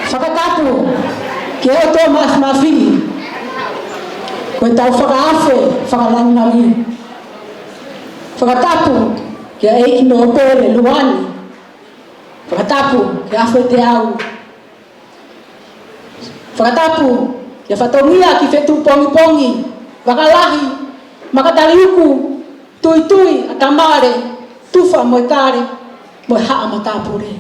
Whakatapu, ke o tō mawhiwi. Koe tau whakaafe, whakalangangi. Whakatapu, ke eiki no pere luani. Whakatapu, ke awhe te au. Whakatapu, ke whatongia ki whetu pongi-pongi. Wakalahi, makatariuku, tui-tui, atamare, tufa moe kare, moe haa matapure.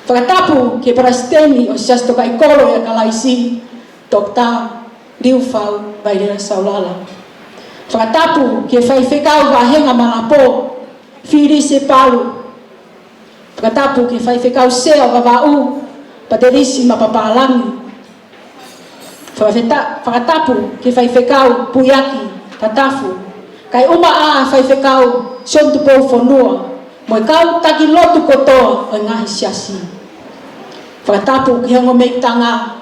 Whakatapu, ke parasteni o siasto kai kolo e kalaisi, Dr. Liufau Vairera Saulala. Whakatapu, ke whaiwhekau wahenga malapo, whiri se palu. Whakatapu, ke whaiwhekau seo wawau, paterisi mapapalangi. Whakatapu, ke whaiwhekau puyaki, tatafu. Kai uma a whaiwhekau siontupo whanua, moe kau taki lotu kotoa o ngahi siasi. Whakatapu, ke hongo meitanga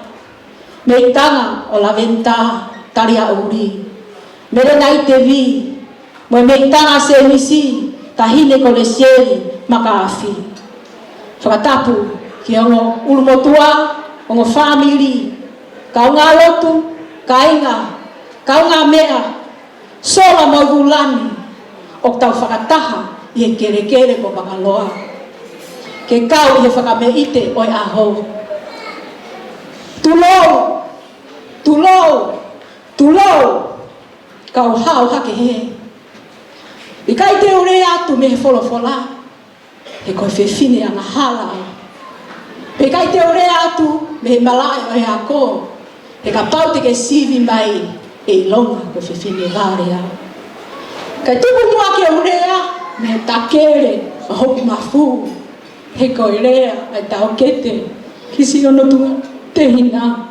o laventa taria uri. Mere nai te vi, moe meitanga se misi, tahine ko le sieri makaafi. Whakatapu, ki hongo ulumotua, hongo family, kau ngā lotu, kau ngā mea, sola moi gulani, o tau whakataha i he kere ko bakaloa. Ke kau i he whakameite oi aho. Tulou, kau hao hake he. I kai te ure atu me he wholofola, he koe whewhine anga hala. Pe kai te ure atu me he malai o he ako, he ka pau te ke sivi mai e longa koe whewhine varea. Kai tuku mua ke urea, me he takere a hoki mafu, he koe rea ai tau kete, kisi ono tunga te hina.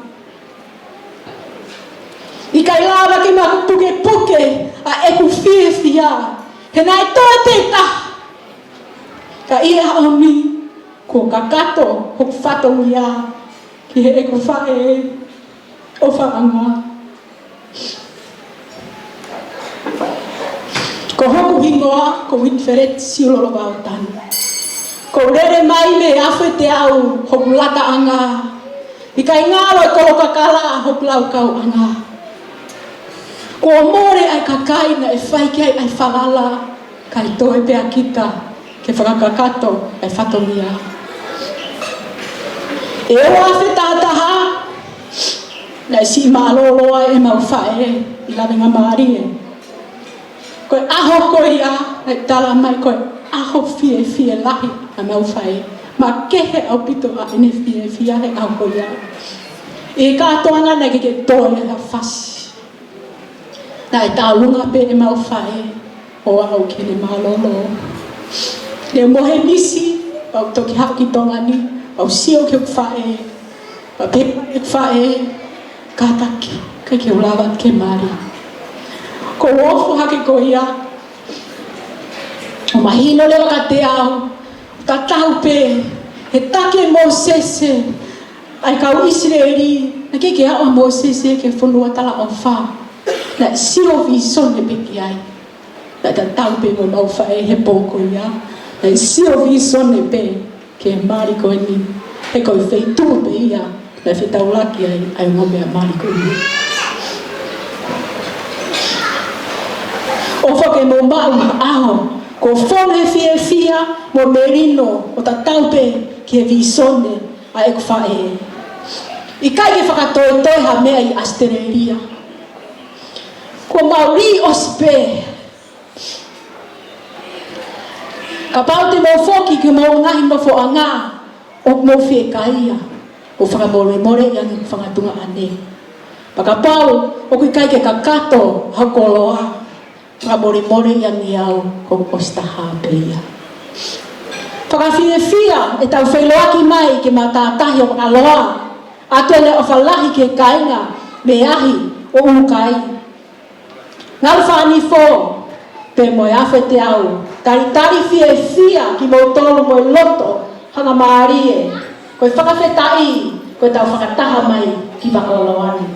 I kai lava ke maku puke a eku whiwhia, he nai toa te ta. Ka ia omi, ko kakato, hoku whatongia, ki he eku whae o whaanga. Ko hoku hingoa, ko winferet siulolo wautani. Ko rere mai me awhe te au, hoku lata anga. I kai ngalo e tolo kakala, hoku lau kau anga. Ko more ai kakai na e whaike ai whalala, kai toe pea kita, ke whakakakato ai whatongia. E o awhe tātaha, na e si maaloloa e mau whae, i lawenga maari e. Koe aho koe ia, ai tala mai koe aho fie lahi a mau whae. Ma kehe au pito a ene fie he au koe ia. E kātoanga na ke toe a whasi. Na e tālunga pe e mau whae, o au kene malolo. Ne mohe nisi, au toki hao ki tongani, au sio ke whae, au pepa e whae, kātaki, kai ke ulawa ke mari. Ko wofu hake ko ia, o mahino lewa ka te au, ka tau pe, he take Mosese, ai kau Israeli, na ke au Mosese ke whunua tala o wha, na siro visone peki ai, na ta tau pe mo mau whae he pōko ia, na siro visone pe, ke mari ko ni, he koi wheitu pe ia, na whetau laki ai ngome a mari ko ni. O whake mo mau aho, ko whone fia mo merino o ta taupe ki he visone a eku whae. I kai ke whakatoe ha mea i Australia. Ko mauri ospe. Ka paute mo whoki ke mo ngahi no fo anga o mo fie kaia. O whakamore more i angi whangatunga ane. Paka pau o kui kai ke kakato hakoloa. Whakamore i angi au ko ostaha peia. Whakawhia e tau whailoaki mai ke mātātahi o pakaloa. Atuene o whalahi ke kainga me ahi o ukai. Ngaru whani fō, pe moe awhe te au. Tari fia ki mo tolu moe loto hanga maarie. Koe whakawhetai, koe tau whakataha mai ki whakaloani.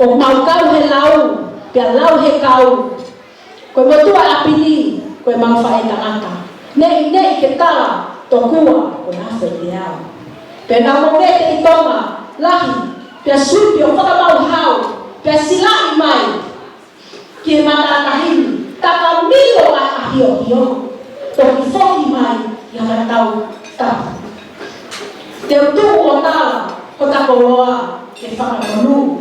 O mau kau he lau, pia lau he kau. Koe motua apini, koe mau whae tangata. Nei ke tala, tokua o na wheleau. Pena mo mete i tonga, lahi, pia supi o whakamau hau, pia silai mai, ki e matatahini, taka milo ai ahio hio, toki whoki mai, i hana tau tapu. Te utu o tala, ko tako loa, ke whakamanu,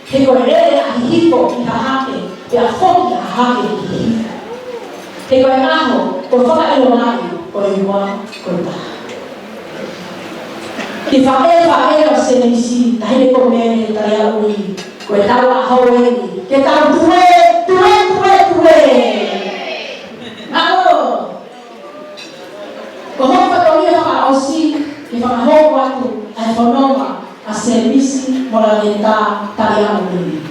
he koe ere ahi hiko i hahake, pia whoki a hahake i hika. He koe aho, ko whakaelo nai, ko e mua, ko e taha. Ki whae o se nisi, tahine ko mene tai a ui, ko e tau a haueni, ke tau tue. Ako! Ko hoko whakaonia whakaosi, ki whakahoko atu, ai whanonga, a se nisi, mora le tā tai a ui.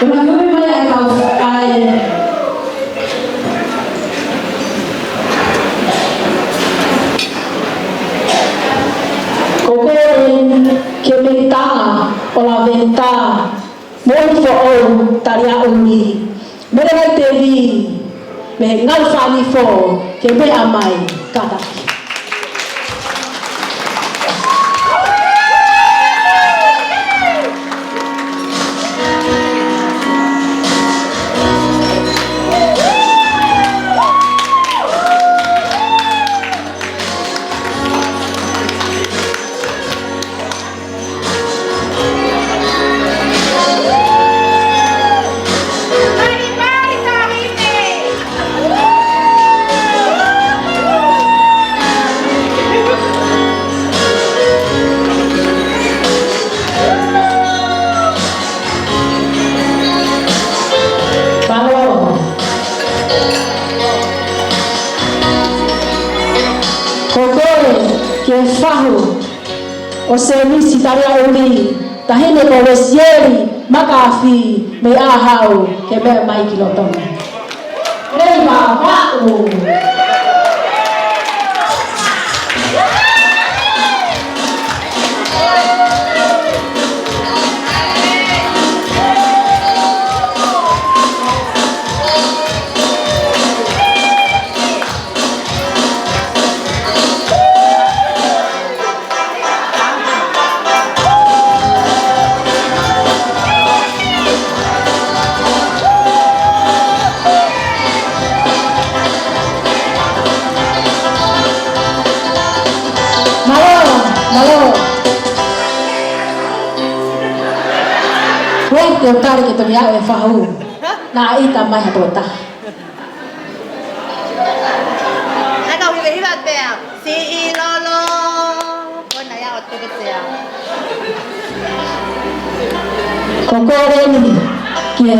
Kung ano may maya ikaw ay kokorin kebitanga o la venta muito o taria uni mereka tevi me ngalfani fo kebe amai kata. O servisi taria uli, tahine ko wesieri, makafi, me ahau, ke me mai kilotong. Reba wa'u. Yung tari kita biya e fahu na ita mai habota. Ako hibat ba? Si Ilolo. Kon na ya otto kaya. Kokoren ke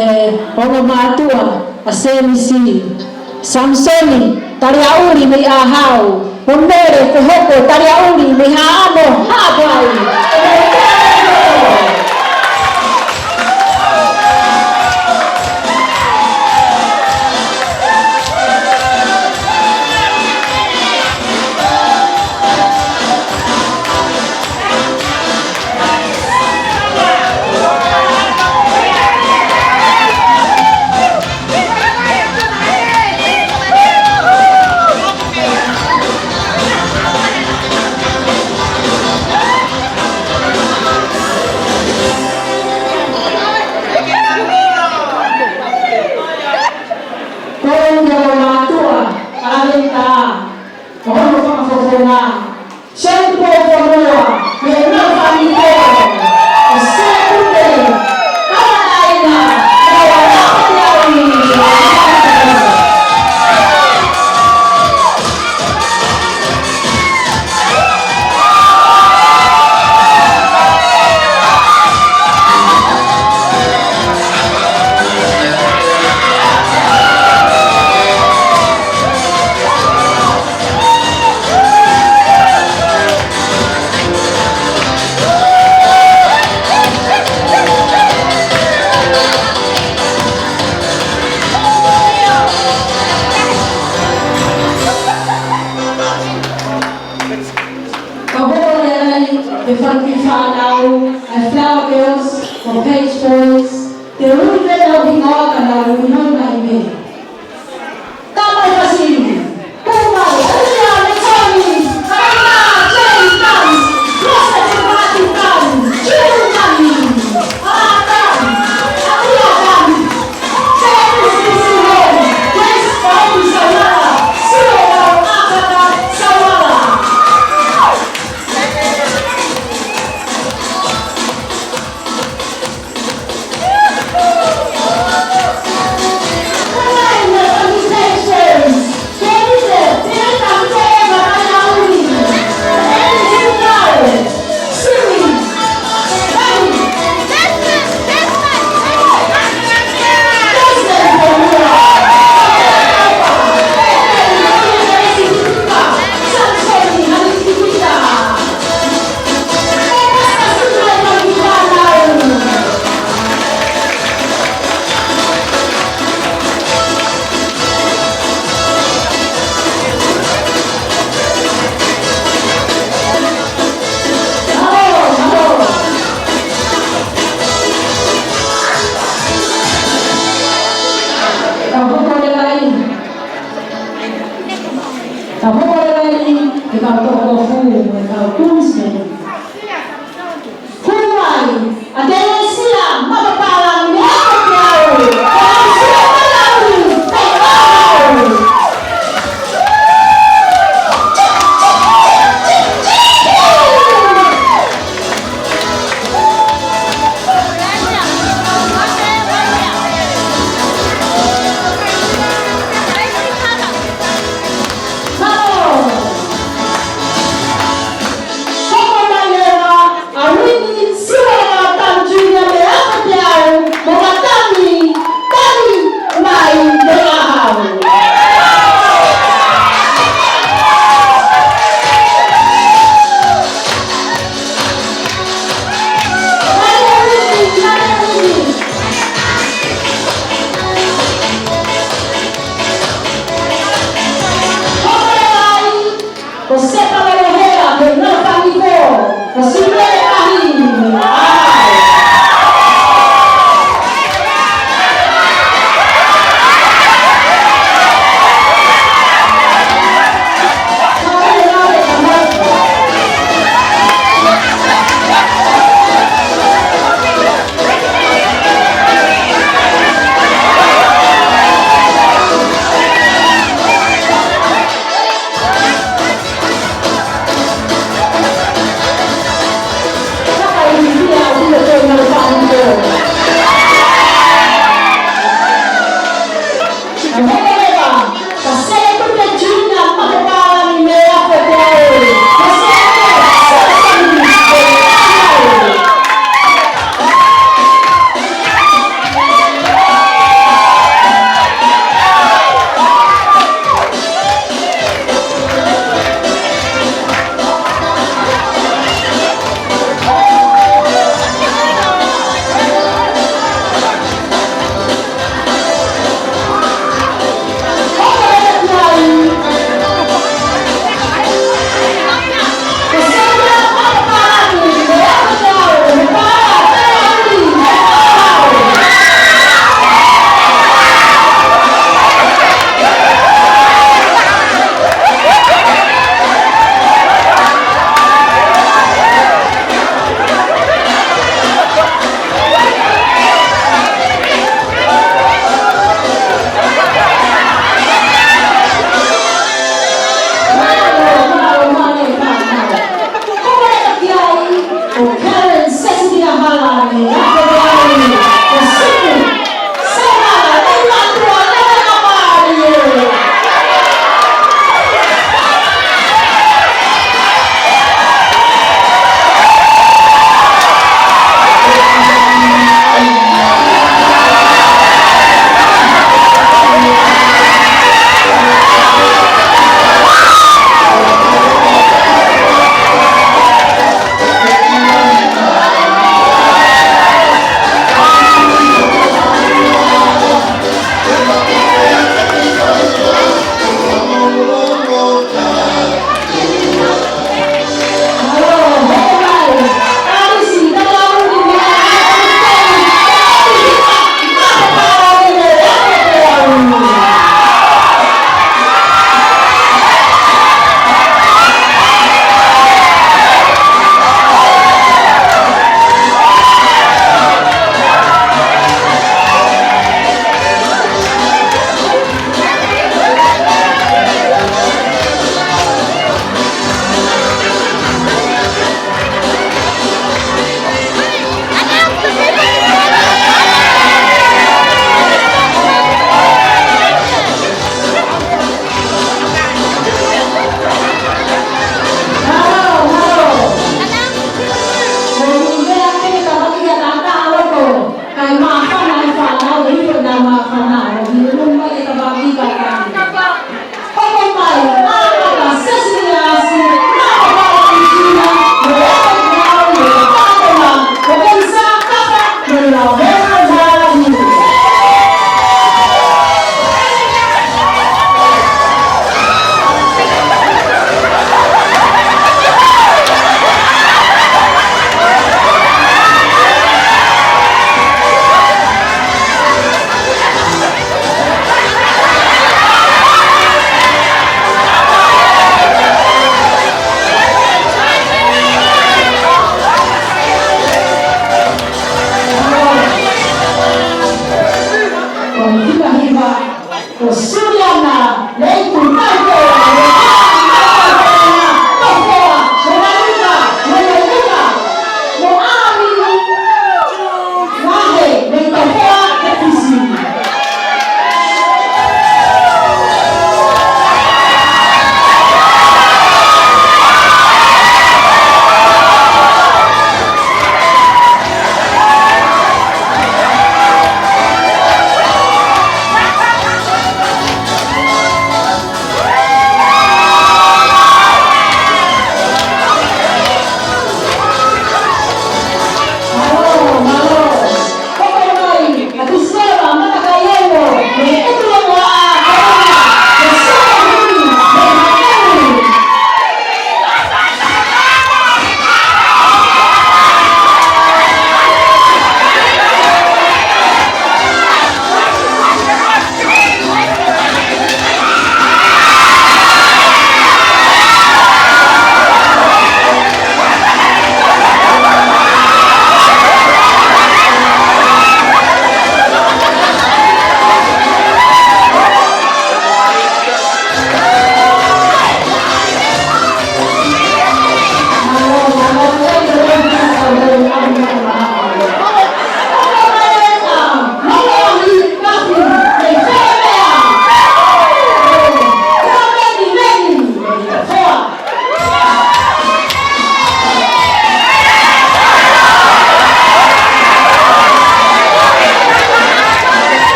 ono matua asemisi Samsoni tariauri me ahau Pondere kohoko tariauri me haamo hapai. Kau boleh, Evan Fifana, and flower girls for page boys. Te ui vena o hingoa ka na runau na ime. Tama i pasini. Kumau, Elia, Metoni, Karana, Jay, Dance, Rosa, Chimati, Dance, Jiru, Dani, Aratan, Atia, Dani, Seri, Sisi, Home, Grace, Baum, Sawala, Siro, Akata, Sawala.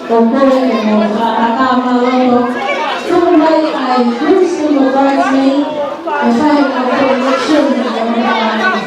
o koe e mo rātaka maroto. Tū mai ai Houston o Bridesmaid, e whae o koe election o Rātaka.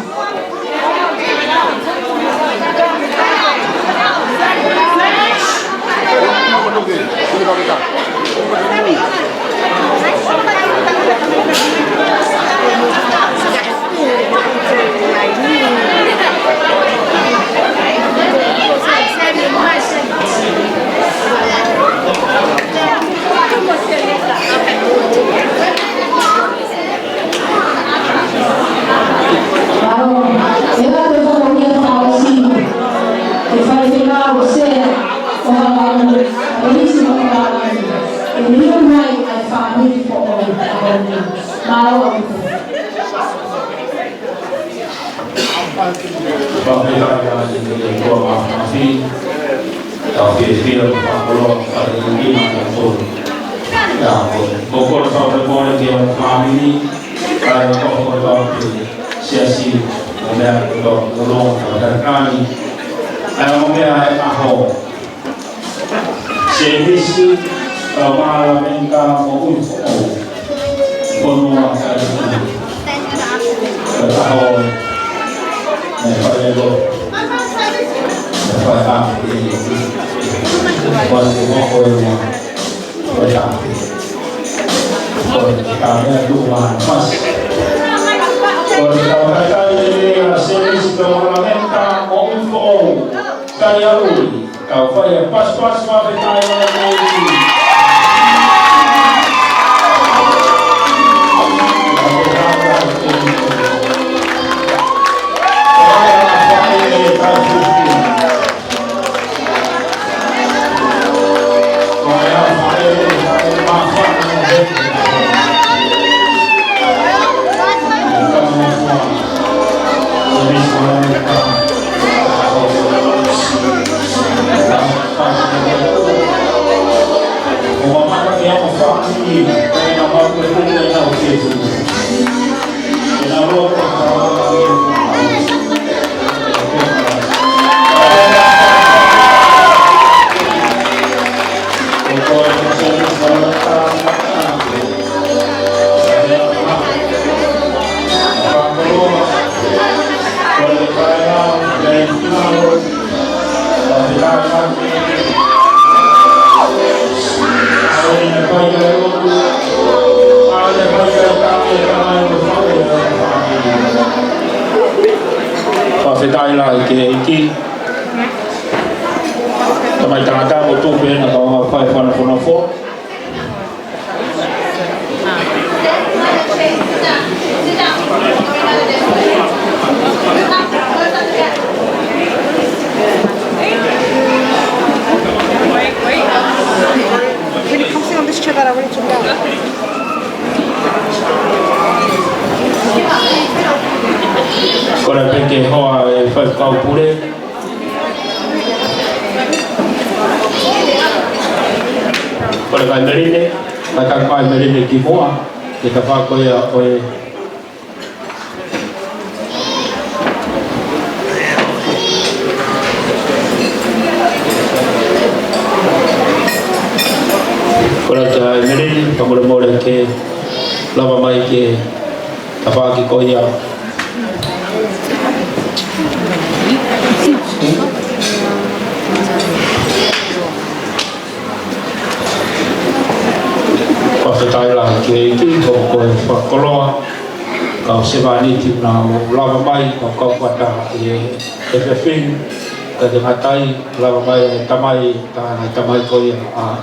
Tamai koia a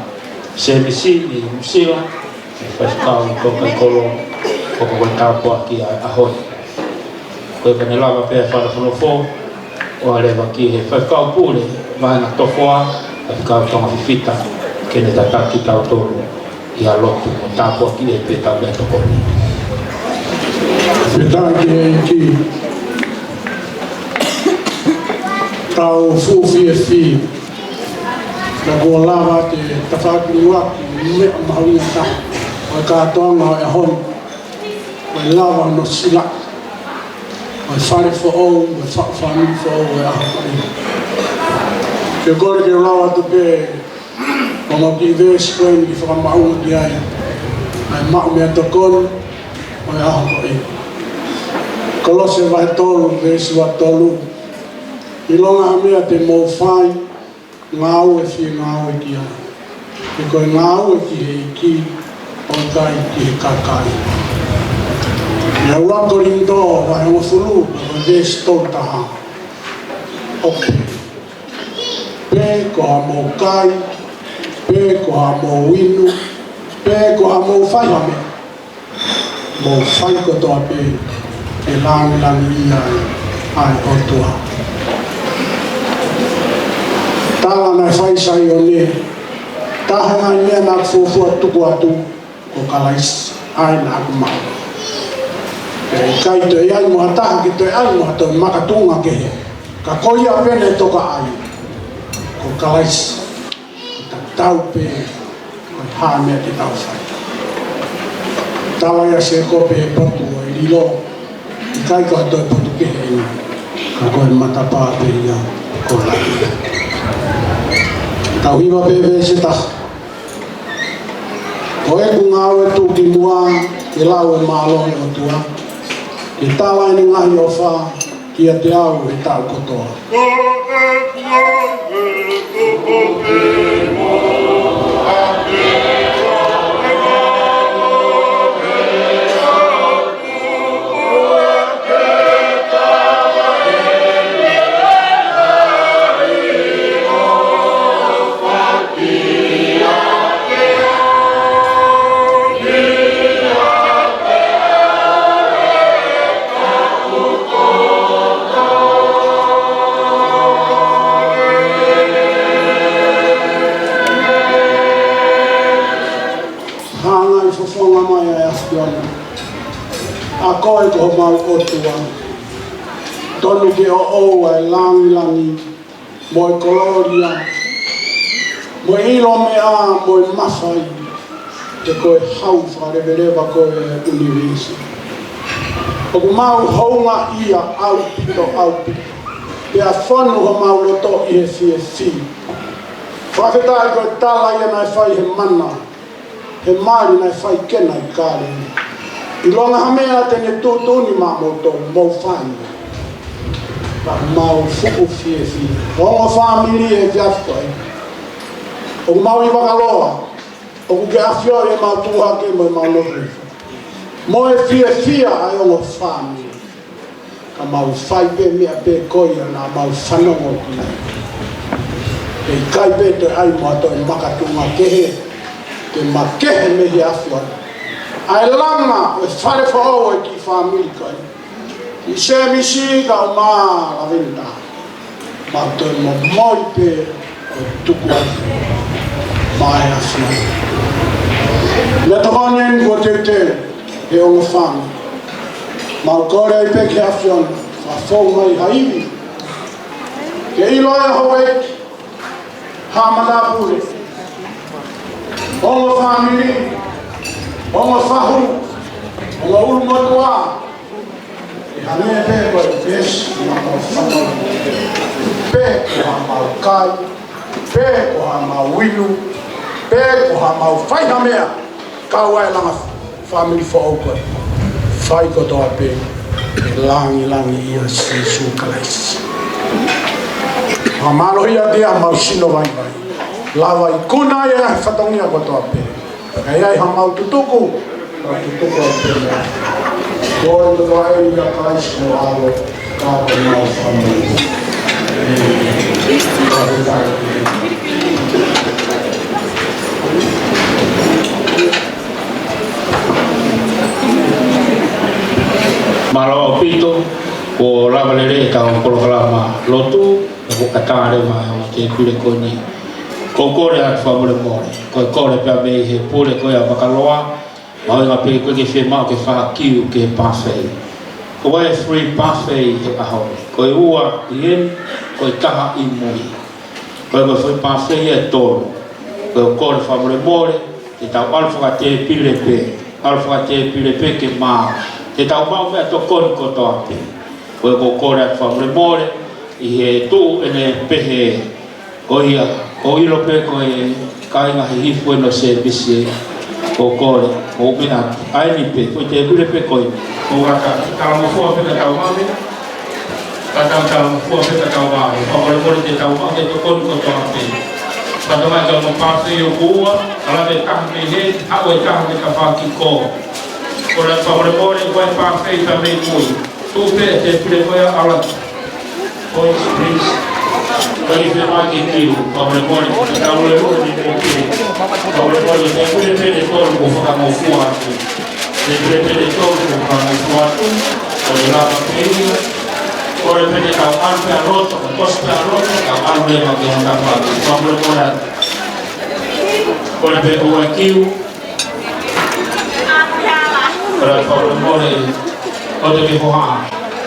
semisi ni musila Pascal ko ka kolo ko ko tapo aki a hoi ko ka ne lava pe fa no fo o ale va ki he Pascal pule va na to foa ka to ma fita ke ne tata ki ta to ia lo ko tapo aki e pe ta be to ko Peta ki tau fufi e fi na ko lava te tafaki wa me maui ta o ka tonga e hon o lava no sila o fare fo o fa fa mi fo o a Ke kore ke ulawa tu pe Kono ki verse 20 ki whakamaunga ki ai. Ai mau mea tokon, oi aho ko i. Kolose vai tolu, verse wa tolu. I longa hamea te mō whai, ngā au e whia ngā au e ki ai. E koe ngā au e ki he iki, o kai ki he kakai. Ia ua korindo, vai o fulu, ko verse tolu taha. Ope. Pe ko ha mō kai, pe ko ha mō winu, pe ko ha mō whai hame. Mō whai ko toa pe, e langi ai o tua. Tala nai whai sai o ne, taha ngai mea nā fufua tuku atu, ko kalais ai nā kumau. E kai to e ai moha taha ki to e ai moha to makatunga ke he. Ka koia pene toka ai, ko kalais. Tau pe o ha mea te tau whai. Tawa ia se kope e potu o i rilo, i kai ko ato e potu ke he ina, ka koe matapā pe ia ko lai. Tau hiwa pe vese taha. Ko e ku ngau e tū ki mua, e lau e mālohe o tua, ke tālai ni ngahi o whā, kia te au e tau kotoa. A koe ko mau o tua. Tonu ke o oua e langi, mo e koloria, mo e ilo mea, mo e mawhai, te koe hau wharewerewa koe universe. O ku mau hounga ia au pito. Pea whanu ho mau loto i he fi. Whawhetai koe tala ia nai whai he mana, he maari nai whai kena i kāre. I longa hamea tene tūtuni mā moto mō whai. Ka mau fuku fi. Rongo whamiri e fiaftoi. O ku mau i wakaloa. O ku ke awhio e mau tūhake mo i mau lohi. Mo e fia ai ongo whamiri. Ka mau whai pe mea pe koia nā mau whanongo ki nei. E kai pe te ai mo ato i makatunga kehe. Te makehe mehi awhio. Ai lama e whare whao e ki whamiri kai. I se misi ka o mā la venta. Ma te mo moi pe o tuku ai. Mai a whia. Le tohonen ko te e o whami. Ma o kore i pe ki a whion. Wha whau mai haiwi. Ke ilo e ho e hamana pure. O whamiri. Ongo whahu, ongo uru motua. E hane pe koe ves, ma o whanau. Pe ko ha mau kai, pe ko ha mau winu, pe ko ha mau whaiha mea. Kau ai langa family whao koe. Whai ko toa pe, e langi ia si sukalais. Ha malo ia dia mau sino vai. Lava i kuna ia whatongia ko toa pe. Ai hamau tutuku a pena. Koe te vai ia kais ko alo ka te mau whamau. Mara o pito, ko lava lere ka o kolokalama lotu, ko katare mai o te kule koni. Ko kore at whamure more, ko kore pia mei he pule koe a wakaloa, mau inga pe koe ke whemau ke whakiu ke parfait. Ko wai free parfait he aho, ko ua i en, ko taha i mui. Ko e free parfait e tonu, ko kore whamure more, te tau alwhaka te pile pe ke maa, te tau mau mea to koni kotoa pe. Ko kore at whamure more, i he tu ene pehe Koia, o ilo pe koe kainga hihifu no se bisi o kore, o mina aini pe, koe te kure pe koe. O waka, kalamofua pe ka tau mame, kalamofua pe ka tau mame, pakore kore te tau mame, te koni ko toa pe. Patamai ka mo pāwhi o kua, alawe kaha me he, hao e kaha me ka whaki kō. Kora pakore kore koe pāwhi ka me kui. Tūpe te kure koe ala. Koe please. Kali pe maki kiu, pakore kore te tau le ua ni me kiu. Pakore kore te kure pe te tōru ko whakamofua atu. Te kure pe te tōru ko whakamofua atu. Kore lava pēnia. Kore pe te tau anu pe a roto, kos pe a roto, tau anu le maki o tāpatu. Pakore kore atu. Kore pe ua kiu. Kore pakore kore o te ki hohaa.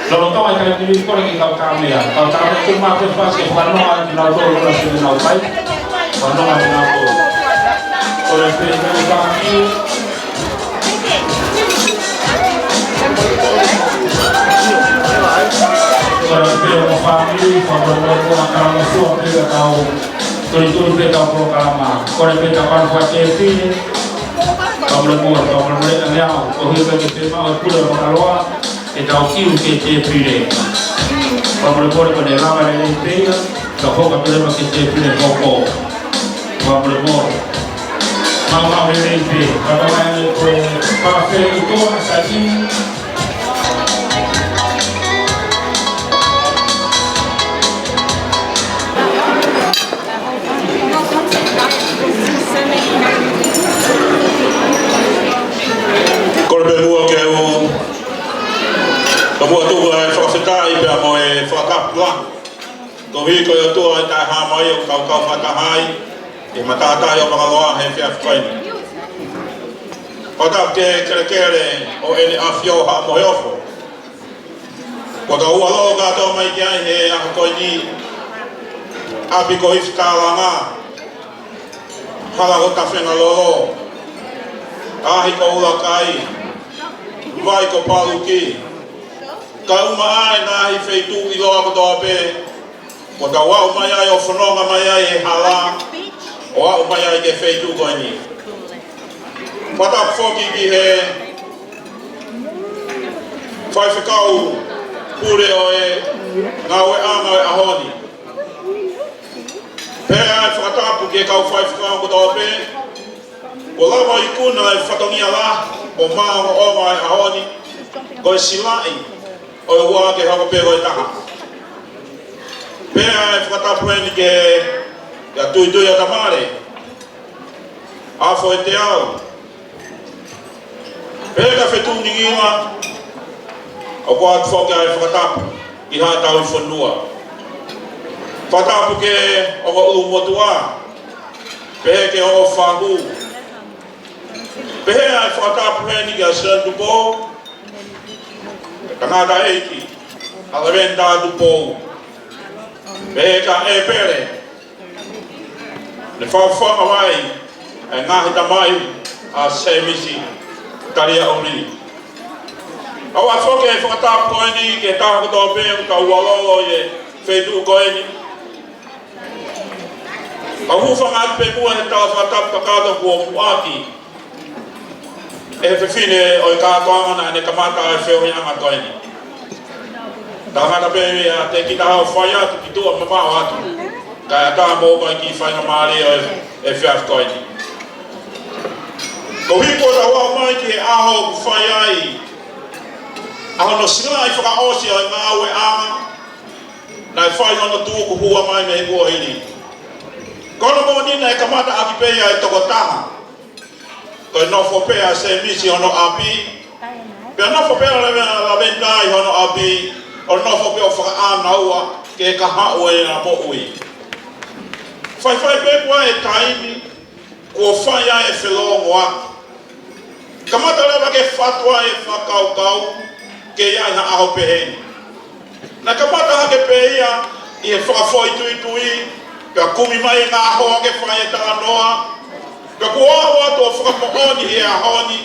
Lolo tau ai kai tiri kore ki kau tāmea. Kau tāmea tu maa pe whasi e whanoa ki nau tōru na sini nau pai. Whanoa ki nau tōru. Kore pe ua kiu. Kore pe ua whamiri, whakore kua karama sua pe ka tau. Turi pe tau kua karama. Kore pe tau anu whake e pine. Kore mua, kore mre ka neau. Ko hiuka ki pe maa e kura wakaloa. E tau kiu ke te pire. Kore kone lama le nei peia. Ka hoka pelema ke te pire koko. Kore mua. Mau le nei peia. Katamai ane koe pawhe i toa sa tini. Mua tu e whakawhitai pia mo e whakapua. Ko hiko i o tua e tai hāmai o kau whatahai e matātai o Mangaloa he whiawhikaini. O tau ke kere o ene awhio haa mo he ofo. Ko ka ua loo kātou mai ki ai he aha koi ni api ko hifkāla ngā. Hala o tawhenga lolo. Ahi ko ula kai. Vai ko palu ki. Ka uma ai nā hi wheitu i loa kotoa pe. Ko ka wau mai ai o whanonga mai ai e hala. O au mai ai ke wheitu koe ni. Patap whoki ki he whaiwhikau pure o e ngā ue anga e ahoni. Pea ai whakatapu ki e kau whaiwhikau kotoa pe. O lama i kuna e whatongia la o maa o oma e ahoni. Ko e silai. O e ua ke hako pego e taha. Pea e whakatapu eni ke ia tui a tamare. Afo e te au. Pea ka whetuni ngiwa. O kua atu whoke ai whakatapu. I haa tau i whanua. Whakatapu ke o ka ulu motua. Pea ke o whahu. Pea e whakatapu eni ke a Srandupo. Tangata eiki, ala venda du pou. Beka e pere. Le whawhanga mai, e ngahi tamai a semisi, taria oni. Awa whoke e whakatapu koe ni, ke taha kotoa pēng, ka ualolo e whetu koe ni. Ka hufanga atu pe mua he taha whakatapu ka kātou kua muaki. E whiwhine o i kātoanga na ne kamata e whewhi anga koe ni. Tāngata pewe a te kita hao whai atu ki tua mamao atu. Kai a tā mō koe ki whainga maari o e whiawhi koe ni. Ko hiko ta wau mai ki e aho ku whai ai. Aho no singa i whakaosi o i ngā ue anga. Na i whai hono tuku hua mai me he kua hiri. Kono mō nina e kamata aki peia e toko taha. Ko e nofo pea se misi hono api. Pea nofo pea la vendai hono api. O nofo pea o whakaanaua ke ka hao e na po ui. Whai pe kua e taimi. Kua whai ai e whelongo aku. Kamata lewa ke whatua e whakaukau. Ke iai na aho peheni. Na kamata hake pehia i e whakafoi tui. Pea kumi mai ngā hoa ke whai e tānoa. Ka kua watu o whakamooni he ahoni,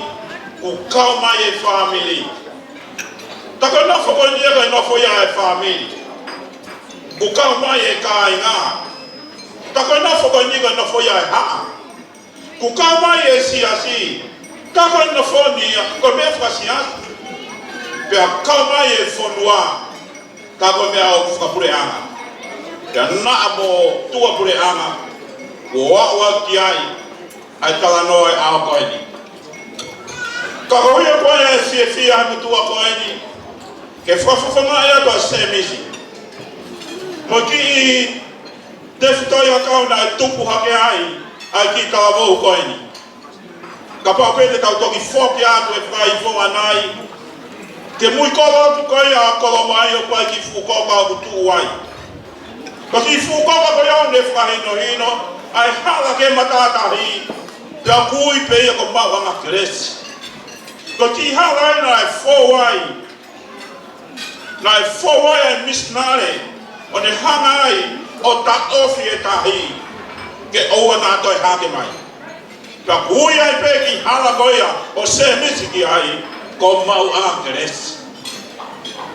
ku kau mai e whamili. Taka nofo koe ni eka i nofo ia e whamili. Ku kau mai e ka i ngā. Kako na fo ko ni ko na fo ya ha. Ku ka mai e si asi. Kako na fo ni ko me fa si ha. Pe ka mai e fo noa. Kako me au fa pure anga. Ya na amo tua pure anga. Wa ki ai. Ai kala no ai au ko ni. Kako ye ko ya si ha mu tua ko ni. Ke fa ma ya to se misi. Moki Defito ya kau na tupu hake ai ki kawo ko ni. Kapa pete tau toki foki atu e fai fo anai. Ke mui kolo tu ko ya kolo mai o pai ki fu ko ka tu wai. Ko ki fu ko ka ko ya ne fai no hino ai hala ke matata hi. Ya kui pe ya ko ma wa kres. Ko ki hala na fo wai. Na fo wai misnare. One hangai o ta ofi e tahi ke oua na toi hake mai. Ka kui ai pe ki hala goia o se misi ki ai ko mau a keres.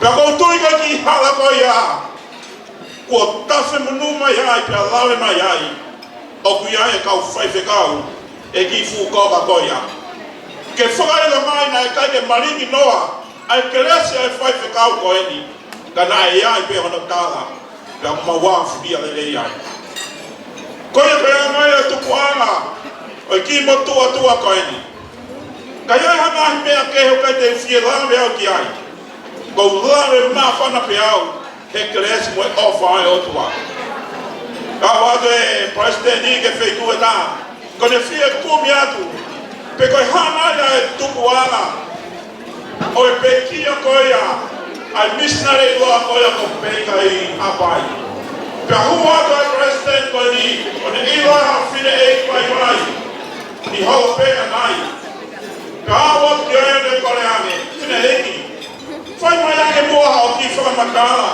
Ka kou tui ka ki hala goia kua tafe manu mai ai pe alawe mai ai o kui ai e kau whaife kau e ki fu koka goia. Ke whakaila mai na e kai ke maringi noa ai keresi ai whaife kau ko eni ka na e ai pe hono tala. La mawa fubia le ai. Koia pe mai tu kuanga. O ki mo tua ko ni. Ka ia hanga me ke ho ka te fie la me au ki ai. Ko la me ma fa na pe au. He cres mo o fa o tua. Ka wa de presidente que fei tu eta. Ko ne fie ku mi atu. Pe ko hanga ya tu kuanga. O pe ki ko ia. Ai missionary loa koia ko peka I apai. Pea hua toi president ko ni, o ne ila hawhine e kwai mai. Ni hau peka nai. Pea awa ki aia ne kore ane, whine eki. Whai mai ake mua hao ki whakamakala.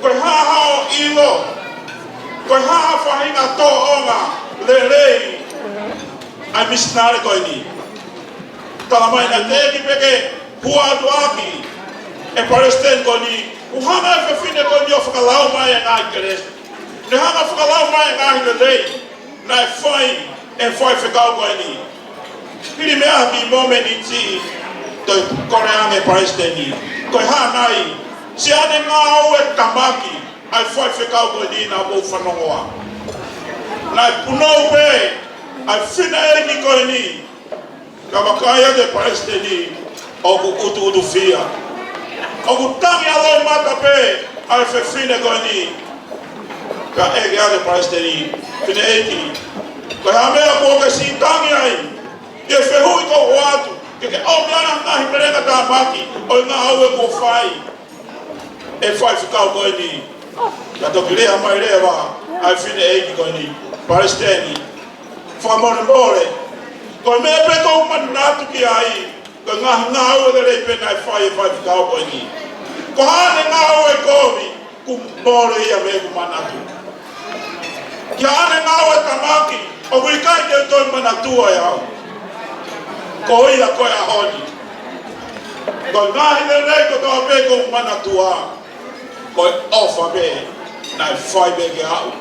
Koe haa hao ilo. Koe haa whahinga tō onga, le rei. Ai missionary ko ni. Tala mai na te eki peke hua atu aki. E president ko ni uhanga fe fine ko ni ofakalau mai na keres ne hanga ofakalau mai na le lei na fai fe kau ko ni pili me aki moment iti to koreane president ni ko ha nai si ane ngau e tamaki ai fai fe kau ko ni na bo fanongoa na puno be ai fine ni ko ni kama kaya de president ni o ku utu fia. Ogu tangi alo mata pe ai fe fine ko ni ka ege ale president fine eki ko ha me ko ke si tangi ai e fe hui ko watu ke o mwana na himereka ta maki o na hawe ko fai e fai fika ko ni ka to kile ama ile wa ai fine eki ko ni president fa mo more ko me pe ko man na tu ki ai ko nga hawe le pe na fai fika ko ni ko hane ngawe komi kumbore ya me manatu ki hane ngawe tamaki o wikai ke to manatu ya ko ila ko ya honi ko ngahi le ko to be ko manatu ko ofa be na fai be ke au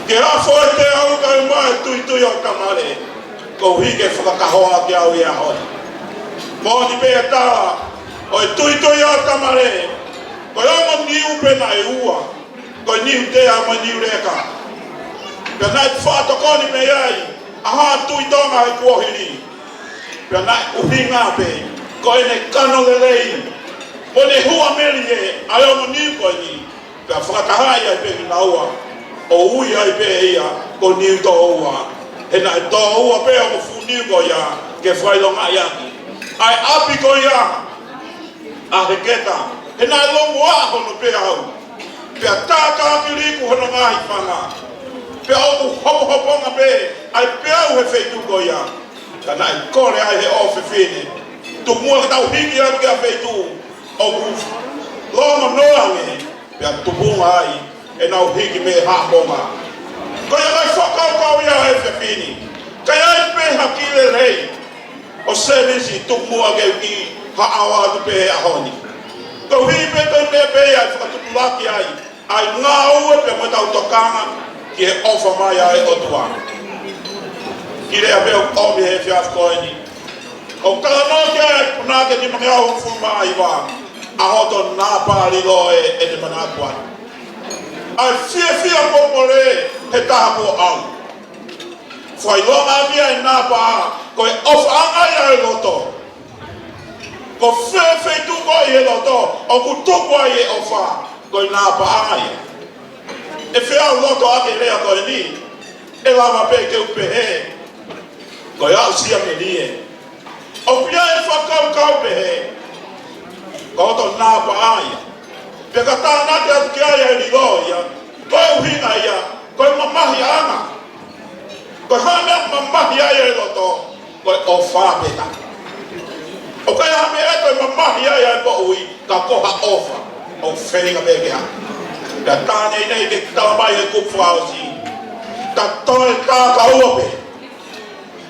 ke a foi te au ka mai tu yo tamale ko hi ke fa ka ho ke au ya honi mo di be ta o tuito ya tamare ko yo mo ni upe na eua ko ni te a mo ni ureka pe na fa to ko ni me ai aha tuito ma ko hili pe na uhinga pe ko ene kano le lei mo ne hua melie ayo mo ni ko ni pe fa ka ha ya pe na ua o u ya pe ia ko ni to ua e na to ua pe o fu ni ko ya ke fa lo nga ya ai api ko ya a heketa e na longo a hono pe au pe taka kiri ku hono ngai panga pe au hopo nga pe ai pe au he feitu ko ya kana i kore ai he ofe fine tu mua ka tau hiki a ke feitu o ku longo no ame pe tu bunga ai e na hiki me ha bonga ko ya ai foka ko ya he fine ka ya pe hakile rei o service tu mua ke ki ha awa tu pe a honi ko hi pe to me pe ai fa tu laki ai nga o pe mo tau tokanga ki e ofa mai ai o tua. Ki rea me o me he fiaf koini. O kala no ki ai puna ke ni mga o fuma ai wa. A hoto nā pāri loe e te mana kua. Ai fia pomore he taha po au. Fai longa mia e nā pā, koe ofa angai ai loto. Ko fie tu koe e loto, o ku tuku ai e ofa, koe nā pā angai. E fia loto ake rea koe ni, e lama pe ke upe he, koe au sia me nie. O pia e whakau pe he, ko to nā pa ai. Peka tāna te atu ki ai ai rilo ia, koe uhinga ia, koe mamahi anga. Koe hame mamahi ai ai loto, koe o whāpeta. O koe hame e koe mamahi ai ai po ui, ka koha ofa, o whenga peke ha. Ka tāne nei ke talamai e kupu ausi, ka toe tā ka uape.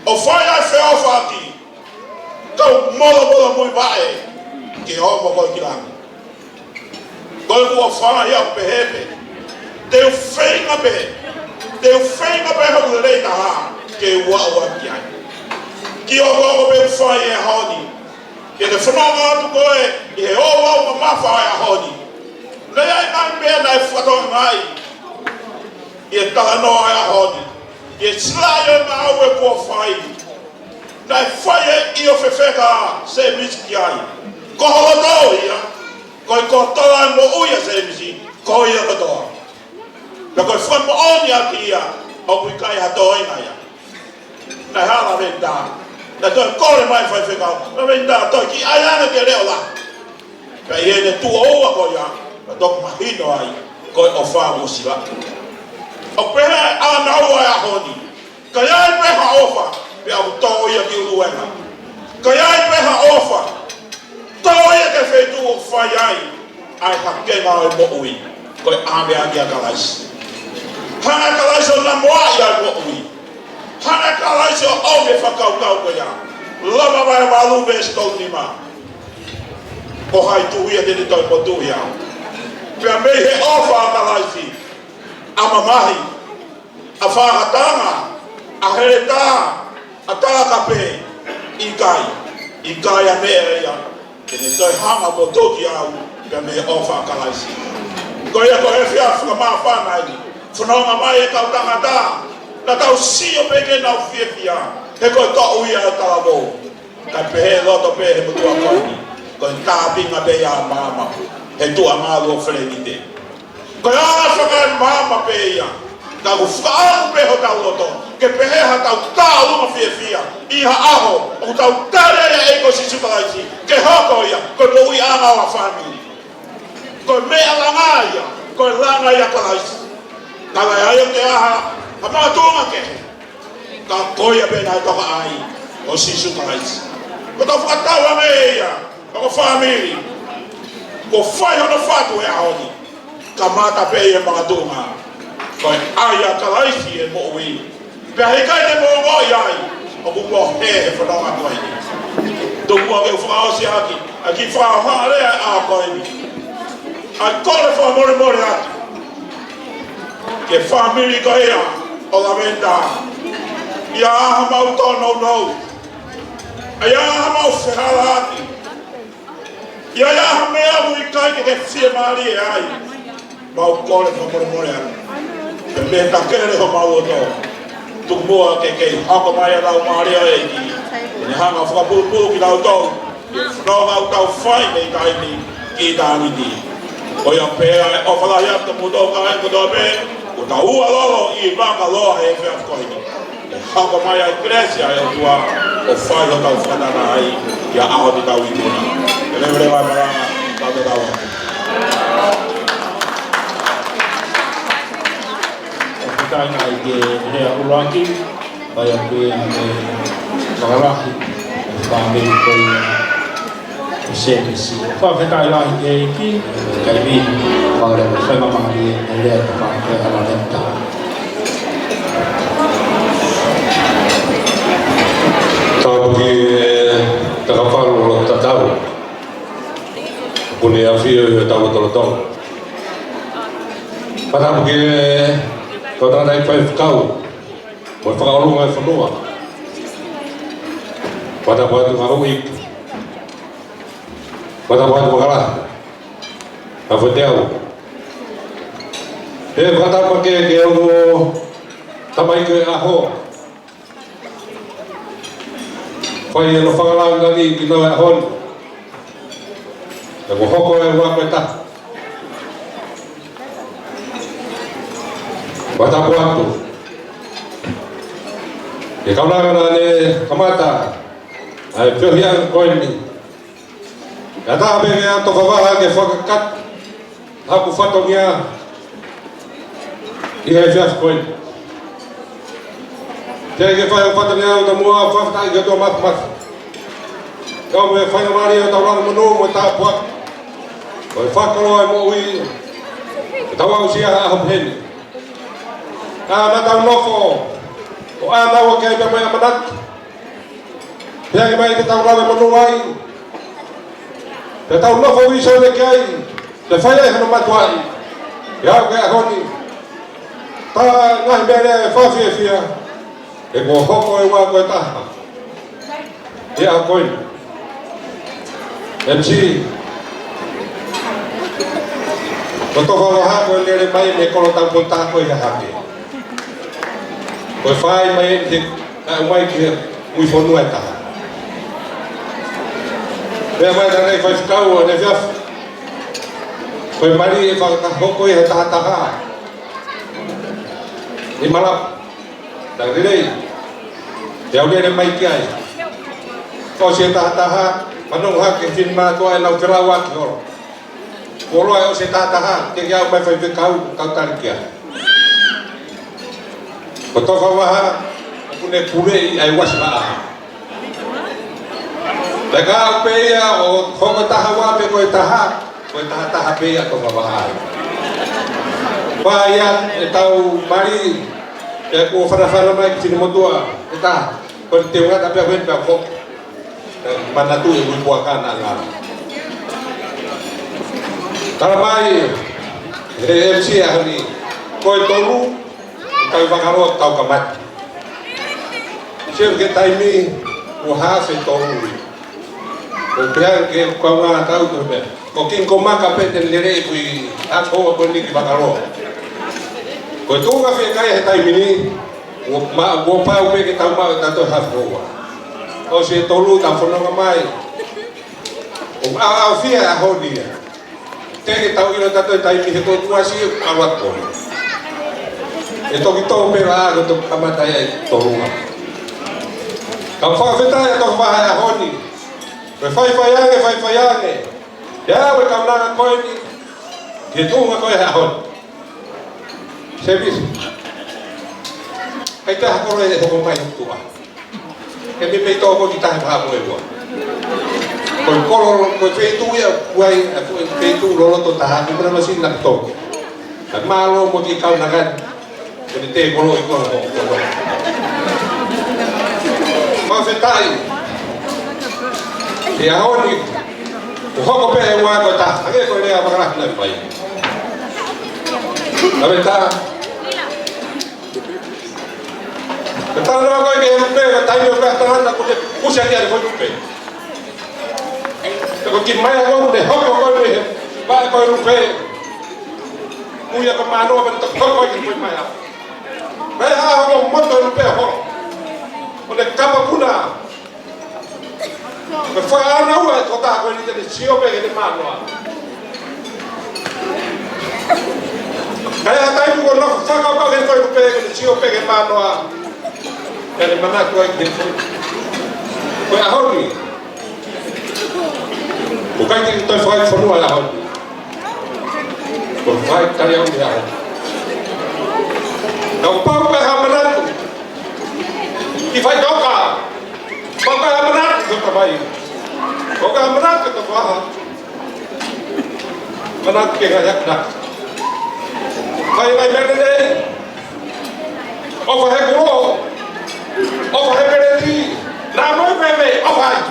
O whai ai whe ofa ki, kau mola mui vae, ki homo koe ki langi. Koe kua whana ia pe hepe. Te whenga pe hau le reita ha, ke ua ki ai. Ki o koko pe whai e honi. Ke te whanonga atu koe, i he o wau ma mawha e honi. Nei ai nai mea nai whatonga ngai. I e talanoa e honi. I e slai e ma au e kua whai. Nai whai e i o whewheka se miski ai. Ko holoto ia, koe kotoa e mo uia se misi, ko ia kotoa. Pea koe whan mo oni aki ia, o kui kai hatoa inga ia. Nai hala renda, nai toi kore mai whai whekau, nai renda toi ki ai ana te reo la. Pea i ene tu oua ko ia, na tok mahino ai, koe o whamu sila. O pehe ana ua e ahoni, ka iai peha ofa, pea u tō ia ki uruenga. Ka iai peha ofa, tau ia ke whetu o whai ai hake ngā e mo ui, koe ame aki a kalaisi. Hana kalaisi o na moa i ai mo ui. Hana kalaisi o au me whakau koe ia. Lama mai malu me stou nima. Ko hai tu ia tene toi po tu ia. Pea mei he ofa a kalaisi. A mamahi, a whahatanga, a hereta, a tākape, i kai a mea ia. Kene toi hanga mo toki au, pia me ofa kalaisi. Koe ia koe whia whakamaa whanai ni. Whanonga mai e kau tangata, na tau sio peke nau whia. He koe to uia e talamo. Kai pehe loto pehe mutua koe ni. Koe tāpinga pe ia mama. He tua malu o whenite. Koe ana whakai mama pe ia. Ka ku whaaru peho tau loto. Ke pehe ha tau tā uma whia. Iha aho, o tau tare e ko sisu kalaisi. Ke hoko ia, koe mo ui anga o a whamiri. Koe mea langa ia, koe langa ia kalaisi. Kala ia ia te aha, ha maa tūnga kehe. Ka koe ia pēnā e toka ai, o sisu kalaisi. Ko tau whakatau ame ia, o whamiri. Ko whai hono whatu e ahoni. Ka mata pe ia mga tūnga. Koe aia kalaisi e mo ui. Pea he kai te mo ngoi ai, o kumo he whanonga koe ni. Tungua ke whakaosi aki, a ki whakaharea a koe ni. A kore whakamore aki. Ke whamiri koe ia, o la venda. Ia aha mau tono. Ia aha mau whehara aki. Ia aha mea hui kai ke whia maari e ai. Mau kore whakamore aki. Ke me takere ho mau o tō. Tungua ke kei hako mai a lau maari e ki. Ni hanga whakapuru ki lau tau. Whanonga au tau whai mei kai ni ki tāni ni. O ia pēra e ofala hiata muto ka e kuto me. O ta ua lolo i manga loa he whia koi ni. E hako mai a kresia e tua o whai o tau whanana ai. Ia aho ti tau i tuna. E leure mai maranga tau te tau atu. O pitaina i ke rea urangi. Vai a pēra me whakarahi. Whamiri koi o semesi. Whawhekai lahi ke iki, kai mi, whakarema whaimamari e lea te whakare ala lenta. Tāpu ki takawharu o tatau. Kune a whio i tau tolo tolo. Patapu ki Kau tak naik five kau. Buat pengaruh dengan semua. Pada buat pengaruh ik. Pada buat pengaruh. Apa dia? Kata pakai dia tamai ke aho. Pai no whakalau ngani ki nawa ahon. E ko hoko e wa peta. Bata puatu. E kaulanga ne kamata. Ai piohiang koini. Kata be ke ato kawaha ke whakakat. Haku whatongia. Ia fias koini. Kaya ke whai o whatongia o ta mua whaftai ke tō mat. Kau me whai mari o taulang manu mo tā puak. O e whakaro e mo ui. E tau au sia aham heni. Ka na tau nofo. O a nawa kei pe mai amanat. Pea ke mai te taulang manu ai. Te tau nofo iso le kei. Te whai e hana matuai. Iau ke ahoni. Tā ngahi mea e whawhia fia. E ko hoko e wā koe taha. E a koe. MC. Ko toka waha koe lere mai me kolo tau po taha koe ha hake. Koe whai mai e te umai ki mui whonua e taha. Mea mai na nei whai whikau a ne whiaf. Koe mari e whakahoko e he taha taha. I malap. Nang rirei, te au lere mai ki ai. Ko se taha panong ha ke fin ma to ai lau kerawa ki oro. Ko loa o se taha te iau mai whai kau tarikia. Ko to whawaha, aku ne pure i ai wasma aha. Te ka au pe ia o honga taha wape koe taha pe ia to whawaha. Wha ia e tau mari, e ko whanawhana mai ki tini motua, e taha, ko te unga tapi a wen pia kok, manatu e ui puakana ngā. Tara mai, e MC ahani, ko e tolu, kau whakaroa tau kamati. Siam ke taimi, ko hawhi tolu. Ko pia ke kau ngā tau tu mea. Ko king ko maka peten lere i kui ako ko niki whakaroa. Ko tūnga whekai he taimi ni, wo pau pe ke tau mau tato hawhoa. O se tolu tau whanonga mai. O au whia a honia. Teke tau ino tato taimi he tō tuasi awako. E toki tō pera a ko tō kamatai ai tolunga. Kau whawhetai a tō whaha a honi. Koe whaiwhaiange. Ia we kau nanga koe ni. Ke tūnga koe a honi. Sebis. Kai te hakoro e hoko mai tua. Ke mi mei tōko ki tahe paha moe ua. Koe koro, koe whetu ia kuai, whetu loloto taha, ki mena masin nak tōko. Nak malo mo ki kau nagan. Kone te koro i koro hoko. Kau whetai. Ke ahoni. Ko hoko pehe ua koe taha. Ake koe rea makaraki nai pai. Nabe taha. Kata nama kau ke lupe, kata ini lupe tahan aku deh usia dia kau lupe. Kau kimai kau deh, kau deh, baik kau lupe. Muya kemana bentuk kau kimai maya. Baik kau motor lupe kau. Oleh kapal guna. Berfaham awak kau tak kau ini jadi siapa yang di mana? Kaya tayo kung nakasaka pa rin ko yung siyo peke mano kaya mana ko ay dito ko ahon ni bukan kita fight for no ahon ko fight kaya ang ahon kau pa pa hamanan ko i-fight ka pa pa hamanan ko tabay ko ka hamanan ko tabaha manat ke gayak na Kaya may meron din. Overhead guro. Overhead penalty. Namoy peme. Overhead.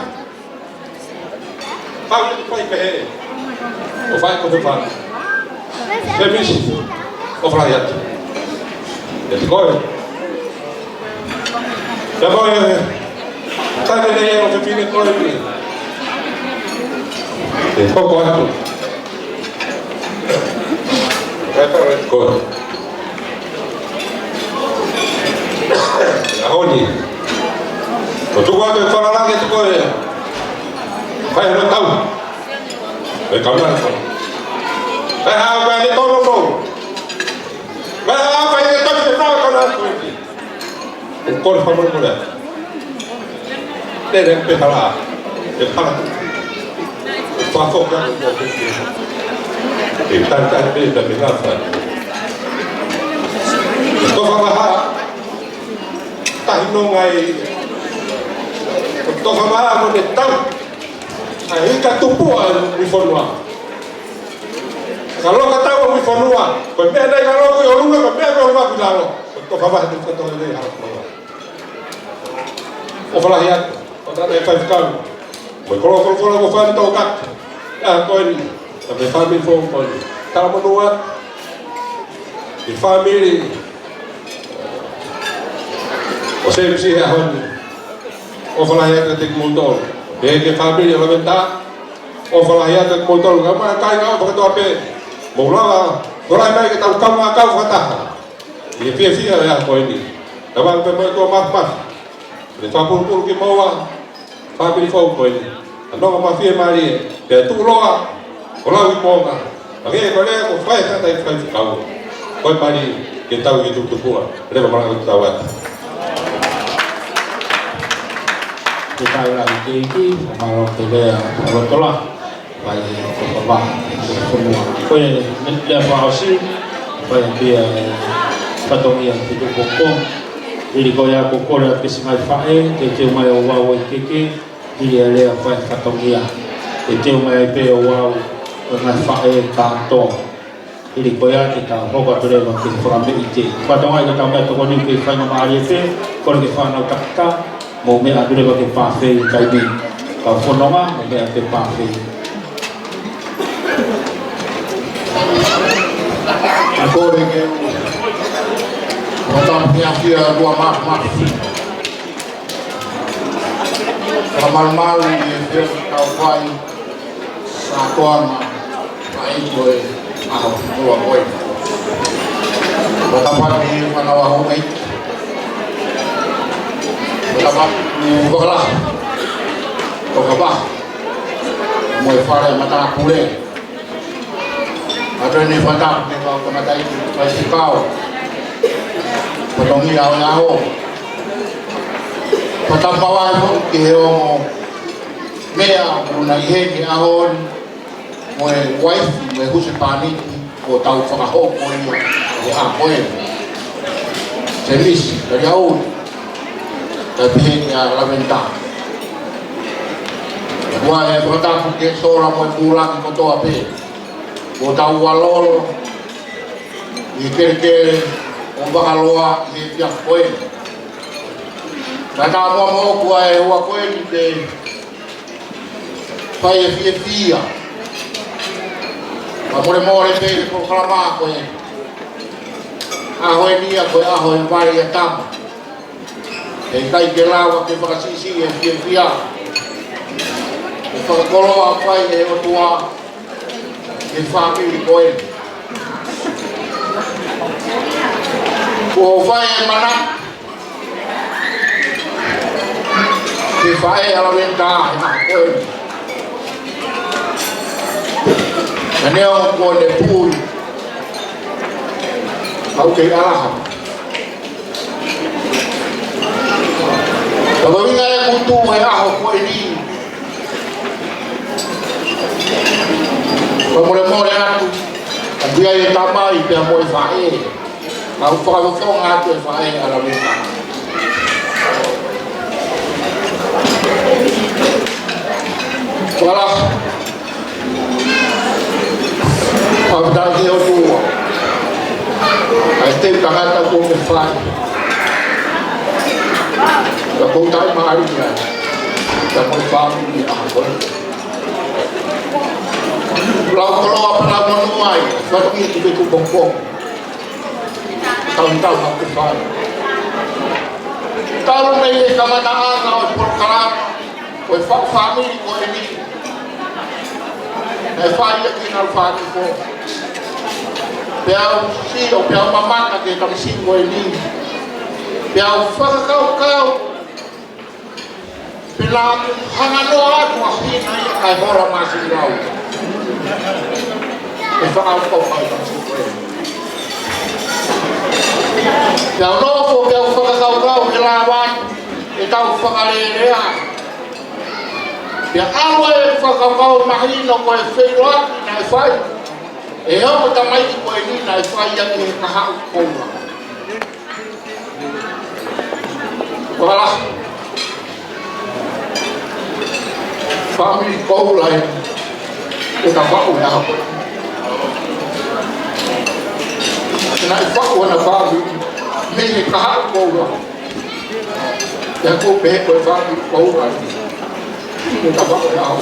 Foul ito pa ipehe. Overhead ko pa. Semis. Overhead. Jadi kau, dah kau tak ada yang terpilih kau ini. Kau tu, kau. Ahon ni, kau cuba tu kalau lagi tu kau, kau hendak tahu. Kau nak tahu. Apa ni tolong dong. Apa yang tak kita tahu kalau tu. Kau faham boleh. Dia pekala, pekala. Fakok kan boleh. Tan beda berapa. Kau faham? Tak hinongai. Kau faham apa ni tahu? Ini katupuan di Fonua. Kalau kata orang di Fonua, kau ada kalau kau orang kau ada orang bilang kau faham itu kata dia harus bawa. Ovalah ya, kau tak ada five kau. Kalau kau faham tahu kat, kau ini, tapi family form kau ini. Kalau menuat di family, saya mesti ahon. Ovalah ya ketik motor. Dia ke family yang minta ovalah ya ketik motor. Kamu kaya kau pakai tu apa? Mula orang baik kita kamu kau kata. Dia via ya kau ini. Kamu pemain tu mas. Dia pun kita bawa family form kau ini. Ando mafia mari. Dia tu loa. Kalau ibu Okey, kalau aku fly kan tak fly kau. Kau mari kita hidup tu pun. Ada orang kita tahu. Kita lagi malam tidak betul lah. Baik kerbau semua. Kau yang dia fahasi, kau yang dia patong yang hidup pokok. Jadi kau yang pokok dia kesimai fae, dia mai wow kiki, dia dia fae patong dia. Dia mai pe wow dengan fae kantor. Jadi kau yang kita pokok tu dia makin kurang begitu. Patong aja kita mai tu kau ni ke fae nama hari pe, kau ke fae nak kakak. Mau me adu dia pakai parfum kain ni. Kalau fonoma, mau me pakai parfum. Aku dengan macam dia dua mak. Kamal dia kau fai satuan baik boy. Dua boy. Betapa ni mana wahai baik. Betapa bukalah. Kau kebah. Mau fare mata pule. Ada ni fatah ni kau kena tahu pasti kau. Potong ni awal. Potong bawah tu kau mea guna ihe ni ahon. Mau wife mau husin pani kau tahu fakahok kau ni. Ya kau. Semis dari awal. Tapi ya lamenta. Wah yang potong ke seorang mau pulang kau tu apa? Botau walol, iker ombak aloa hidup koin. Kata mau kuai wa koin de, pai fia. Amore more pe proklama koin. Ahoy dia koin ahoy pai tam. Kai gelawa ke pakasisi fia. Kalau apa yang tua di family koin. Kau fai mana? Di fai alamenta koin. Dan yang kau nepul, kau ke alam. Kalau ingat kutu ayah kau ini. Mula-mula aku dia yang tamai dia mau fae. Aku faham aku fae alamnya. Kalau aku dah dia tu, aku tak tahu aku fae. Aku tak mahu dia. Aku faham dia aku. Kalau apa nama nuai, sebab itu bongkong. Tahu-tahu aku fai. Tahu mai kamana o porkalama. Ko family ko ini. E fai ki na fai ko. Piau si o piau mama ke kam si ko ini. Piau kau Pilang hanganoa ko hina kai hora masih rau. E fa au ko mai kam si ko. Piau no ko piau kau ilawan e tau whakalelea. Pia awa e whakakau mahino ko e whairoaki na e whai. E hau tamai ko e ni na e whai aki e kahau koua. Wala. Family koula e ta whau e hau. Na e whau ana family me e kahau koua. Yang ku peh ko family koula. Kita bawa tahu.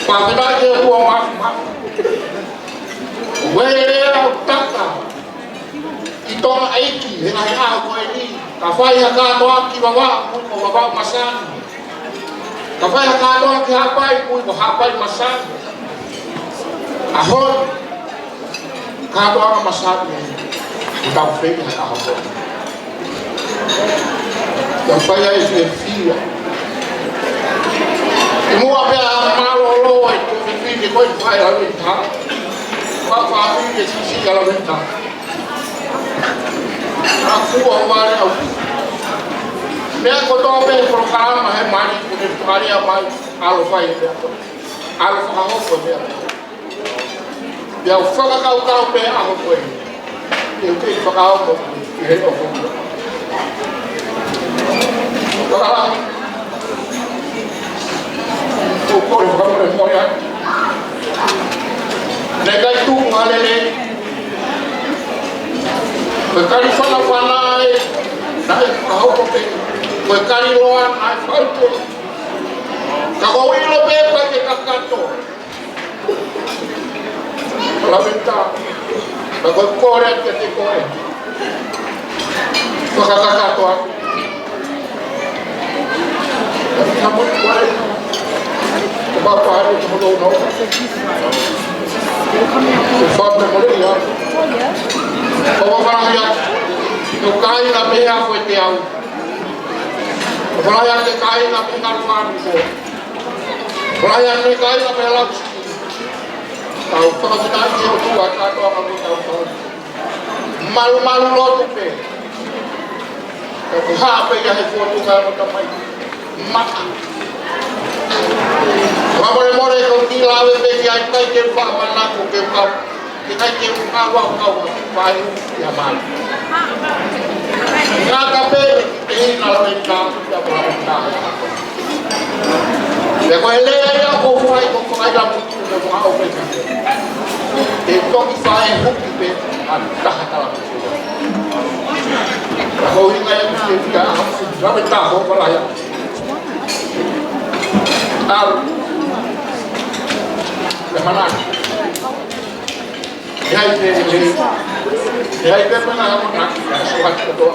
Pada dia buang mak. Wera taka. Itu aiki henai aku ini. Kafai haka doa ki bawa ku bawa masan. Kafai haka doa ki hapai ku hapai masan. Ahon. Ka doa masan ni. Kita fei haka hapo. Kafai ai fia. Mua pea malolo e tuwipini koi whai la winta. Whawhawhi e sisi la winta. A kua wale au. Mea kotoa pe programa he mani kune wharia mai alo whai e mea. Alo whakahoko e mea. Pea whakakau pe aho koe. Pea kei whakahoko i he o koe. Whakahoko. Kau boleh moya. Negai tu ngalele. Bekali fana, naik kau kopi. Bekali loan naik kau. Kau ini lebih pakai kakato. Kalau minta, kau korek ketik korek. Pakai kakato. Namun korek. Bapa hari itu no. Faham boleh ya. Bawa barang ya. Nukai na beha foi tiau. Pelayan ke kai na pintar fan ko. Pelayan ke kai na bela. Tahu kalau kita dia tua atau apa pun tahu. Malu-malu lo tu pe. Aku apa ya he foto kamu tamai. Mak. Mamore more ko kila we be ya kai ke fa mana ko ke ka kita ke ka wa pa ya man na ka pe e na le ka ya ba ta le ko ele ya ko fa ya mu ko ko ha o pe e to ki fa e hu ki pe an ta ta la ko hi ga ya ki ya ra be ta ko la ya Mana? Ya itu mana kamu nak? Surat itu.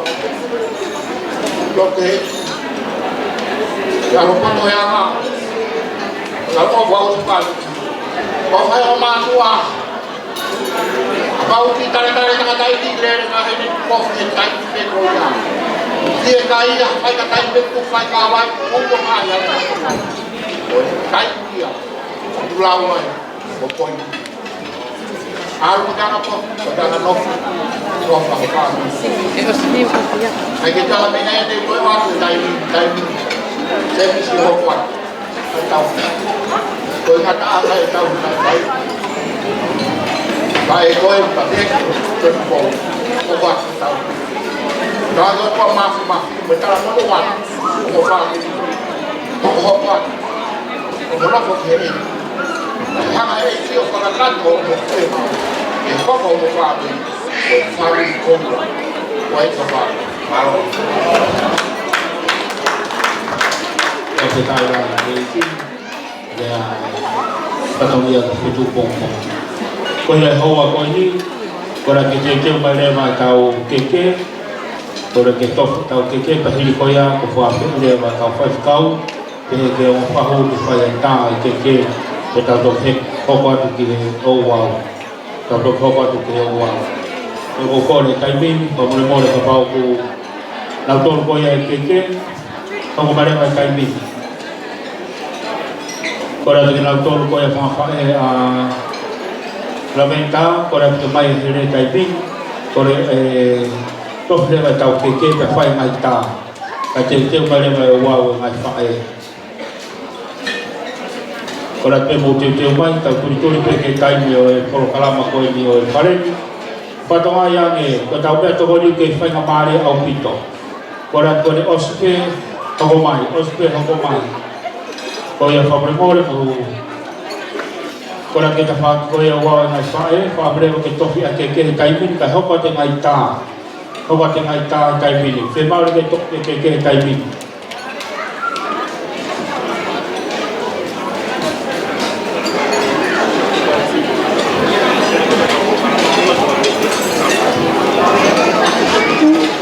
Oke. Ya lupa tu yang apa? Kalau bau cepat, bau saya tua. Bau kita tarik tengah ini dengan ini kopi tarik bekoya. Dia kaya, kaya tarik beku, kaya kawan, untuk ayam. Tarik dia. Lawan, bopoi. Alu jangan apa, jangan nofu, nofu apa. Saya kita lagi ni ada dua waktu time. Saya mesti buat. Tahu. Kau kata apa tahu tahu. Baik kau pakai tempong, buat tahu. Kalau kau maaf, betul mana buat, buat. Kau nak buat ini. Hang ai sio para canto mo tema e poco mo fare come vuoi fare malo e che dai la ya patauia ka fitu pong pong ko le hoa ko ni Kora ke te mai le mai tau keke. Kora ke tofu tau keke pahili koia ko whape le mai tau whaifkau. Te ke o whahu ki whai tā i keke. Te tau tok hek hoko atu ki he o wau. Tau tok hoko atu ki he o wau. E ko kore kaimini, pa mure more ka pau ku nau tolu koia i keke. Hoko mai le mai kaimini. Kora te nau tolu koia whawhae a lamenta, kora te mai here kaimini. Kore tofu le mai tau keke pe whai mai tā. Ka te teu mai le mai o wau e mai whae. Kora te mo te mai, tau turi pe ke taimi o e polo kalama koe ni o e whareni. Whatonga iange, ko tau pia toko ni ke whainga maare au pito. Kora kone ospe hoko mai, ospe hoko mai. Ko ia whapremore mo. Kora ke ta whaak koe a wawa ngai whae, whapremo ke tofi a ke kehe kaimini, kai hoko te ngai tā. Hoko te ngai tā kaimini. Whe maure ke tofi ke kehe kaimini.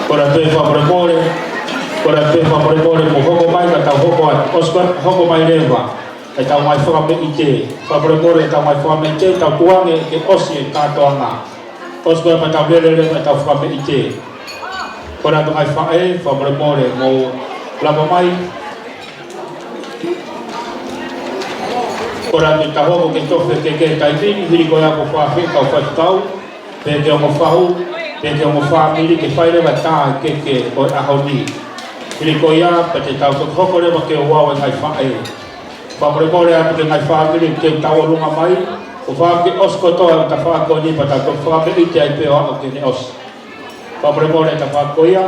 Kora te whapremore mo hoko mai ka tau hoko ai, ospa hoko mai lewa, e tau mai whakame i te, whapremore e tau mai whakame i te, tau tuange ke osi e kātoa ngā, ospa pa tau lele lewa e tau whakame i te. Kora tu mai whae, whapremore mo lama mai, kora tu tau hoko ke tofe ke ke taitini, hiri koe ako whawhi kau whaikau, pe te ongo whahu, pe te ongo whamiri ke whaere wa tā ke o ahoni. Hiri ko ia, pa te tau hoko rewa ke o wawa ngai whae. Whapremore atu ke ngai whamiri ke tau runga mai, o whaake osko toa o ta whaako ni pa tau whaamiri te ai peo ako ke ne os. Whapremore ta whaako ia,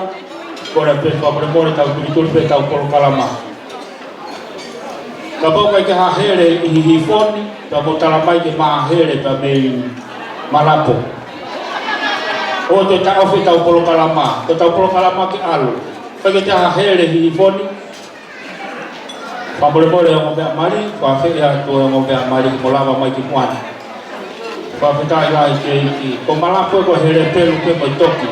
kore pe whapremore tau turi pe tau polo kalama. Ka pau kai ke hahere i hifoni, pa mo tala mai ke mahere pa mei malapo. O te tau tau polo kalama, te tau polo kalama ki alu. Pake te hahere hi foni. Whapremore o ngobea mari, whawhi ea tu o ngobea mari mo lava mai ki moana. Whawhi tai lai ke iki. Ko malapo ko here pelu pe mai toki.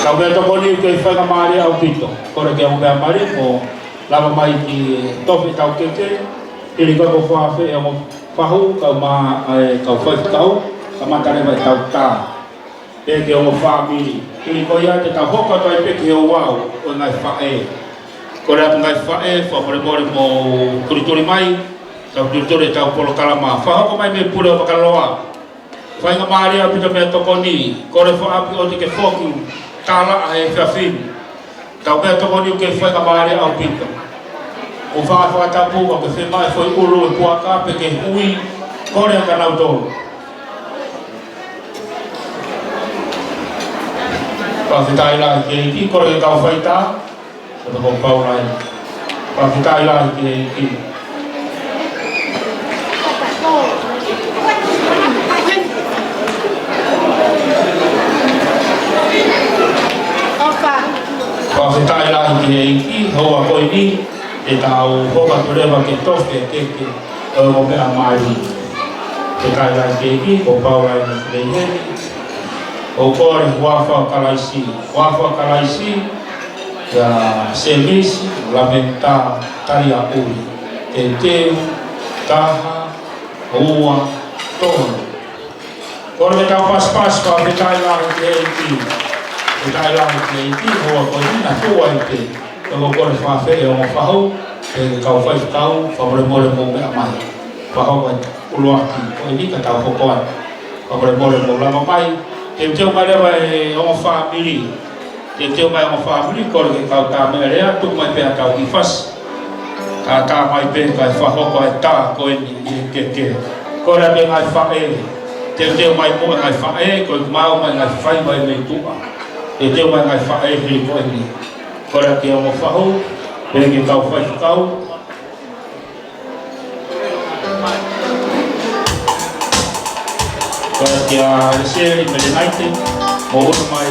Kau mea toko ni ke whainga mari au pito. Kore ke ngobea mari mo lava mai ki tofi tau keke. Iri koe ko whawhi e whahu kau whaifkau. Ka matare mai tau tā. E ke o whamiri. Kiri ko ia te tau hoka toi peke o wau o ngai whae. Kore atu ngai whae, whapremore mo kurituri mai, tau kurituri tau polo kalama. Whahoko mai me pule o pakaloa. Whainga maari a pita mea toko ni. Kore whaapi o te ke whoki tāla a e whiawhini. Tau mea toko ni o ke whainga maari a pita. O whaatapu o ke whemai whai uru e puaka peke hui, kore a kanau tolu. Whawhitai lai ke iki, kore ke kau whaita, kore ko pau lai. Whawhitai lai ke iki. Whawhitai lai ke iki, hoa koe ni, e tau hoka turewa ke tofe keke, o mea mai. Whawhitai lai ke iki, ko pau lai ke heni. O kore wafa kalaisi, ya semisi, lamenta, taria uri, te teu, taha, ua, tono. Kore me tau pas-pas pa petai lahi ke iti, hoa kodina tua ite. Kau kore whawhi e o whahau, e kau whaifkau, whapremore mo mea mai. Whahau kai uluaki, o ini ka tau hokoan, whapremore mo lama mai. Te teo mai rewa e o whamiri. Te teo mai o whamiri, kore ke kau tā mea rea, tuk mai pēa kau i whas. Ka tā mai pēa kai whahoko e tā koe ni i ke ke. Kore me ngai whae. Te teo mai mo ngai whae, koe kumau mai ngai whai mai mei tua. Te teo mai ngai whae hiri koe ni. Kore ke o whahu, pēa ke kau whaifukau. Kore ke a reseri me le naite, mo unu mai.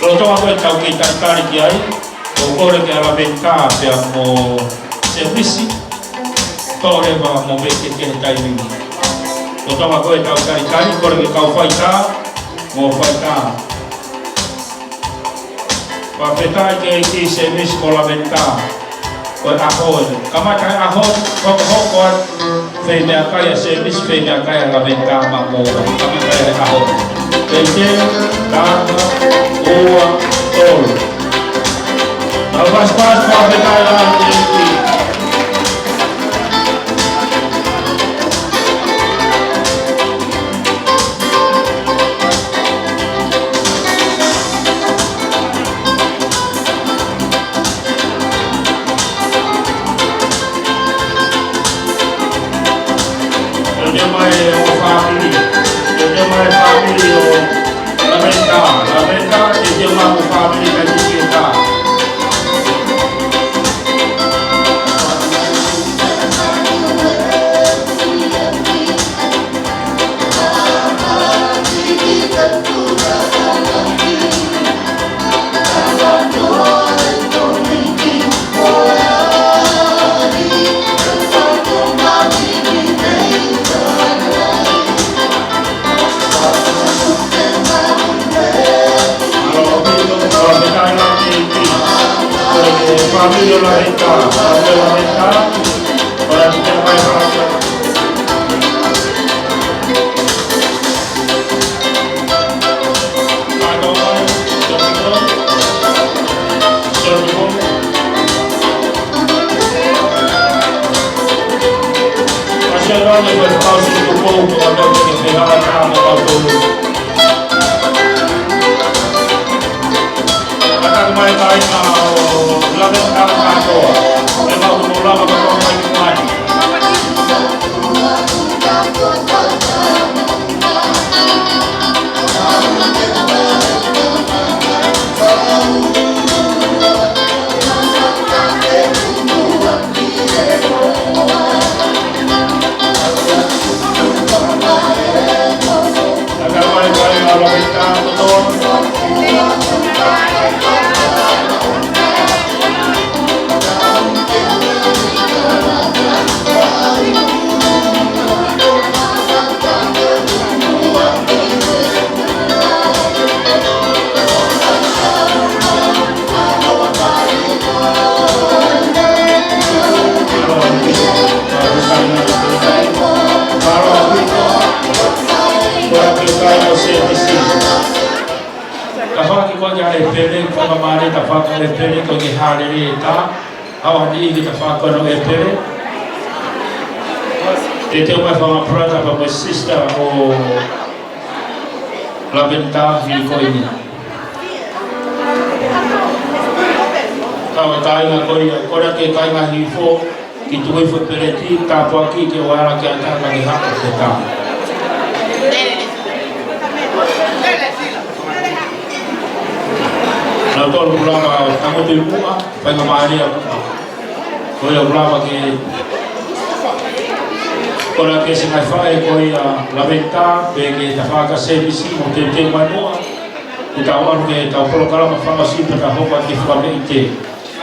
Lotonga koe tau ki tankari ki ai, o kore ke ala venta pia mo servisi. tore wa mo be ke timing to tama ko tau kai ko ke kau faita mo faita pa peta ke ki se mis mo la venta ko ahon kamata ahon ko ko fe me akaya se mis fe me akaya la venta ma mo kamata ahon pente dama ua tol Awas pas pa peta la ki familia la venta, para que tenga más gracia. Tete uma fama prata para minha sister o la venta hi ko ini. Kau tai na ko ia ko ke kai na hi fo ki tu foi pereti ta po aqui que o ara que ata na ki ha ko ta. Na to lu la ma ta mo tu mua pa na ma ria. Ko ia la que Ora che se mai fai poi la venta perché ta fa che servizi non te te manua e ta ora che ta colocare ma fa sì per la roba che fa mente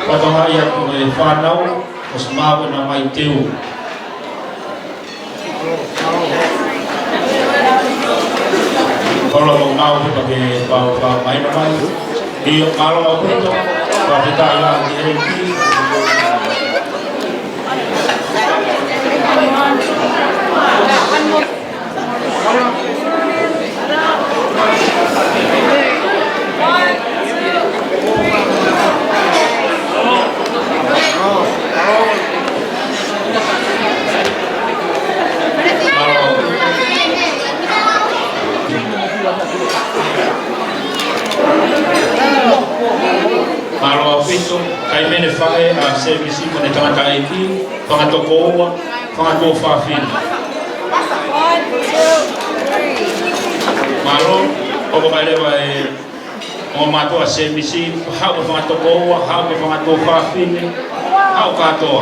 quando hai come fa now os mago na mai teu kalau mau perché fa mai na mai io kalau mau itu va vedere la diretti Malo afito kai mene fai a servisi con e tanga iki para to koa para to fa fin malo o ba le vai o mato a servisi ha o para to koa ha o para to fa fin ha o ka to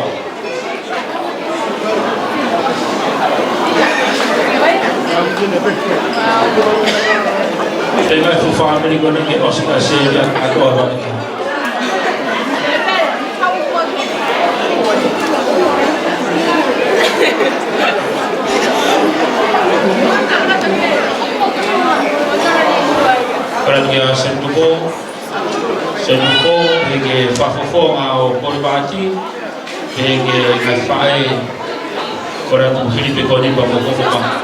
tenga tu family con che o si seria a to va Se no ko ke whafofonga o Koribati, ke ngai whae kora tu hiripe ko nipa mo koko ma.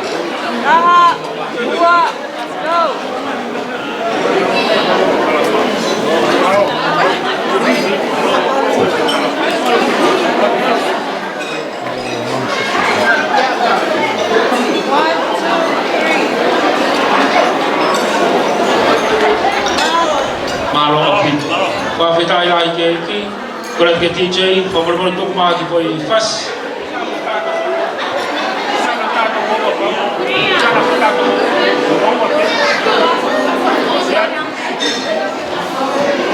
Malo api. Kwa fitai lai ke ki, kora ke TJ, pamormor tuk ma ki poi fas.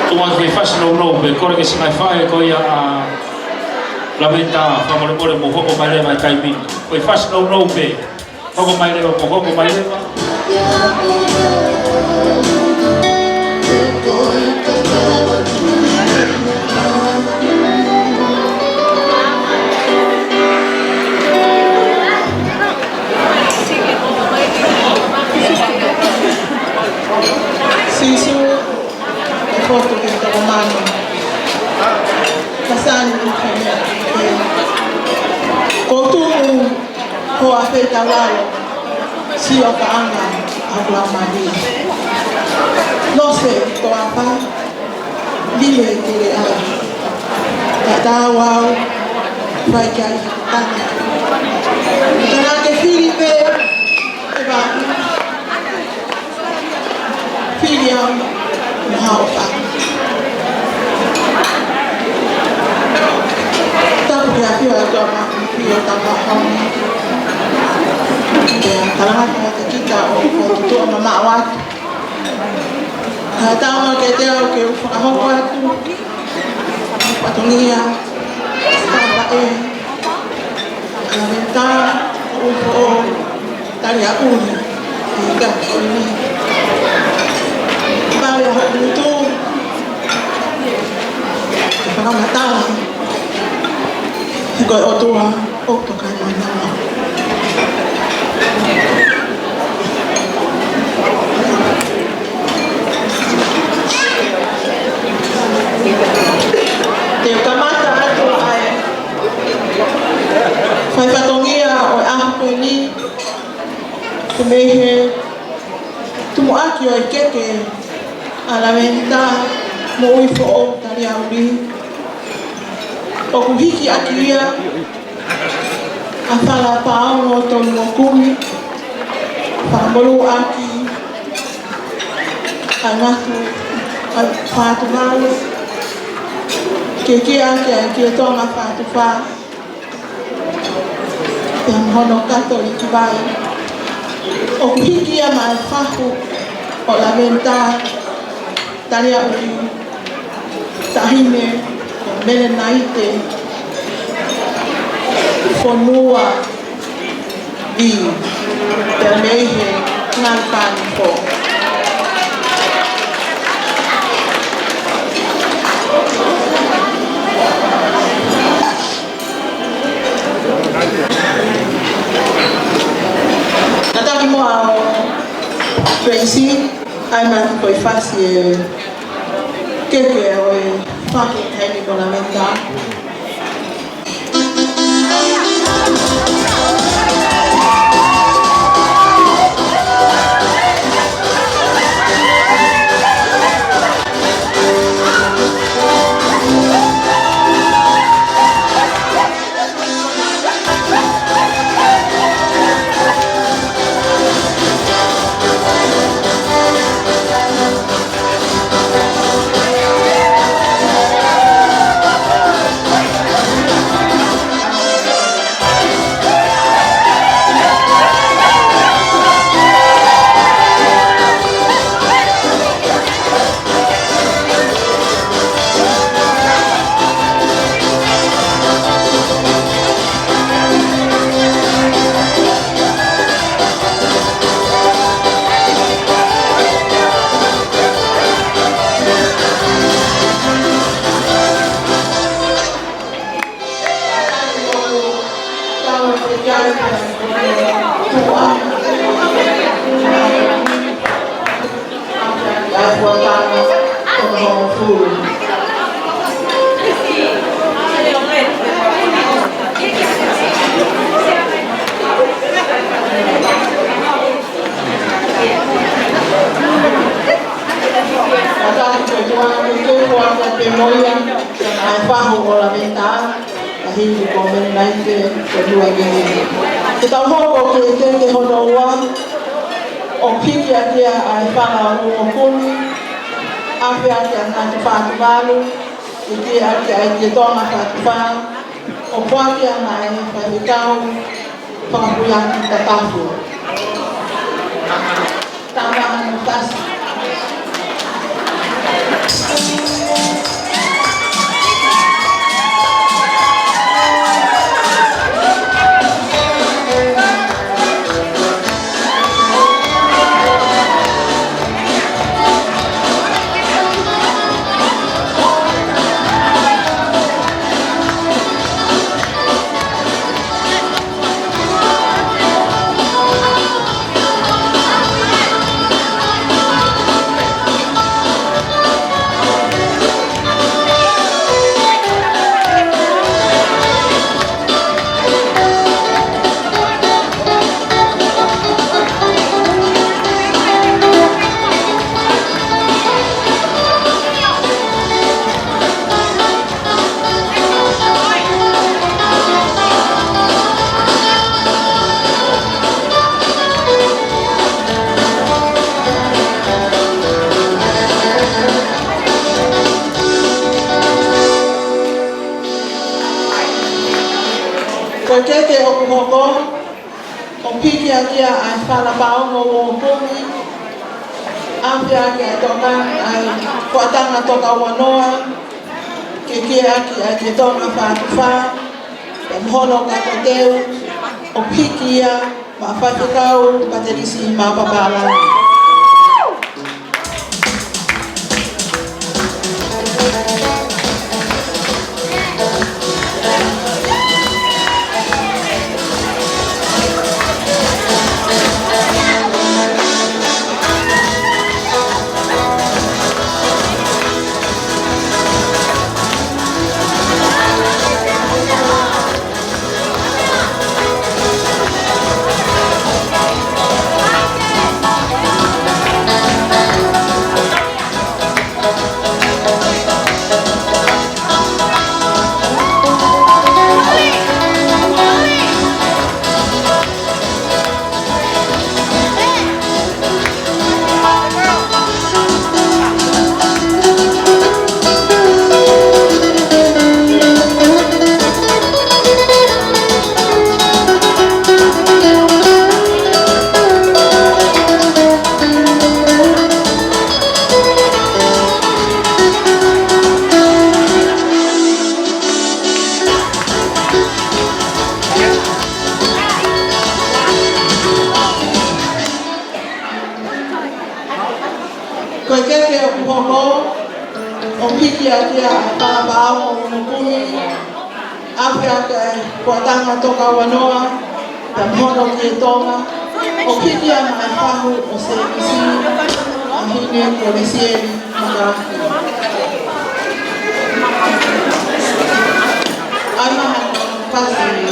Tuan ke fas no be kora ke sinai fae ko ia la venta pamormor mo hoko mai le mai kai min. Ko fas no be. Hoko mai le mo hoko mai le. Sisu foto que está tomando. Pasando con tu o afeita lalo si o kaanga habla Maria. No sé, to apa dile que hay. Kata wow vai que hay tana. Tana que Filipe va Filiam Mahaupa. Tapi dia pihak tu apa? Pihak tambah kami. Kalau kita itu mama awak. Tahu kita ke awak tu patungia sampai minta untuk tanya uni hingga ini. Kalau hari itu kita matang, kita otua, otokan mana. Teu kamata atu ai, fai patongia o aku ini, kumehe, tumu aki o keke. A la venta muy fo tariauri o kuhiki akia afala paolo to mokumi pamolu aki anatu fatu vale keke aki to ma fatu fa yang hono katoliki vai o kuhiki ama fahu o la venta Taria uri tahine melenaite fonua di termehe ngalpan po. Nataki mo ao Tracy Aiman foi fácil que hoy fácil técnico lamentar. hong fulu. Kadang kejuangan itu kuatnya pemoyan dan aifahu olah bintang kahit COVID-19 kedua gini. Kita hoko ke honowa o pikia dia aifahu okuni afya dia nanti fatu balu iki aki toma fatu fa o kuatnya nai fahitau pengakuan kita tahu tambahan mutasi. Kete hoko o piki akia ai fala pao no wongkumi afya ke toka ai kuatanga toka wanoa ke kia aki tonga fa mhono ka koteu o piki ya mafatikau paterisi mapapala. Kuatanga toka wanoa dan hono ki tonga o pikia mai fahu o se isi ahine polisieri magaki ama kasi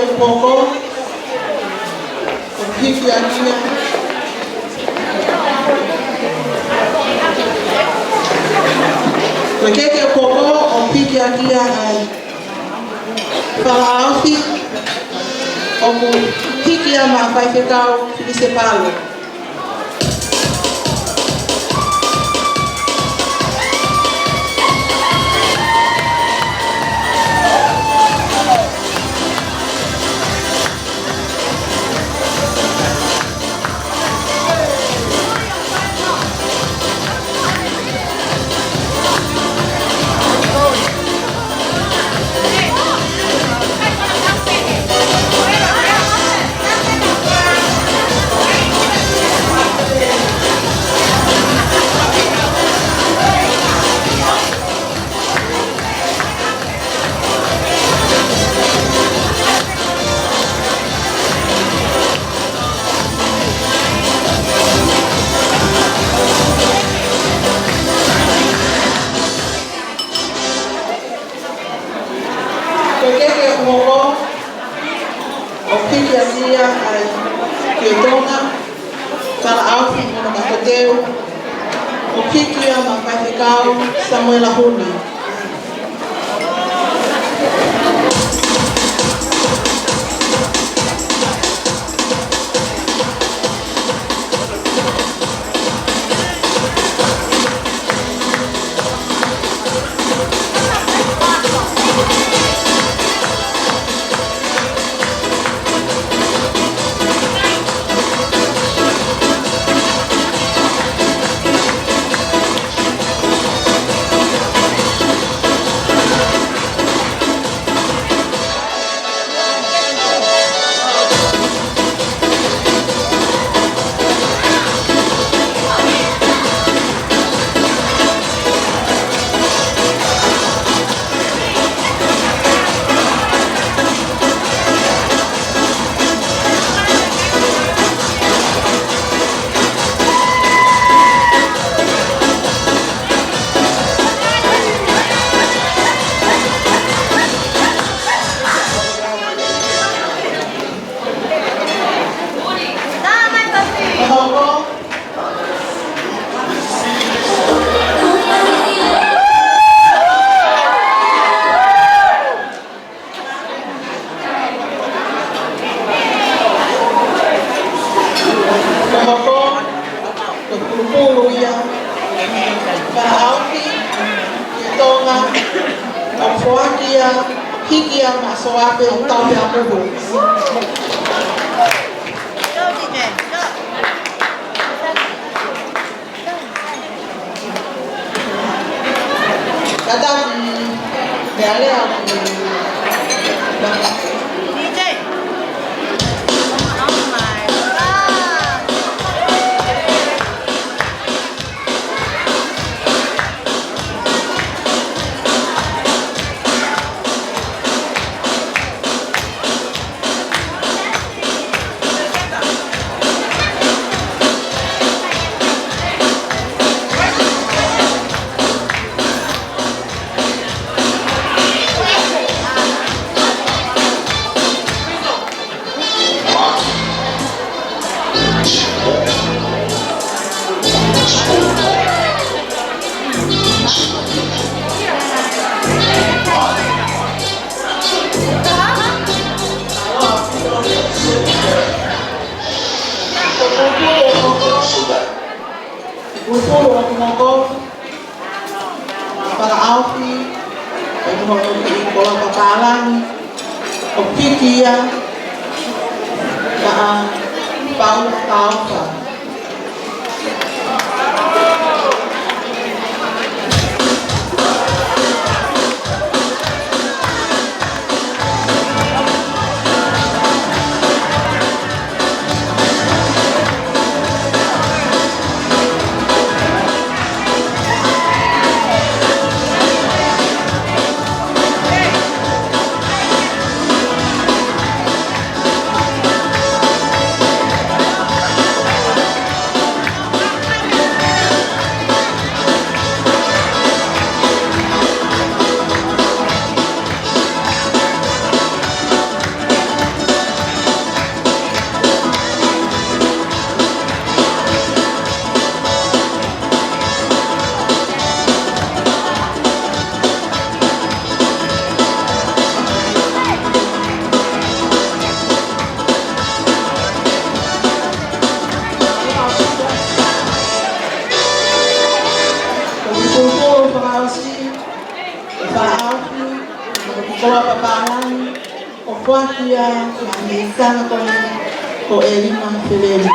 poko, o piki akia. Koe keke poko, o piki akia ai whalaawhi, o mu piki a maa whaifekau ki se palo. Samuel Ahuni. Koa papalangi, o Puakia, ni tana ko Elima Pelemi.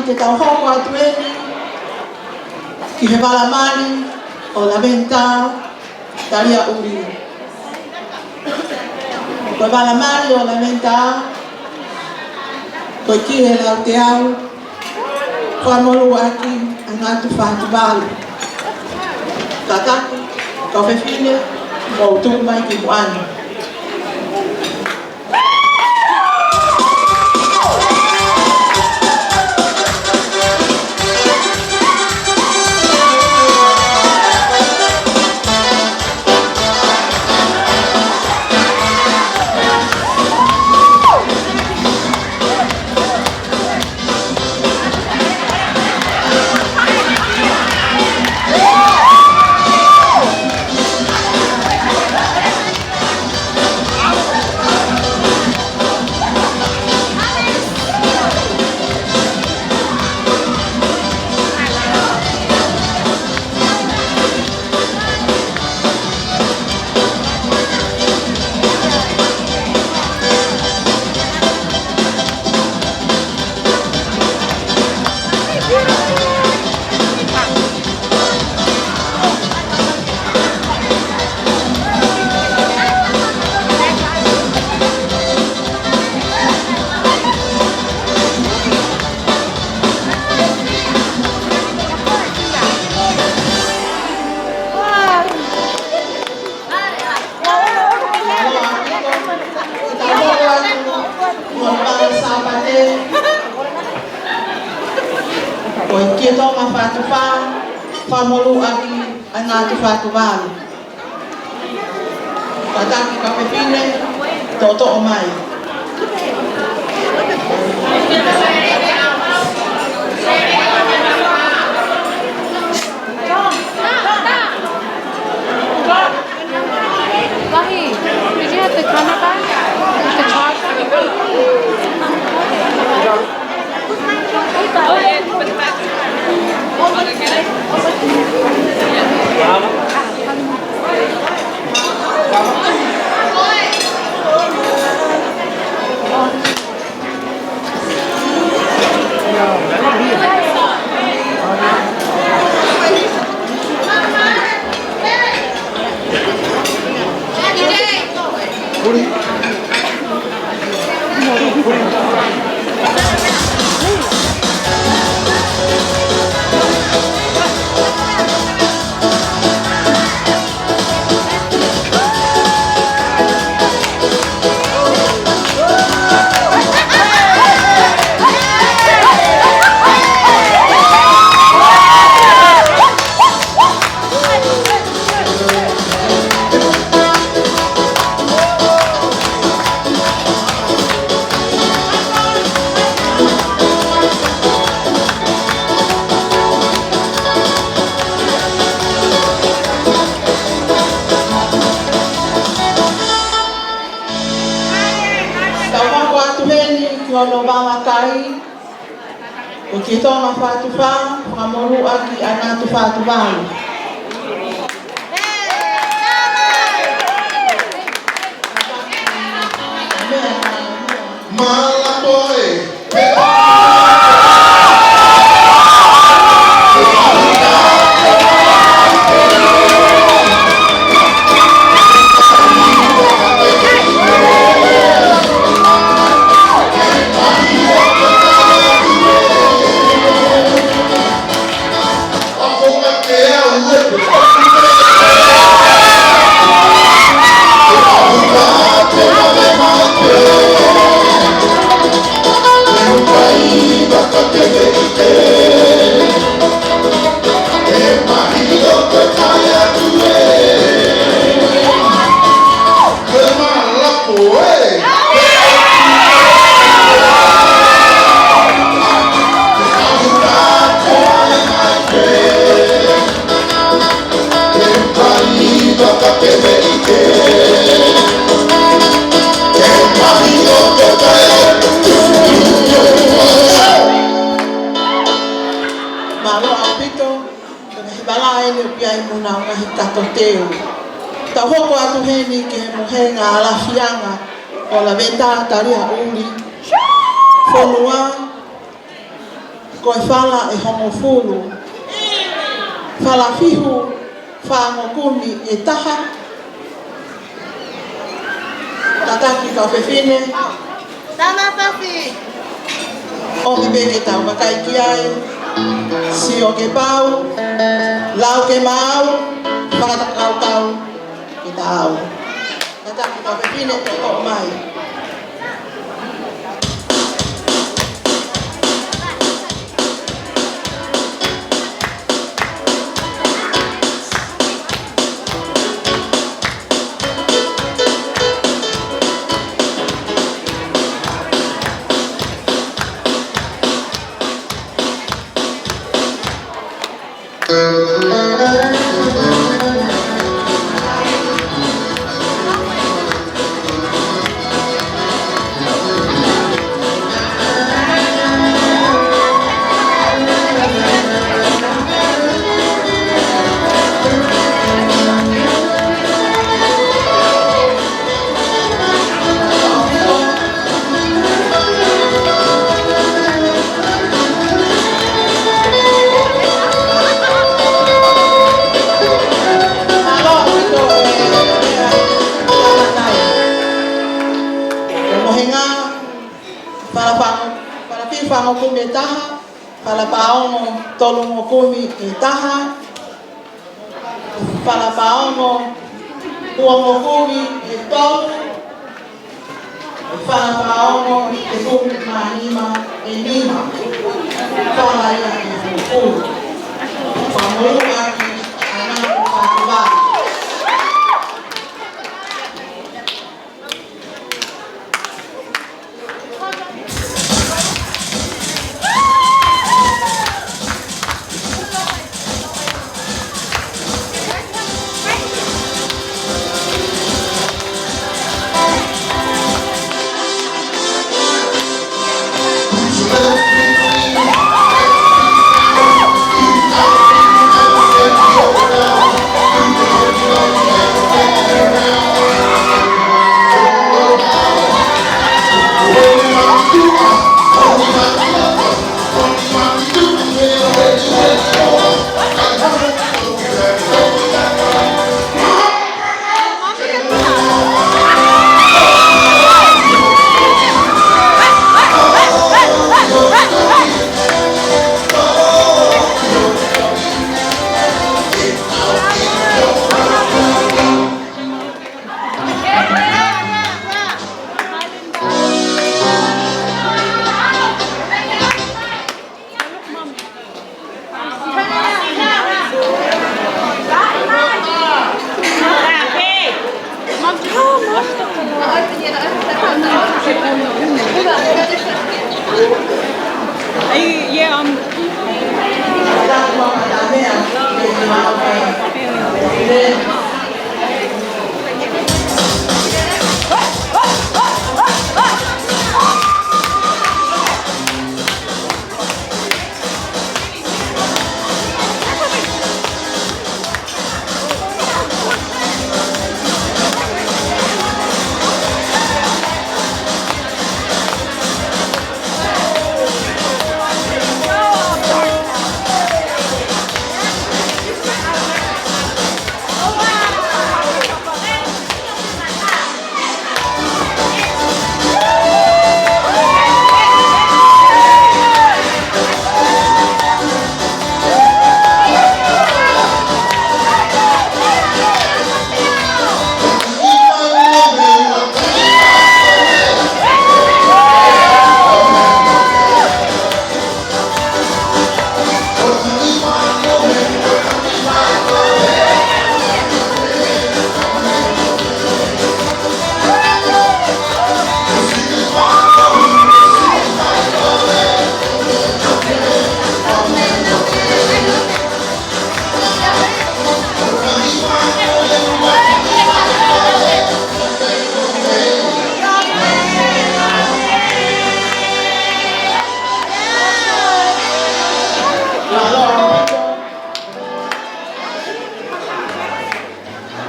Te tau hoko atu eni, ki he walamani o la venta taria uri. Koe walamani o la venta, koe ki he lau te au, koe molu aki a ngātu whātu walu. Tataki, kau whewhine, mo tuku mai ki muani. Famolu aki angatu fatu vale. Pataki ka pepine toto o mai. Wahi, did you have the camera back? With the charger? Oh yeah, put it back. Want to get it? O ki tonga whātu whā, whamoru aki a ngātu whātu wālu. Malaboy! Malo apito, bala ele pia muna ngahi katoteo. Ta hoko atu heni ke muhenga ala fianga o la venta taria uli. Fonua koe fala e homo fulu. Fala fihu whango kumi e taha. Tataki ka whewhine. Tama pasi. O me beke tau makai ki ai. Si o ke pau, lau ke mau, whakatakau kau ki tau. Tataki ka whewhine te o mai. Whango kumi e taha, whalapaongo tolungo kumi e taha, whalapaongo uongo kumi e tolu, whalapaongo e kumi mahima e nima, whalaia e fukuru. Whamuru aki anaku whakawai.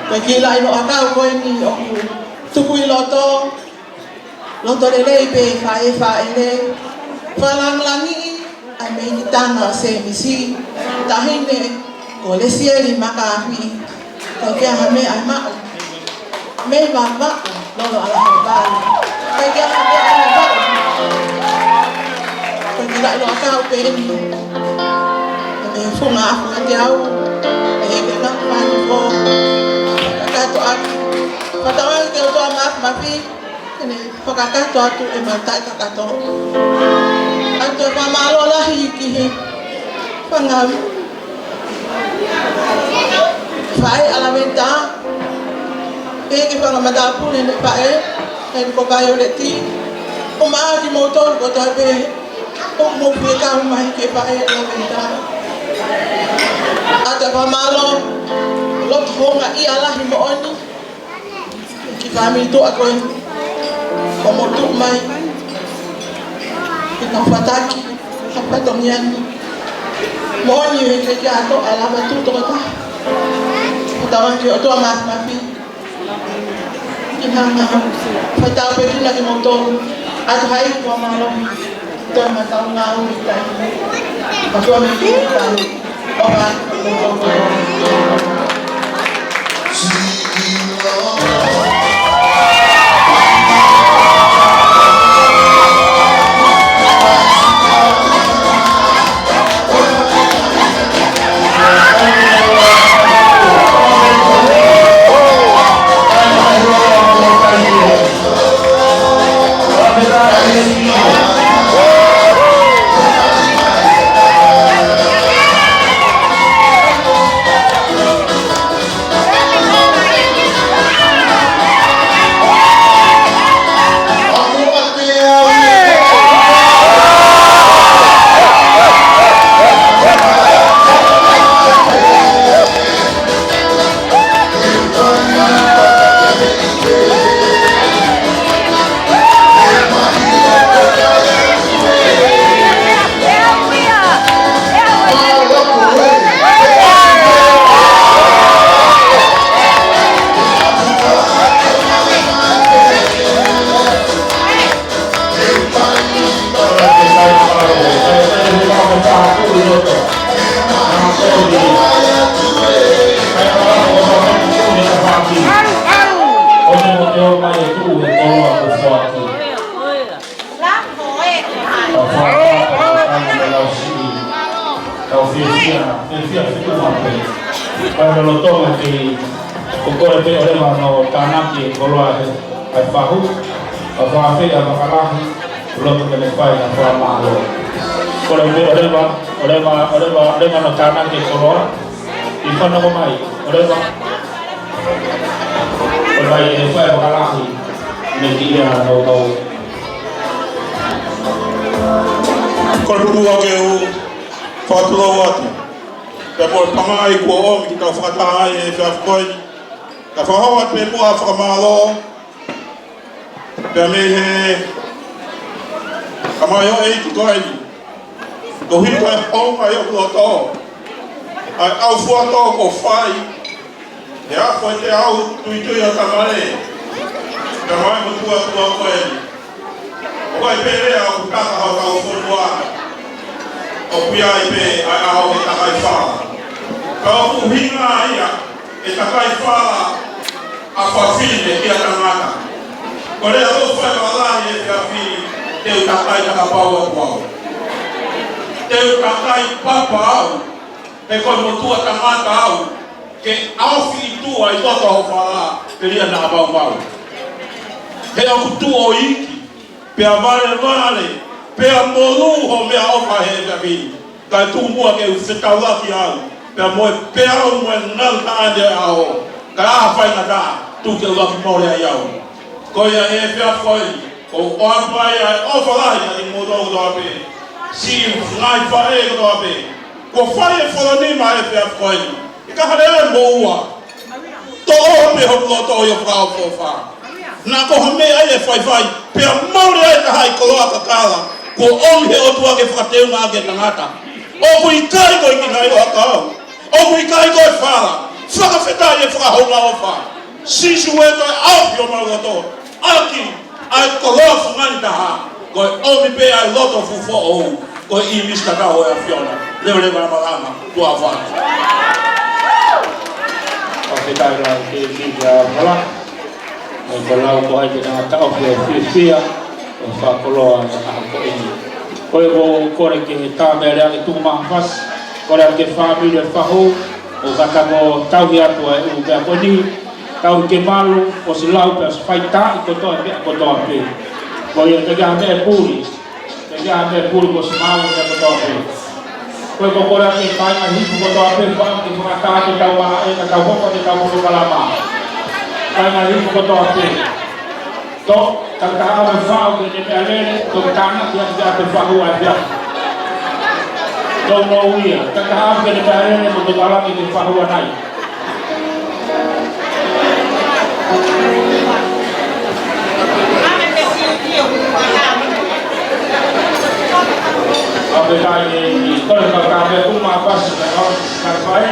Koe ki lai no akau koe ni o ku tuku I loto. Loto le lei pe whae le. Whalanglangi ai mei ni tanga se misi. Tahine o le sieri maka ahi. Koe kia ha me ai mao. Mei mama lolo ala hambali. Koe kia ha me ai mao. Koe ki lai no akau pe ni. Funga aku ngati au. Benang pani po. Kakato aku. Patawang kaya ito ang mafi. Pagkakato ako mantay kakato. Ato pamalo lahi kihi. Pangam. Fai alamenta. Pegi pangamadapu nene pae. Nene ko kayo leti. Umaagi motor ko tabi. Umuwi ka umahi ke pae alamenta. Ata pamalo lot honga I ala himooni ki kami tu ako komotu mai kita fataki apa dongian moni ke ato ala batu to ta tawan ki to mas mapi kinanga fata pe kina ki motor at hai pamalo to matao ngau kita paswa mi kita orang Nako hame ai fai fai pe maure ai ka hai koloa ka kala ko on he o tua ke fateu na ke tangata o kui kai ko ki ngai o ka o kui kai ko fala whakawheta e whakahonga o wha. Sisu e toi au pio mau gato. Aki, ai koloa whungani taha. Koe omi pe ai loto fufo o. Koe I mista kau e a Fiona. Leo leo na malama, tua whana. Whakawheta e lau te whiwhi a wala. Mai ko lau ko ai te nga tau whiwhia. O whakoloa e aha ko eni. Koe ko kore ke tāme rea ke tūma hawhas. Kore ke whamiri e whaho. O kakako tauhi atua e u pia koni. Tau ke malu o si lau pia si whaita I kotoa pia kotoa pia. Koe ia te gaha mea pūri. Te gaha mea pūri ko si malu pia kotoa pia. Koe ko kore ke whainga hipu kotoa pia. Koe ke whakata te tau waha e na tau hoko te tau hoko kalama. Whainga hipu kotoa pia. To, kakao e whao ke te mea lere. To tana ki ati te whahua e pia. To no uia. Kakao ke te mea lere mo to kalami te whahua nai. Ape kai ni kore kakao e kuma pasi na kau karpai.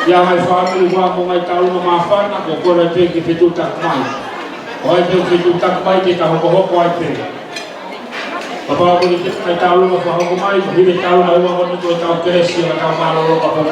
Ya hai family wa mo ngai talu no mafana ko ko ra pe ki fitu tak mai. Oi pe fitu tak mai ke ka ho ko ai pe. Papa ko ni ngai talu no fa ho mai hi be talu na wa ko to ta kresi na ka ma lo ka ko.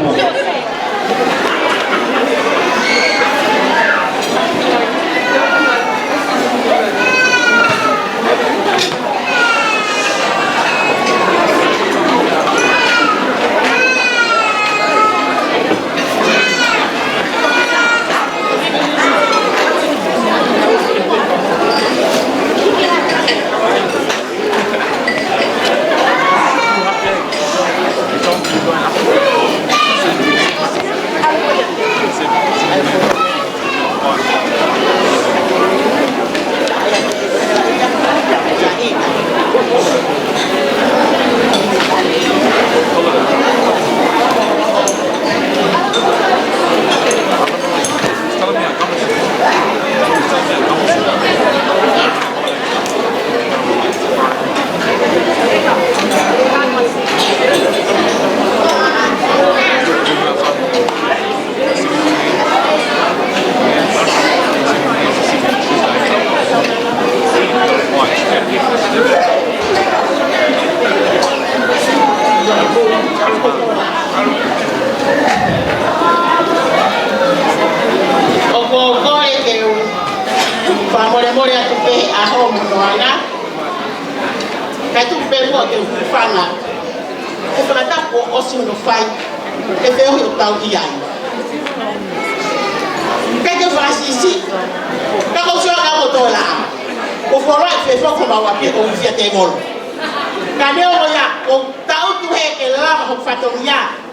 Kane o ya o tau tu he ke lava ho fatongia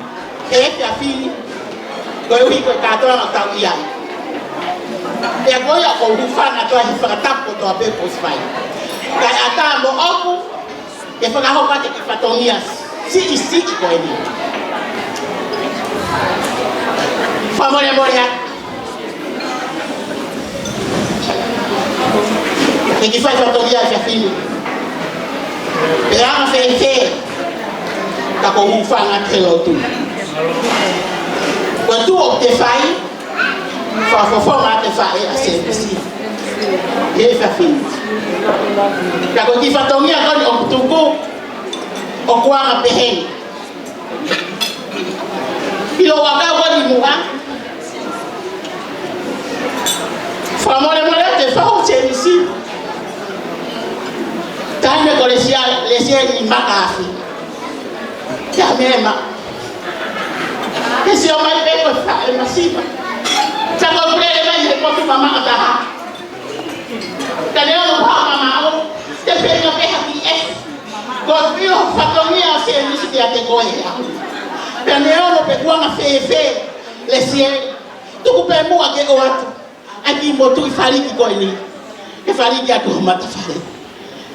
e te afini ko ui ko katoa na tau ia e agora ko ufana to hi fakatapo to abe pospai ka ata mo oku e fakaho ka te fatongia si ko ini famore moria e ki fai fatongia si afini e ama fe ka ko ufana te lotu quando tu te fai fa te fai a sempre sì e fa finta ka ko ti fatongia ko o tuku o kwa pehen ilo waka ko di mua fa mole te fa o sempre sì tane ko le sia ni makafi ya mema esse é o mais bem gostado, é massiva. Já comprei ele mais depois que mamãe está. Cadê o mamãe? Depende do que é. Gostei do fatomia se ele se der até goia. Cadê o pegou uma fefe? Lesie. Tu comprei mua que o outro. Aqui motu e fari que goia. E fari que a tua mata fari.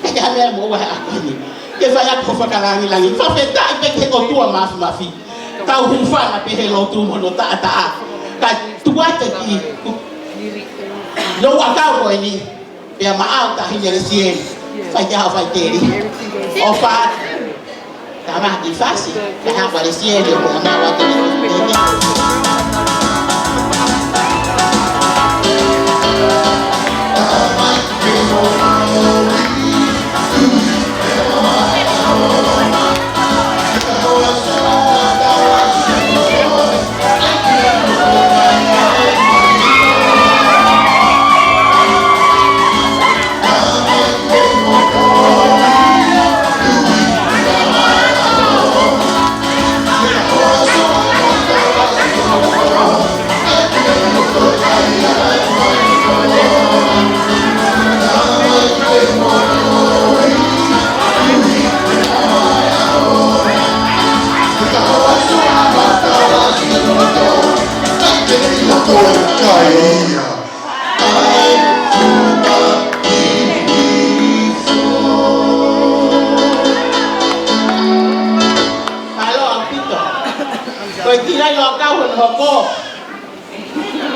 É que a minha moa é a coisa. Que vai a tua facalangi langi. Fafeta e pegue o tua mafi. Tau hufana pe helo tu mono ta ka tuata ki lo akau ko ni pe ma ta hinya sien fa ja fa teri o fa ta ma di fasi ka ha pa sien le ma wa te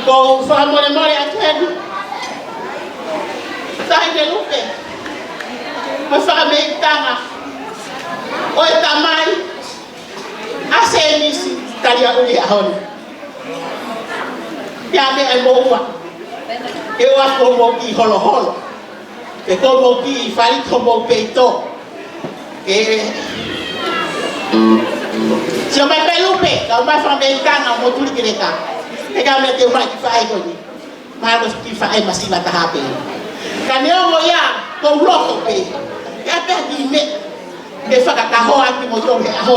Ko fa more atenu sai de lupe ma fa me tanga o tamai asemisi talia uli ahon ya me ai moa e wa ko mo ki holo holo e ko mo ki fai ko mo peito e se me pelupe ka ma fa me tanga mo tuli kireka ega me te mai fai ko ni ma ki fai masila ta hape kaneo mo ya ko loko pe ya pe di me e fa ka ho ati mo to a ho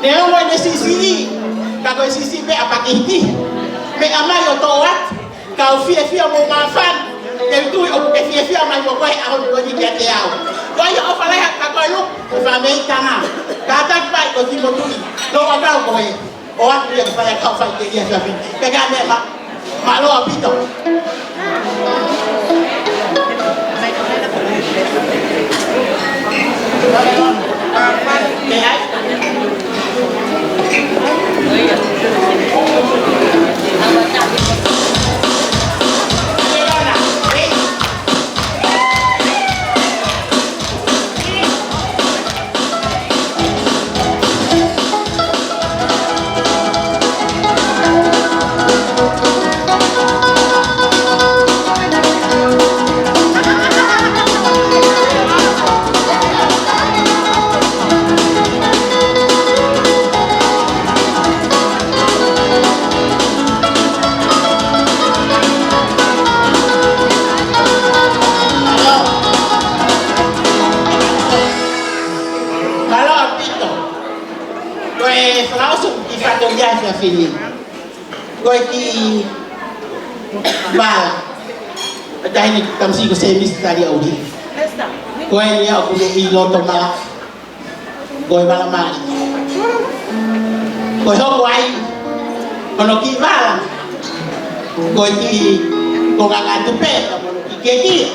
ne o mo ne sisi ka ko sisi pe apakiti me amayo to wat ka o fie mo ma fan e tu o ke fie ma mo ko a ho do ni ke te ao ko yo o fa la ka ko lu fa me tanga ka ta pa ko ti mo tu no wa ka ko e o atu ya kufanya kafa itegia safi kega mema malo apito fini koi ki bala dahil kamsi ko sa miss tadi audi koi ni ako ni ilo to mala koe malamari. Koe hoko ai, kono ki wala, koe ki konga ngā tupeta, kono ki kekia,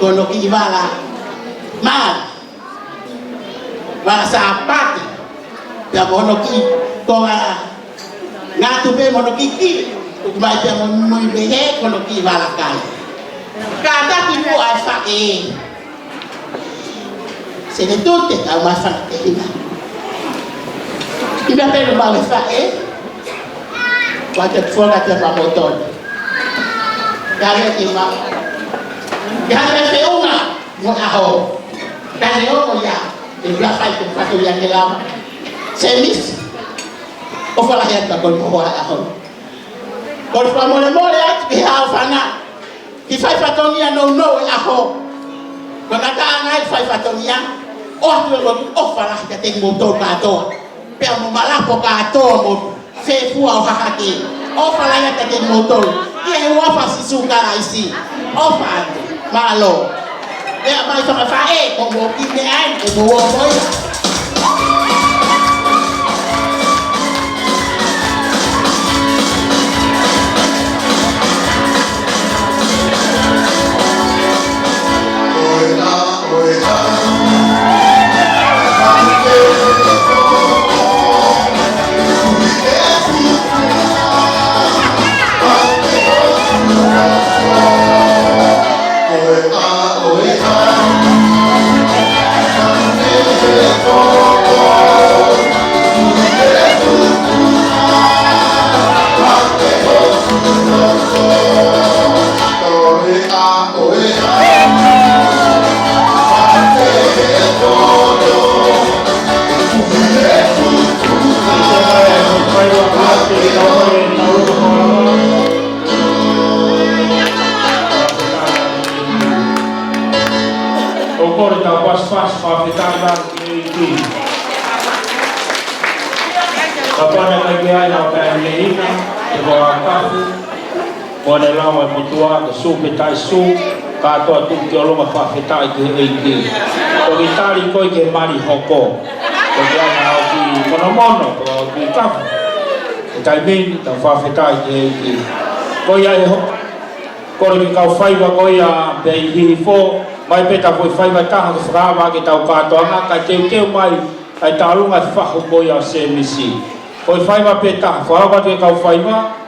kono ki wala mari, wala sapati, pia kono ki konga ngā tupe mono ki ki, mai pia mui behe kono ki wala kai. Kata ki po ai whae, se ne tute tau mai whana te hina. Ina pēru mau e whae, wa te whora te mamotoni. Kare ki mau. Kare whiunga mo aho. Kare omo ia, e bla whai te whatu ia ke lama. Se misi, o whala hea koi mohoa aho. Koi whamole mole atu ki hao whana. Ki whai whatongia no e aho. Koi kata angai whai whatongia, o atu e loki o whala hea te motor katoa. Pea mo malapo katoa mo whefua o hahaki. O whala hea te motor. Ia e wafa si sukara isi. O whatu, malo. Ea mai whaka whae, ko mo ki te ain, e mo womoia. Mone lawa mutua ke su petai su ka to tu ke longa fa petai ke eiti ko itali ko ke mari hoko ko ya na o ki mono ko ki ka kai bin ta fa petai ke eiti ko ya e ko ri ka fai wa ko ya pe hi fo mai peta foi fai wa ta ha fra wa ke ta ka to nga ka te mai ai ta lunga fa ko ya se misi ko fai wa peta fa wa ke ka fai wa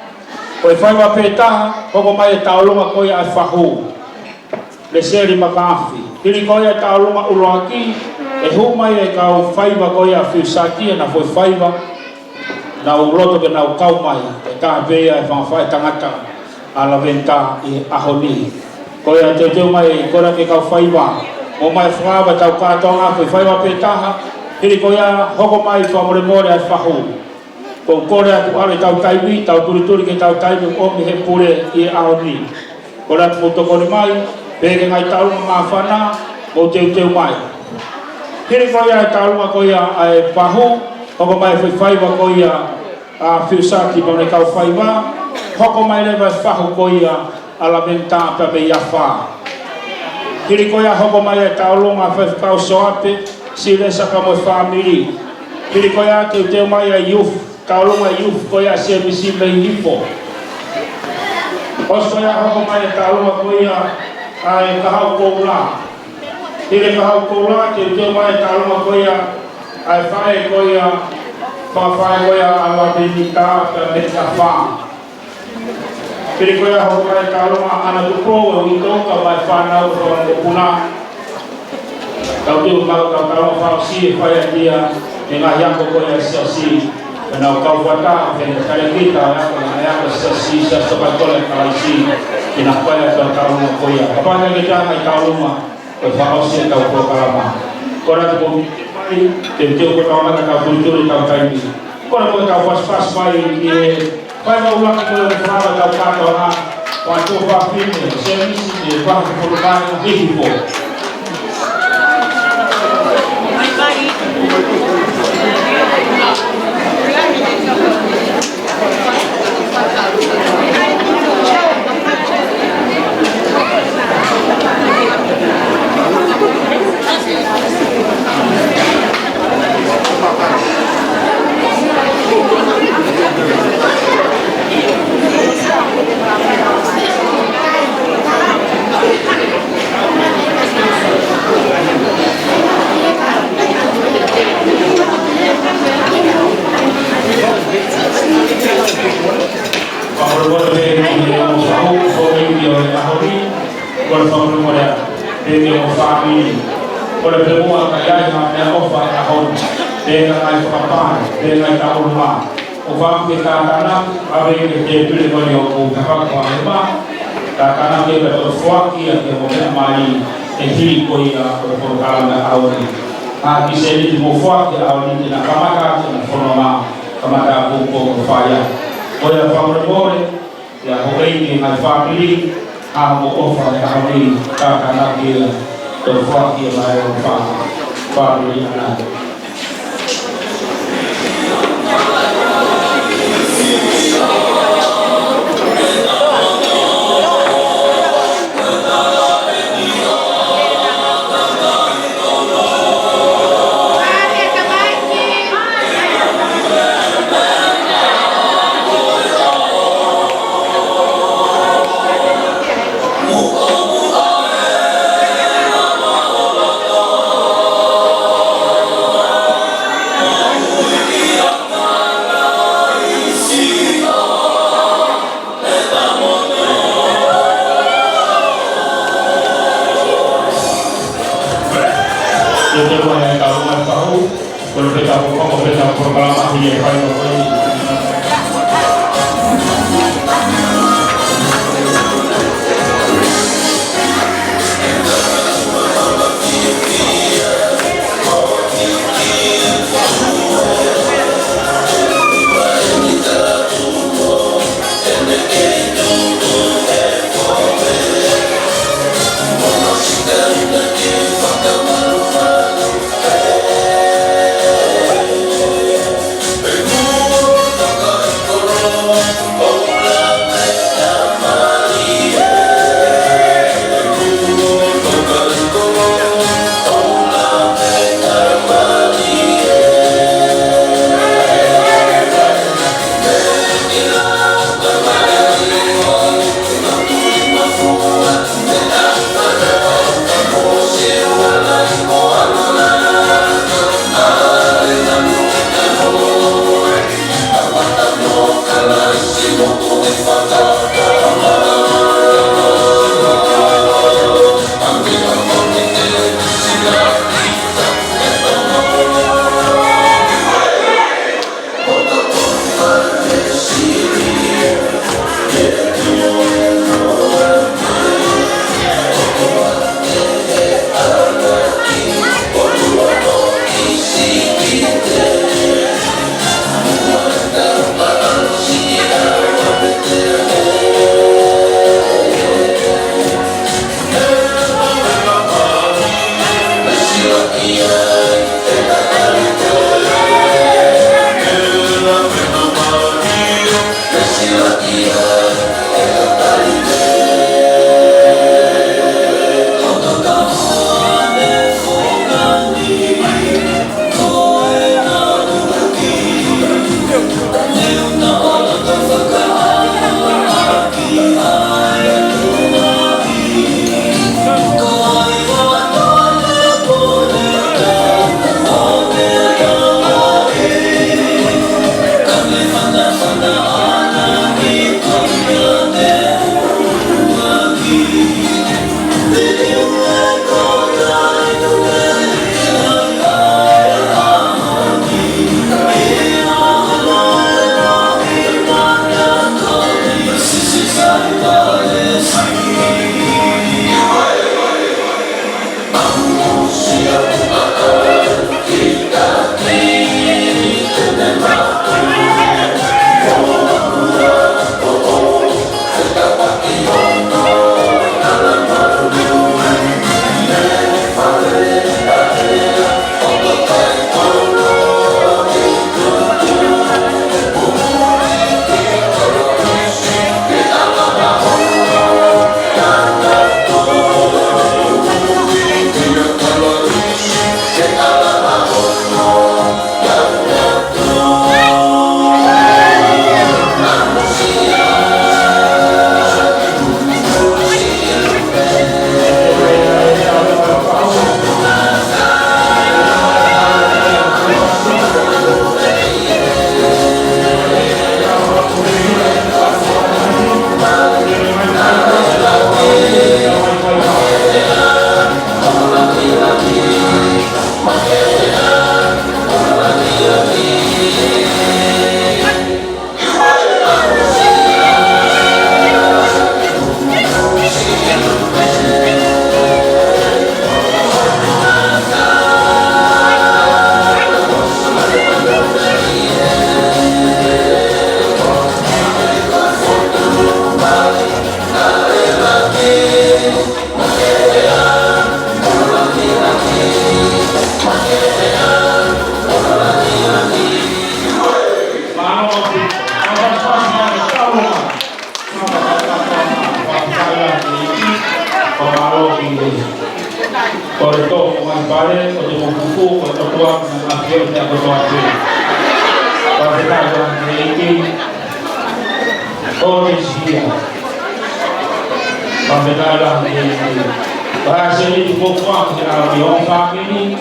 Koe whai wa pētaha, hoko mai e taulunga koe ai whahu. Le seri makawhi. Hiri koe ai taulunga uruaki, e hu mai e kau whai wa koe a whiusaki e na whai whai wa. Na uroto ke na ukau mai, e taha pēia e whangwhai tangata a la venta i ahoni. Koe a te teo mai e kora ke kau whai wa. Mo mai whawa tau kātonga koe whai wa pētaha, hiri koe a hoko mai whamore more ai whahu. Ko kore atu ale tau taiwi, tau turituri ke tau taiwi o mi he pure i aoni. Kore atu motokore mai, peke ngai taurunga ngā whana, mo teu mai. Hiri koia e taurunga koia ai pahu, hoko mai whaiwhaiwa koia a whiusaki paune kau whaiwa, hoko mai lewa whahu koia a la venta pa me iawha. Hiri koia hoko mai e taurunga whaiwhikau soape, si lesa ka mo whamiri. Hiri koia teu mai a youth, Taulunga youth koia se misi mei hipo. Os koia hoko mai taulunga koia ai kahau koula. Hire kahau koula te teo mai taulunga koia ai whae koia whae koia ala benita ka meta wha. Hire koia hoko mai taulunga ana tupo e witoka mai whanau whanau puna. Tau teo mau taulunga whao si e whae atia e ngā hiako koia sia si. Kena kau wata, kena kaya kita, ya sesi sesi pakola kalisi, kena kaya kau kaluma koya. Apa yang kita ngai kaluma, kau faham kau kau kalama. Kau nak kau mai, tentu kau nak kau tuntut kau kaini. Kau nak kau pas mai, kau nak ulang kau berfaham kau kata orang, waktu faham ini, sesi faham perubahan hidup. te o family. O le pemua ka ia na me ofa e ahon. Te ka ai whakapai, te ngai ka uruma. O whaku e tākana, awe ke te pile koni o ku kakakua e ma. Tākana ke pe o whaki a ke o mea mai e hiri koi a o le whakaranga aoni. A ki se ni mo whaki a aoni te na kamaka te na whanonga kamaka kuko o whaia. O ia whamore more, ia hokei ki ngai family, a mo ofa e aoni tākana ke o whaki e mai o family anai. Hey, me ako sa ato. Pagkatapos ang creating all is here. Pagkatapos ang creating. Bahasa ini bukan kita orang kaki ini,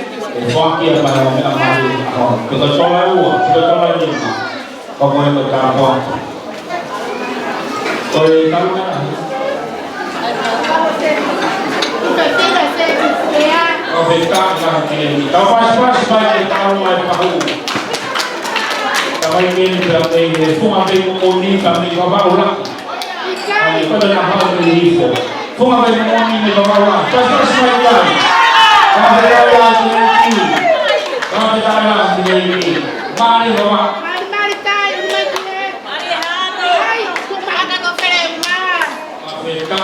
bukan kita pada orang amali. Kita coba ni. Kau yang berkawan. Oleh kamu kan? Kau berkawan ini. Kau pas baik kau mai tahu. Kau ingin berarti semua berkumuni kami kau bawa. Kami pada nama ini. Kung abay mo ni Bagawa, pas mayan. Kabalayan ni. Kabalayan ni. Mari bawa. Mari tayo, mari hano. Ay, kumaga ko krema. Amerika.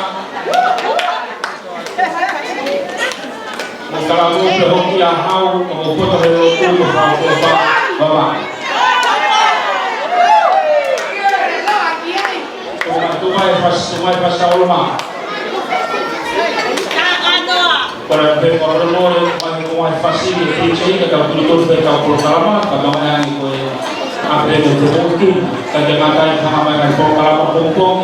Kalau tu berhenti ahau, kalau pun tak berhenti bawa. Tumai pas ulama. Para pemorno mai facili dice che da tutto per da programa kada mana ni ko ape de mungkin kada mata sama mai programa pongpong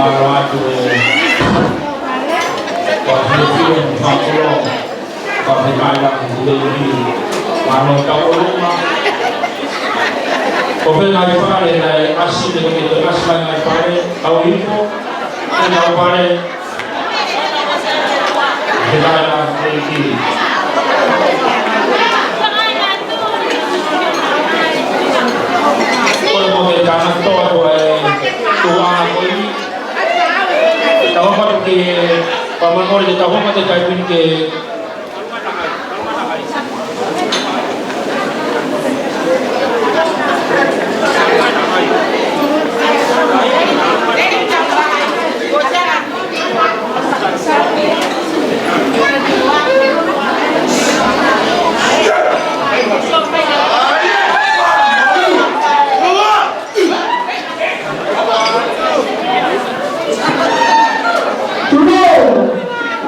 Malah tu Filipin Pakulo Pahimailang Levi Mano Kauluma Kopel ngai pare nai asi dengan itu asal ngai pare kau itu ngai pare Hidayah Levi Kalau mau berkanak tua tua aku ini tahu apa ke paman mau dia tahu apa terkait ini ke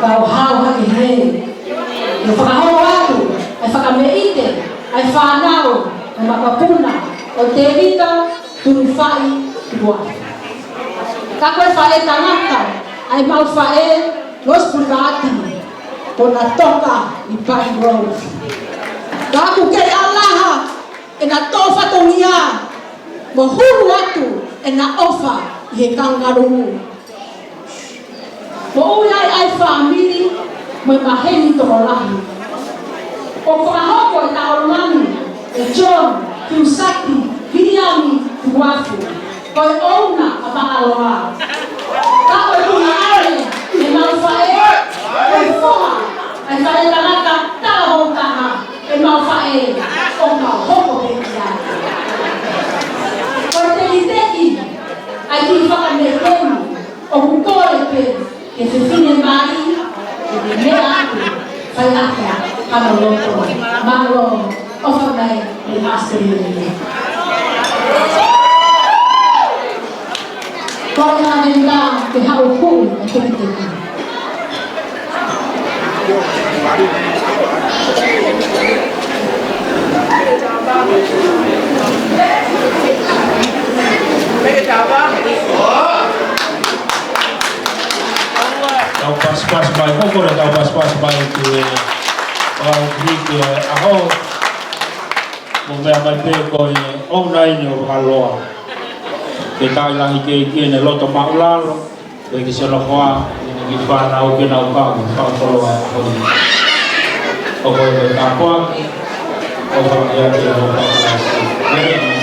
Kau hau haki hei, yo whakahau atu, ai whakameite, ai whanau, ai makapuna, o te rita, turu whai, tua. Ka koe whae tangata, ai mau whae, Los Purgati, o na toka i Pine Grove. Ka aku kei alaha, e na tofa tongia, mo huru atu, e na ofa, i he kangaroo. Mo uiai ai whaamiri, mo maheni toko lahi. O whakahoko e Taolani, e John, Kiusaki, Hiriami, Tuwafu, koe ouna a Maaloa. Ka koe kuna are, e mau whae, koe whoha, ai whae tanaka tāhotaha, e mau whae, o ka hoko pekia. Koe teki, ai ki whakamekenu, o hukore pe, que se fine mari, que de mea atu, fai ata, kana loto, malo, ofa mai, e asteri e. Koe na venga, te hau pui, e te teki. Tau pas-pas bai, koko na tau pas-pas bai ke orang ke aho mo mea mai pe ko e o nai ni o haloa ke tai lahi ke ne loto maulalo ke se lo hoa ni ki pa na o ke na o ka pa tolo o ni o ko e ka po o ko ya ke o pa la Hey!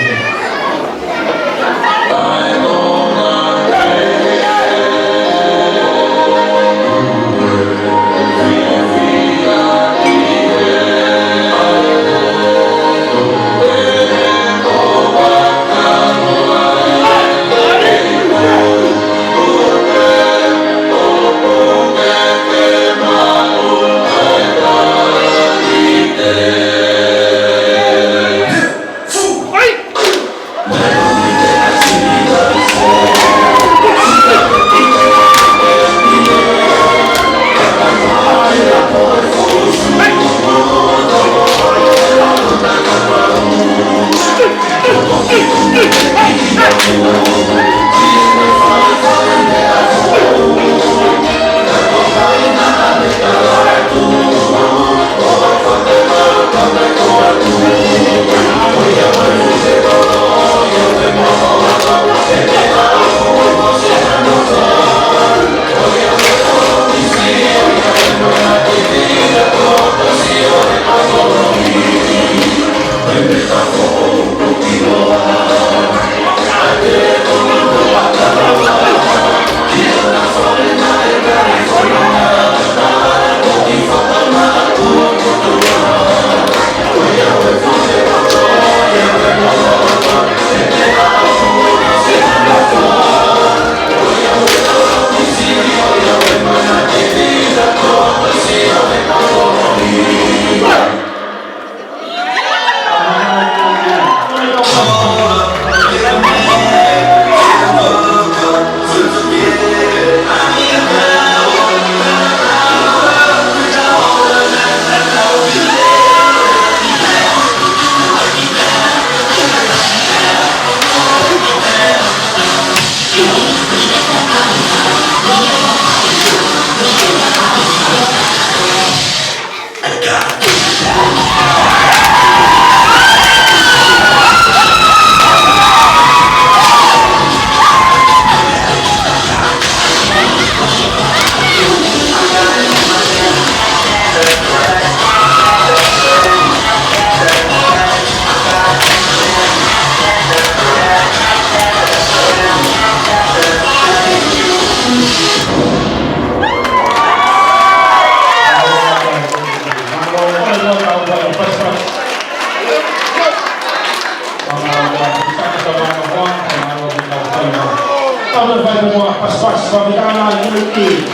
Luki.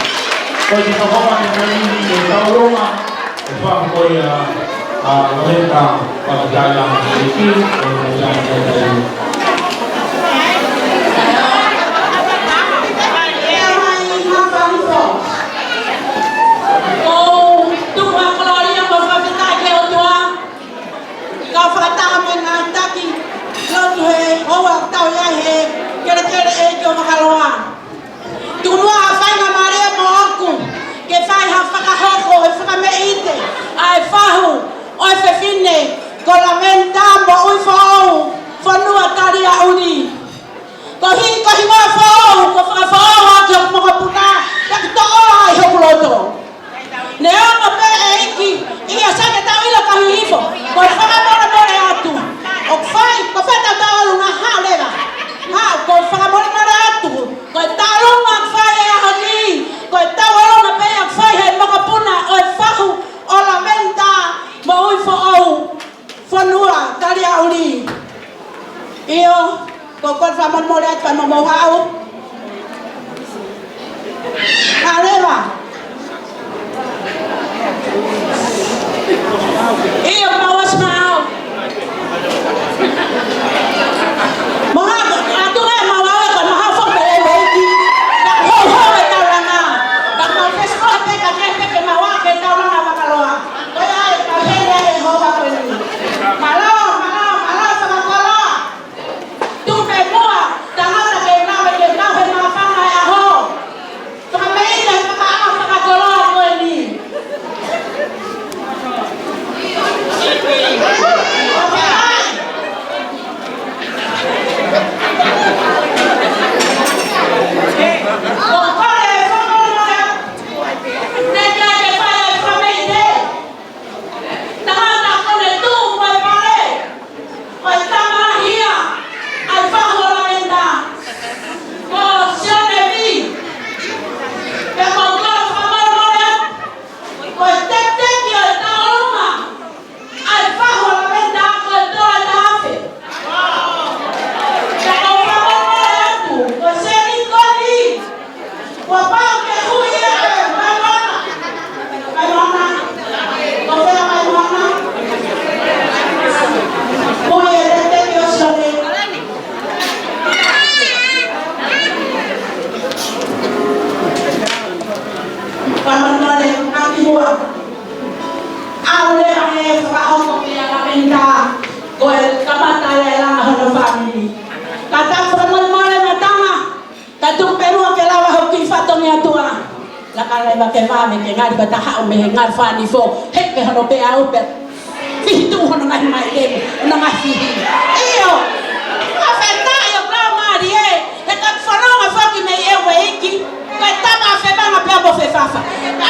Kau di kawasan yang ini di Tauroma. Sebab kau ya mereka pada jalan ini, jalan ini. Fani fo heke hono pe au pe fitu hono ngai mai te na ngai fihi io afeta io bravo mari e ka fano ma fa ki me e weiki ka tama fe ba ma pe bo fe fafa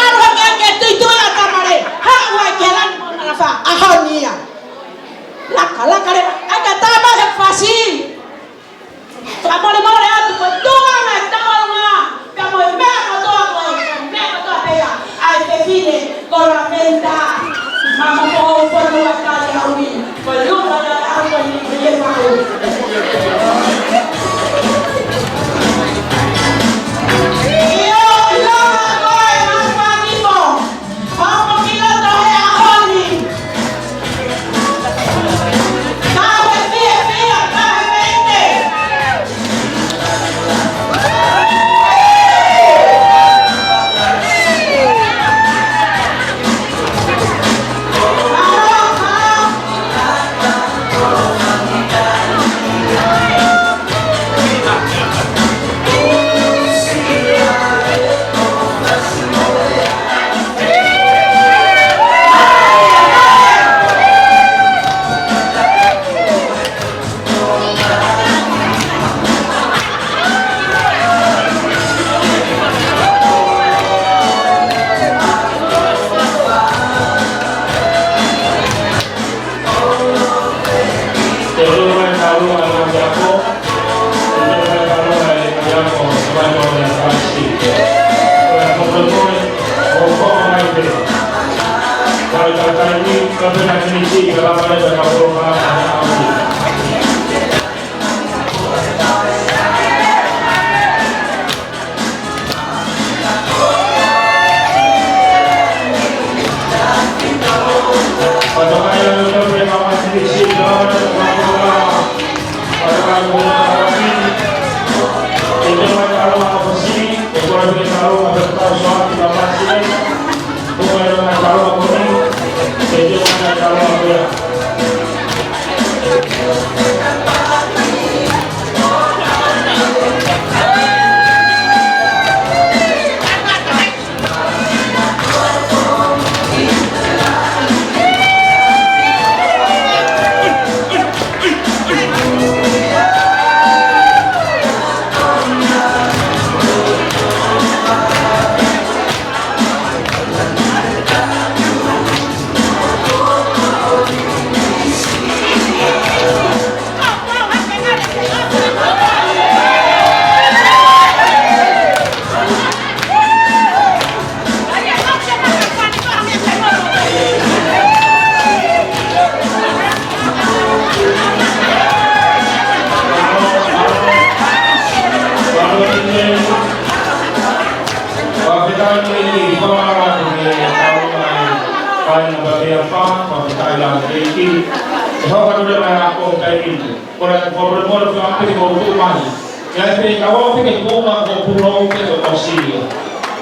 aro ke tu ya tamare ha wa ke lan na fa ahonia la kala kare aga tama he fasi amore more atu ko tu ma tama pe mo me ko to ko me ko to pe ya ai te fine con la venta, mamá por la calle a unir, por el lugar de la agua y el bajo. Wai na ba ia pa pa tai la ki. E ho ka dole mai ko tai ki. Ora ko mo mo fa pe ko tu mai. Ya pe ka wa pe ko ma ko pu no pe ko si.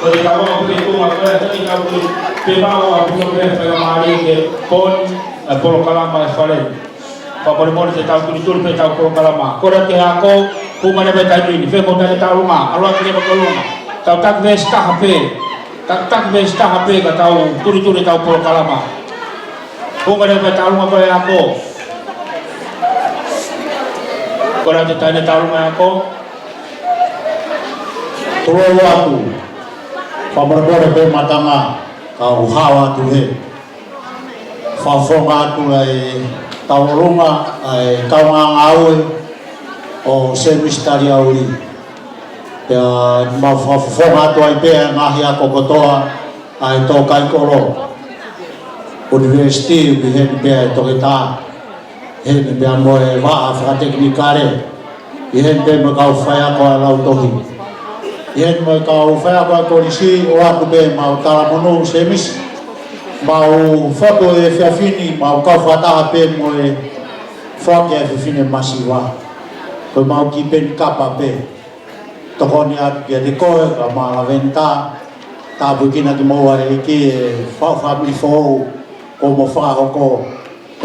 Ko ka wa pe ko ma ko ta ka pu pe ma wa pu pe pe ma ri ke pon por kalama fale. Pa mo mo te ta tu tu pe ta ko kalama. Ko ra ke ha ko pu ma ne pe tai ni fe mo ta ta lunga. Alo ke ko lunga. Ta ta ve sta ha pe. Tak be sta hape ka tau turi tau por kalama. Bunga de tau ma ko ako. Kora te tane tau ma ako. Turo aku. Pamorore pe matanga ka uhawa tu he. Fa fonga tu ai tau runga ai kaunga aue o semistari auri. Ya mafonga tu ai pe ngahi ako kotoa ai to kai kolo university bihen be to kita hen be amoe va afra teknikare hen be makau faya ko lau tohi hen makau faya ko polisi o aku be mau tala monu semis mau foto e fiafini mau kau fata pe moe foto e fiafini masiwa ko mau kipen kapa pe tokoni at dia de ko ma venta ta bukina ki mo are ki fa bi fo ko mo fa ko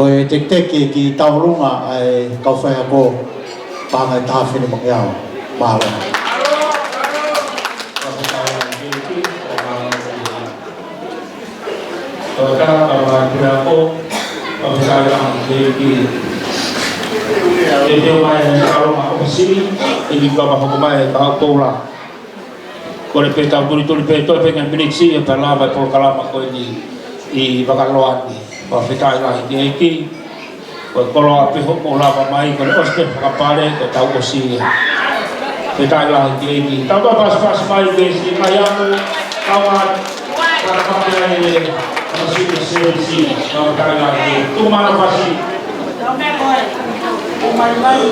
e tek tek ki taurunga ai ka fa ko pa ngai ta fi mo ya ma la to ka ba kira ko o sa ya ki e mai kalau mau sini ini kalau mau mai ka ko la ko le peta turi pe to pe ngan miniksi e per lava por kalama ko ni I bakaloan ni pa fitai la ki ko kolo pe ho mo lava mai ko oste pa pare ko tau ko si fitai la ki tau to pas mai ke si kayamu kawan para pa ni masih si tau ta la ki tu mana pasi tau me ko o mai mai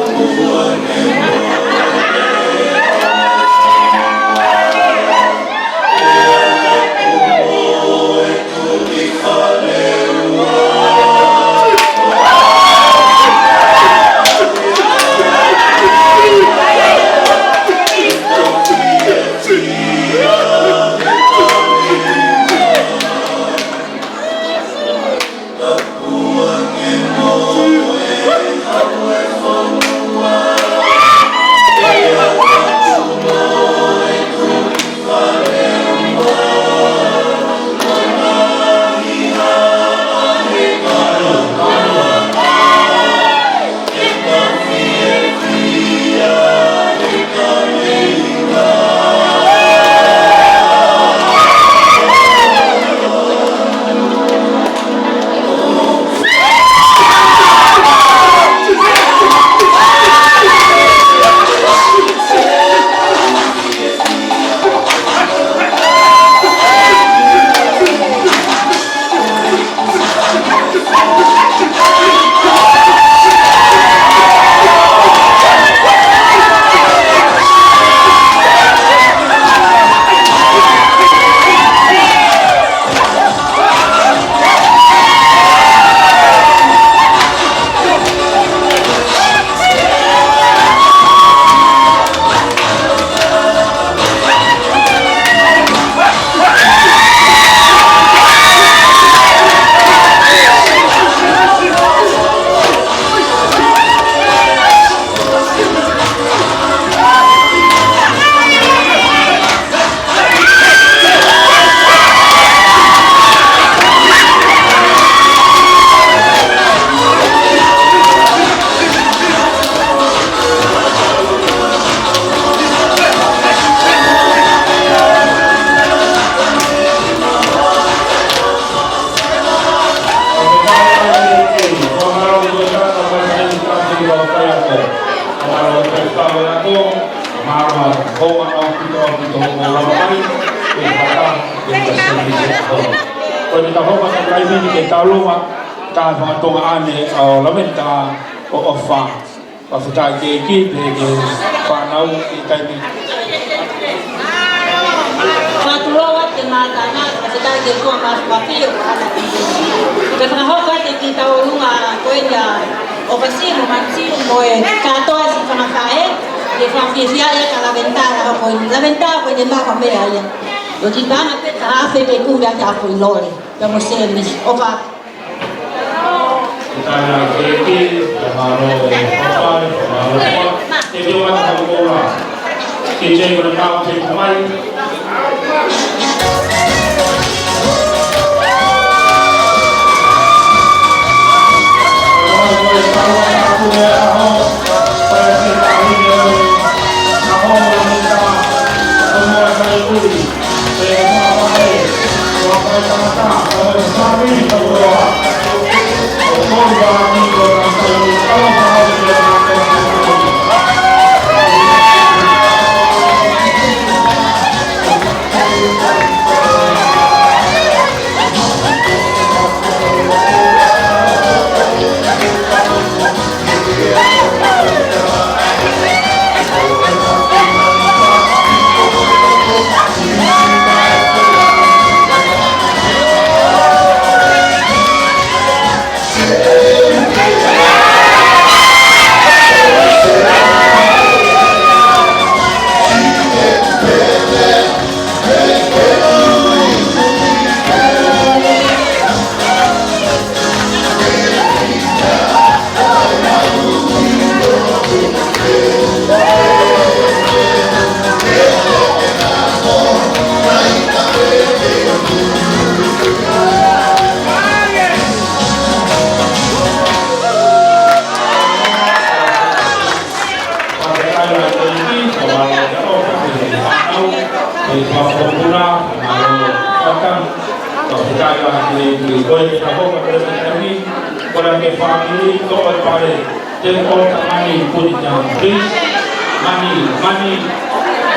kaya ke ko mas papi o ala ke fra ho ka te kita o lunga ko ya o pasi mo maxi mo e ka to asi fa fae e fa fisia ya ka la ventana ko ni ma ko me ya lo ti bana te ka fe pe ku ya ka ko lore vamos ser mis o va Kita keki, mahalo papai, mahalo pa, te dio mata kapola. Kita yang berkau te kumai.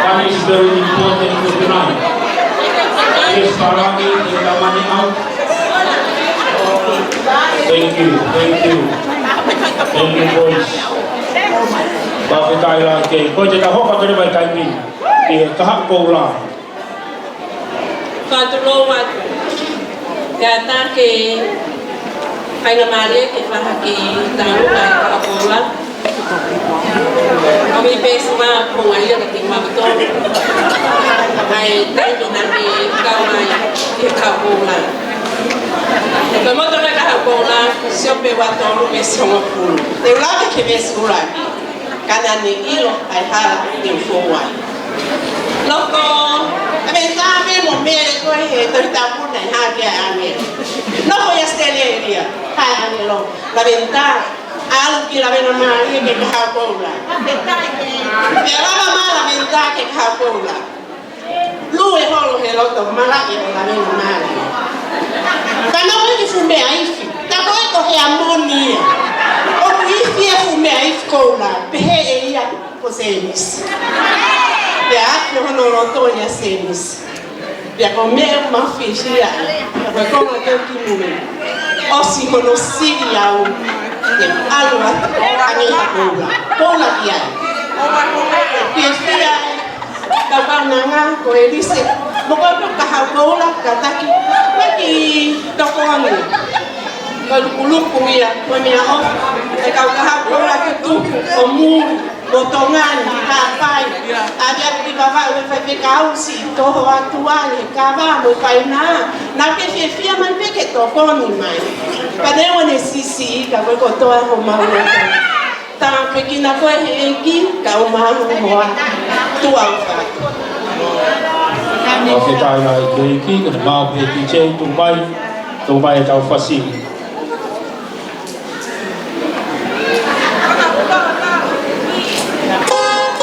Money is very important for tonight. Yes, Parami, take the money out. Thank you, boys. Bakit tayo lang kay kung kita ho patulong may kami kahap ko lang. Patulungan kata ke pengamari ke fahaki tahu lah apa lah. Kami besma pengalir ketika betul. Hai tadi nanti kau mai kapola. Kamu tu nak kapola siapa waktu lu besok pun. Teulah ke besok karena ni ilo hai hal info. Loko, abis kami mau mere kau tertampun dan harga angin. Loko ya setelah dia, hai angin lo, labenta, alu kira bena mari ke kapola. Biarlah mama labenta ke kapola. Lu eholo helo tu malah ya labena mari. Karena orang itu fume aifi, tak boleh kau heamonia. Orang itu dia fume aifi kau lah, pehe ia posemis. Dia aku nonton ya semis. Dia comer uma fechia, vai como aquele que morre. Osi monosi yao, que algo a minha bola dia. Fechia, dapat nanga kau elise, bukan kahau bola kata ki tokoan ni. Kalau kuluk punya oh, kau kahau bola tu omur. Botongan, kapai, ada di bawah we kau si toho atual, kava mo paina, na que fia man peke to koni mai. Padre one sisi, kau ko to ho mau. Ta pekina ko enki, kau mau ho tu au fa. Kita nak iki ke mau pergi cek Dubai kau fasih.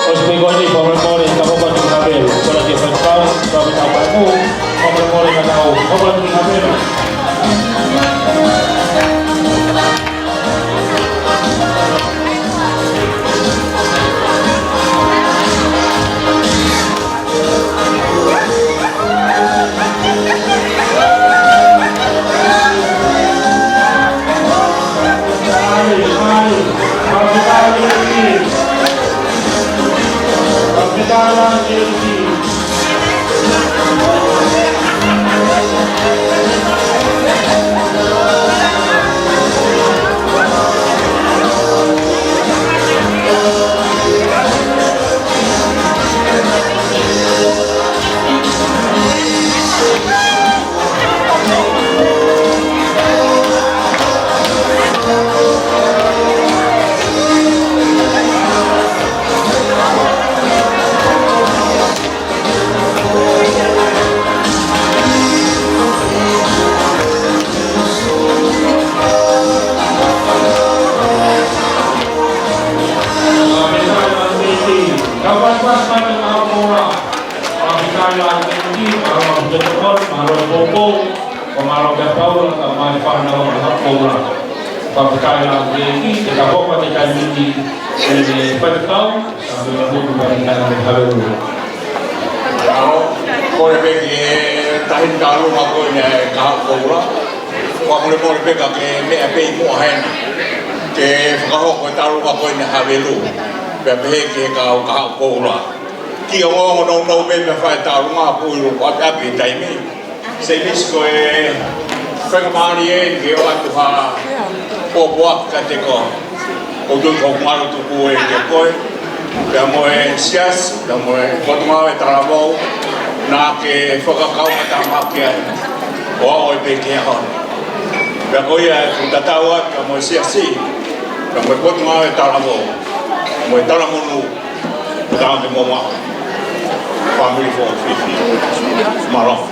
Os pegoni pomemore kamu kan di kabel, kalau dia berkau, kau tahu kamu, pomemore kau, kau kan di kabel. Dalam diri malo ke paula ka mai whana o ka paula. Whakakai la ke ka hopa te kai miti e whakakau, sa me huku ka ni kai me haweru. Kore peki e tahin ka alunga koe ne ka paula. Kore peka ke mea pei mua hena. Ke whakahoko e talunga koe ne haweru. Pea pehe ke ka au ka paula. Ki o ngongo nau nau me me whae talunga puiru api api taimi. Se misko e whakamari e ke o atu ha pōpua ka te ko o tui kō maru tuku e ke koe pia mo e sias, pia mo e kotunga e taramau nā ke whakakau ka tamaki ai o ao e peke a hon pia koe e kutautaua pia mo e siasi pia mo e kotunga e taramau mo e taramunu tāo te moma family for 50 marong.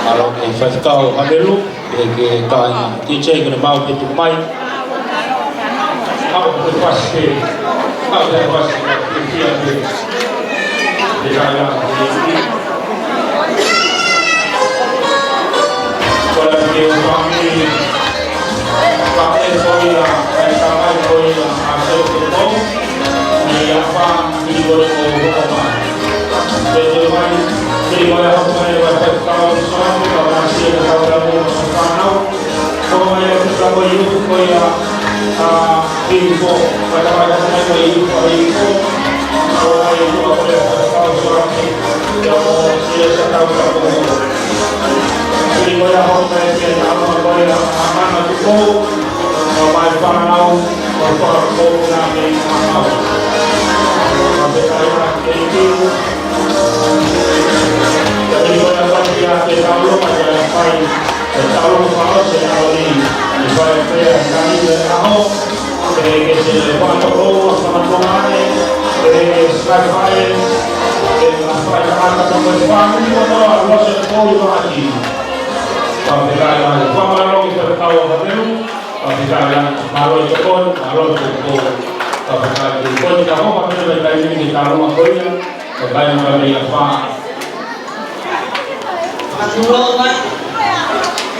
Alo ke whakakau hamelu ke kai teacher ke mau pe tu mai. Au te whase ke kia ke te kaya ke Kora ke whangi whae koia e kamai koia a seu te kou ni a wha ni kore ko hukoma. Te te mai Kiri mai hau mai wa whakakau soamu ka wāsia ka kauramu o whanau. Ko mai o te kako i uku koe a Kiriko, whakawai mai koe i uku a Kiriko. Ko mai o tua koe whakakau soamu te o sia sa kauramu o. Kiri mai hau mai te nama koe a mana tuko. Ko mai whanau, ko whakakau na me whanau. Ko te kaira ke Kiriko. Jadi kalau kita tahu macam apa ini, tahu kalau saya ini, saya kami tahu, kita selalu tahu sama-sama ini, selalu apa yang akan terjadi, kita tahu Allah selalu lagi. Kalau kita malu kita tahu apa itu, kalau kita malu itu pun malu itu. Kalau kita tahu apa itu kita tahu apa itu, kita tahu apa. Matuloa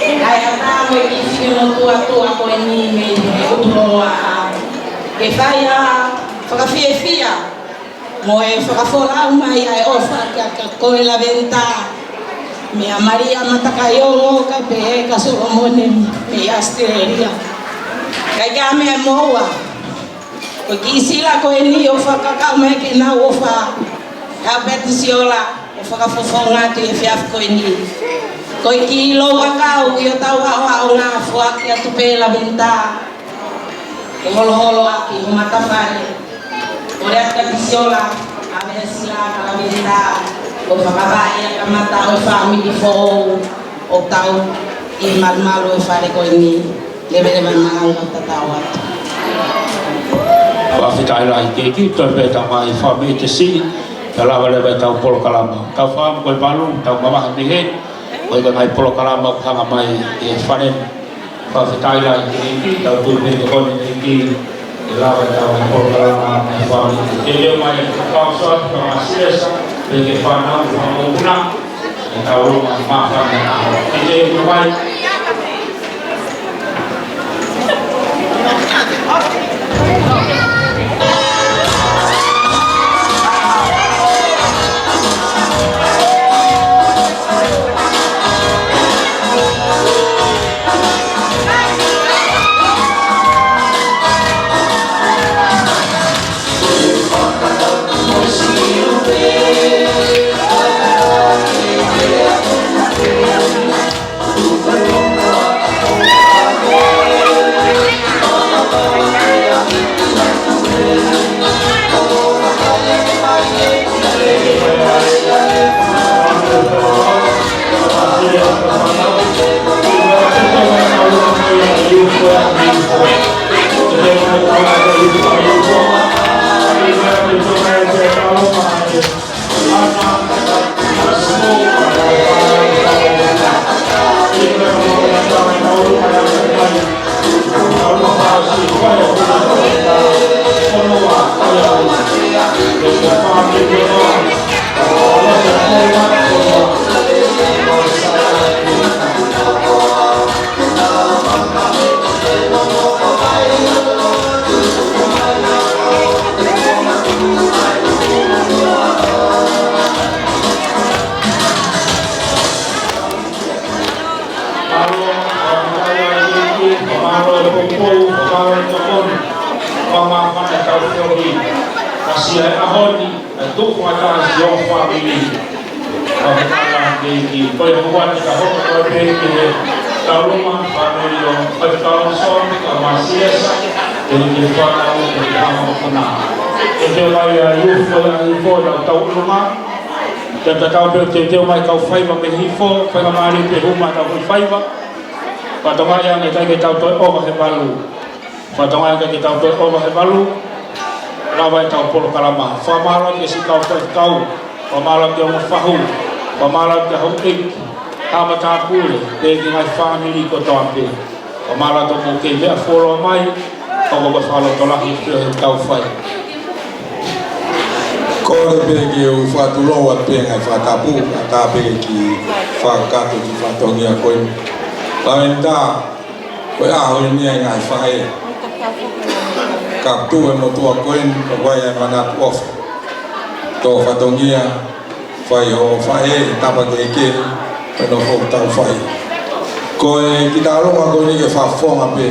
kaya tamo i sino tua ko ni me utuloa ke faya whakawhiawhia mo e whakafola mai ai ofa ka koe la venta me a Maria Matakayongo ka pe ka Solomone me Australia kai ka me moa ko kisila ko ni ofa ka me ke na ofa ka petisiola whakafofonga tu e whiaf koe ni. Koe ki lo wakau i o tau hao o ngā fuaki atu pēla benta. E holo holo aki o matawhare. O rea kapisiola a mea sila ka la benta. O whakabai a kamata o family fōu o tau i malumalu e whare koe ni. Lewe mananga o tatau atu. Whawhikai rai ke ki, toi pēta mai whamii te si. Kalau ada tau polo kalama, tau faham kau malu, tau mama hadirin, kau itu mai polo kalama, kau mai fanen, kau setai ini, tau tu ni kau ni kalau tau polo kalama, faham. Jadi mai kau suat kau masih bagi faham, kau guna, tau rumah makan. Jadi mai. pamalo, pamalo popo, pamalo tokon, pamafana taufiori, kasia ahoni, tu kuata sio family. Pamala di poi buat kahok poi ke taluma family lo, poi tahun son kamasia jadi fana ke kamu kena. Itu mai yufo tau luma. Dan kau bertemu mai kau fai ma behifo, fai ma ali pe rumah kau fai ma. Patonga yang kita tahu tu oh hebalu. Patonga yang kita tahu oh hebalu. Lawai kau polo kalama. Famalam ke si kau tahu. Famalam dia fahu. Famalam dia hukik. Ama kapule. Bagi mai family ko tampe. Famalam tu mungkin dia follow mai. Kau berfalo tolak itu kau fai. Kore bege u fatulo wa penga fatapu ata bege ki fakato ki fatongia koin lamenta ko a ho ni ngai fae kaptu mo tua koin ko ya manat off to fatongia fai ho fae tapa ke no ho ta fai ko kita lo ko ni ke fa fo ngape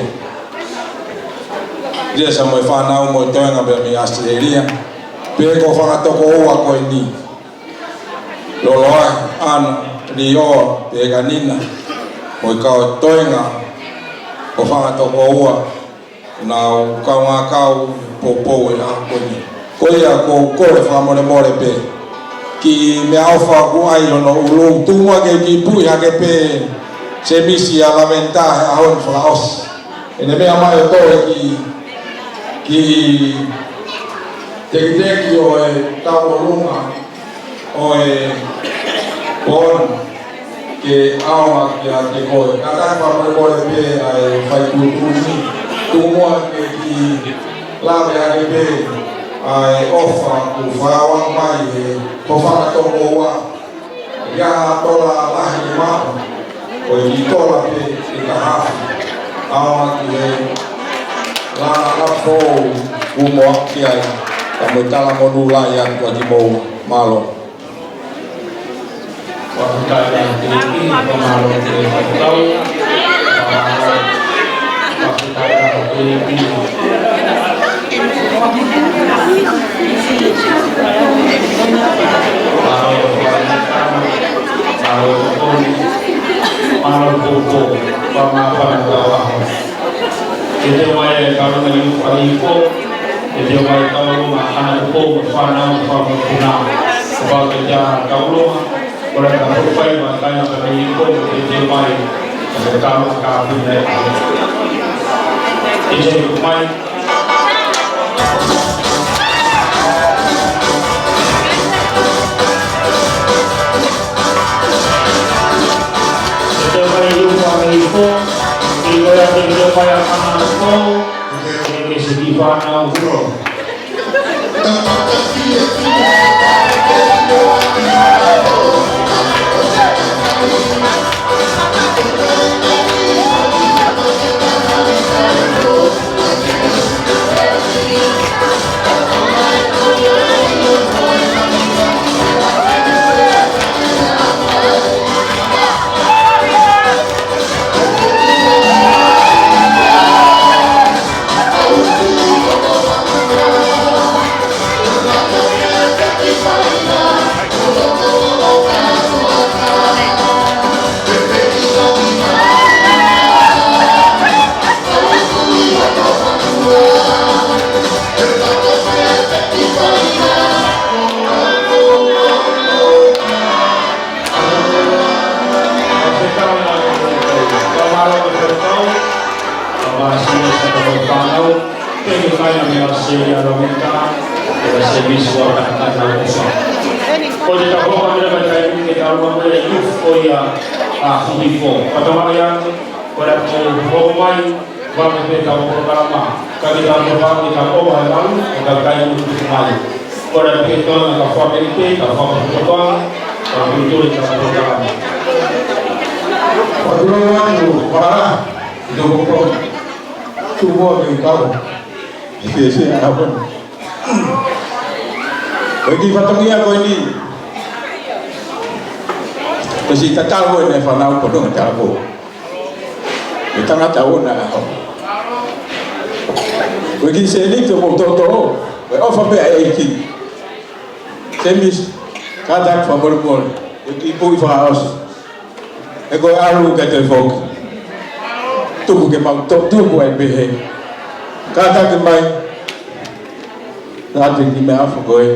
dia sama fa na mo to ngabe mi Australia peko whakatoko ua koe ni loloa ana ni o peka nina mo kau toenga o whakatoko ua na kau ngā kau popo e a koe ni koe a ko kore whamore more pe ki me awha ku ai no ulu tunga ke ki pui hake pe se misi a lamenta he ahon whakaos ene mea mai o toe ki teki o e taurunga o e bon ke awa ke a te koe. Kakai whapare koe pe ai whai kutuni tumua ke ki lawe ake pe ai ofa ku whawang mai e ko whakatoko ua ia tola lahi maa o e ki tola pe e ka hafi awa ki e la lafo umoa ki ai kamu tala modula yang bagi mau malo. Waktu kalian tinggi pemalu tahu, waktu kalian tinggi. Malu buku, pemahaman bawah. Itu mai kalau menyukai jadi orang tahu rumah anak pun fana fana punah sebab kerja kau rumah orang tak berfai makanya kena ikut jadi mai tahu kau ni jadi mai jadi mai rumah ikut dia yang bayar anak pun segi fana bro. Bagi fatongia ko ini, kasi tatal ko na fanau ko dong tatal ko. tangata ona aho. Koe ki se ni te mo toto, koe ofa pe ai ki. Temis kadak fa mol. E ki pui fa os. E koe aru ka te fok. Tuku ke mau tuku ai behe. Kadak mai. Ratu ki me afu koe.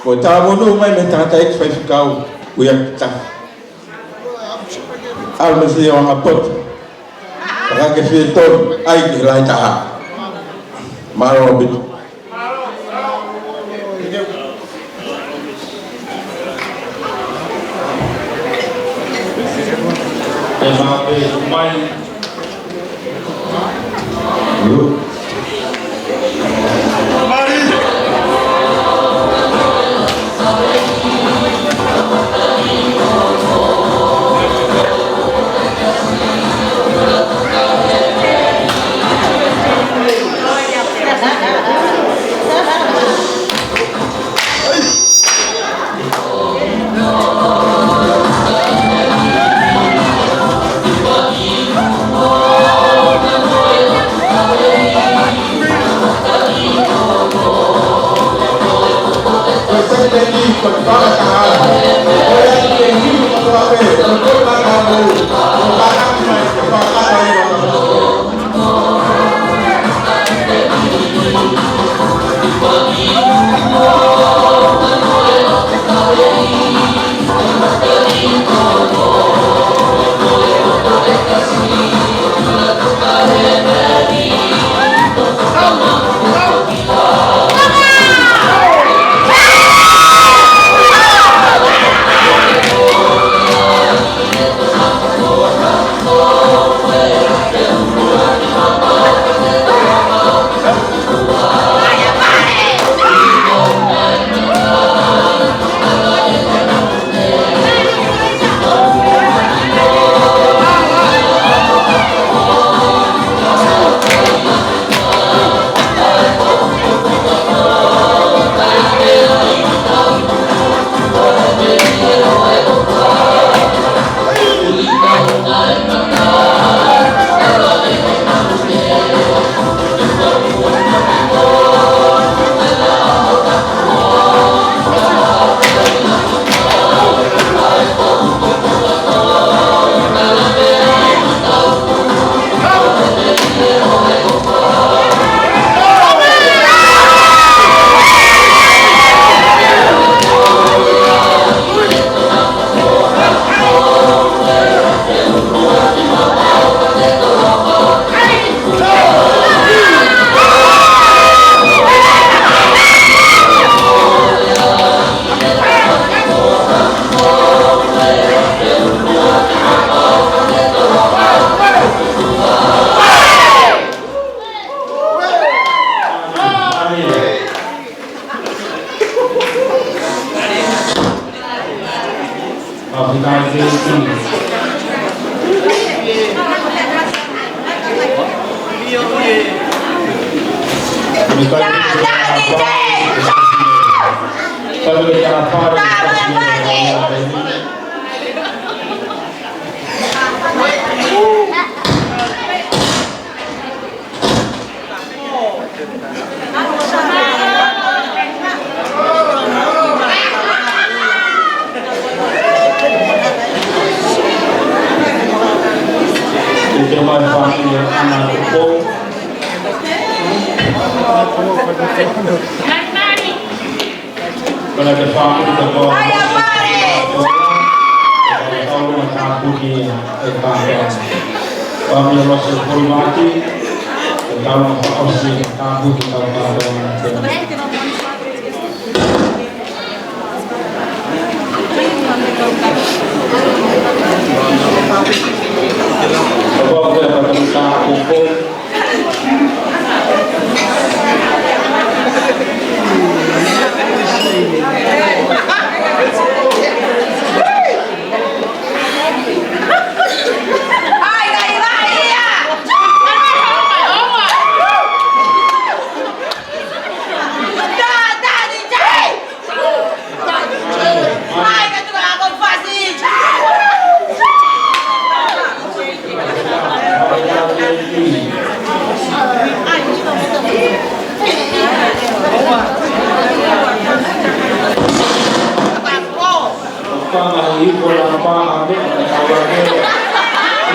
Koe tā monu mai me tata ek fai fikau. Uia ta. Alma si o ngapot. Rake fie ton ai ki lai taha. Maro bitu.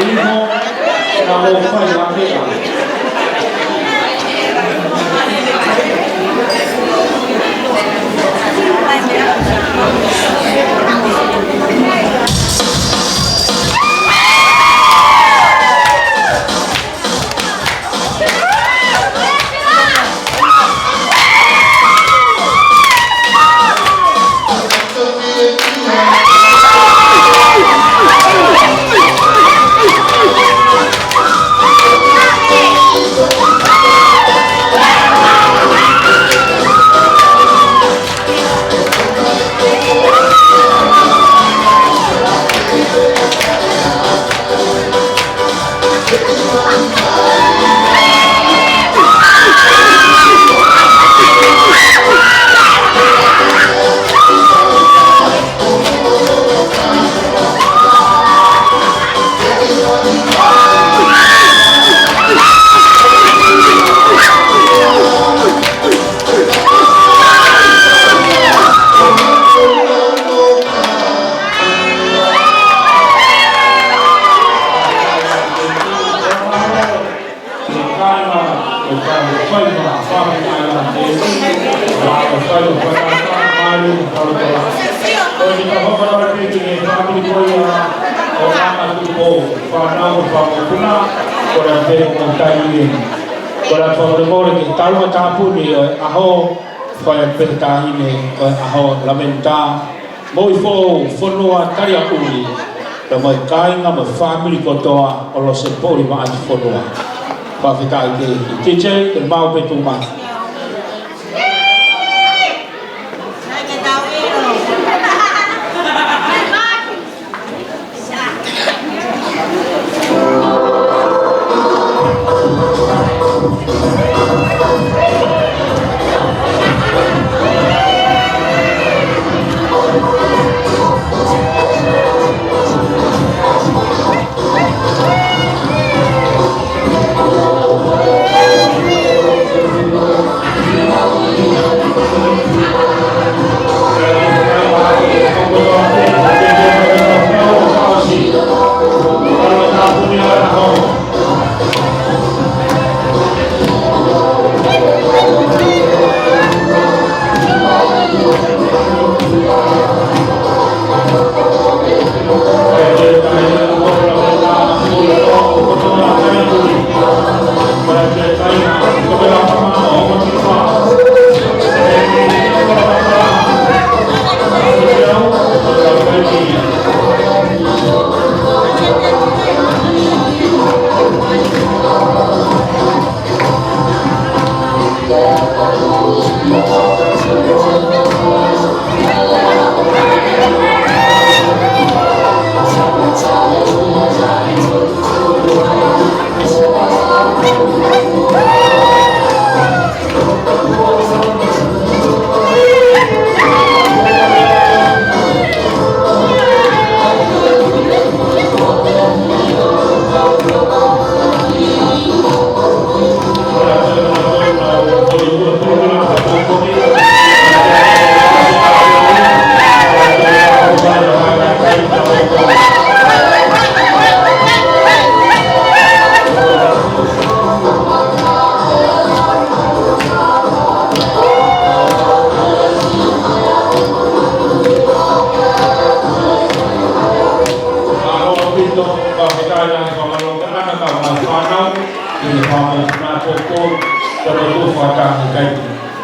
Imo na mo fai la pea. Ora favore mole che talma tapuni aho fai pentahine aho lamenta moi fonua taria uli da mai kainga ma family kotoa o lo sepori ma ati fonua pa fitai ke teacher el mau petuma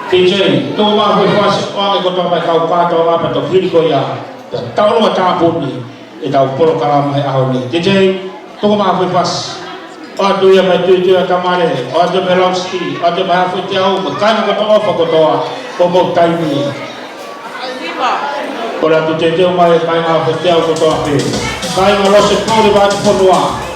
TJ, tu ma hui fasi wangi ko tamai kau pato apa to hiriko ya. Tau no tapun ni e tau polo kalam hai aho ni. TJ, tu ma hui fas. Adu ya mai tu kamare, adu velocity, adu mai fu tiau, kan ko to ofa ko to ko mo tai ni. Ora tu TJ mai kai na fu tiau ko to ape. Kai no lo se pori ba ko noa.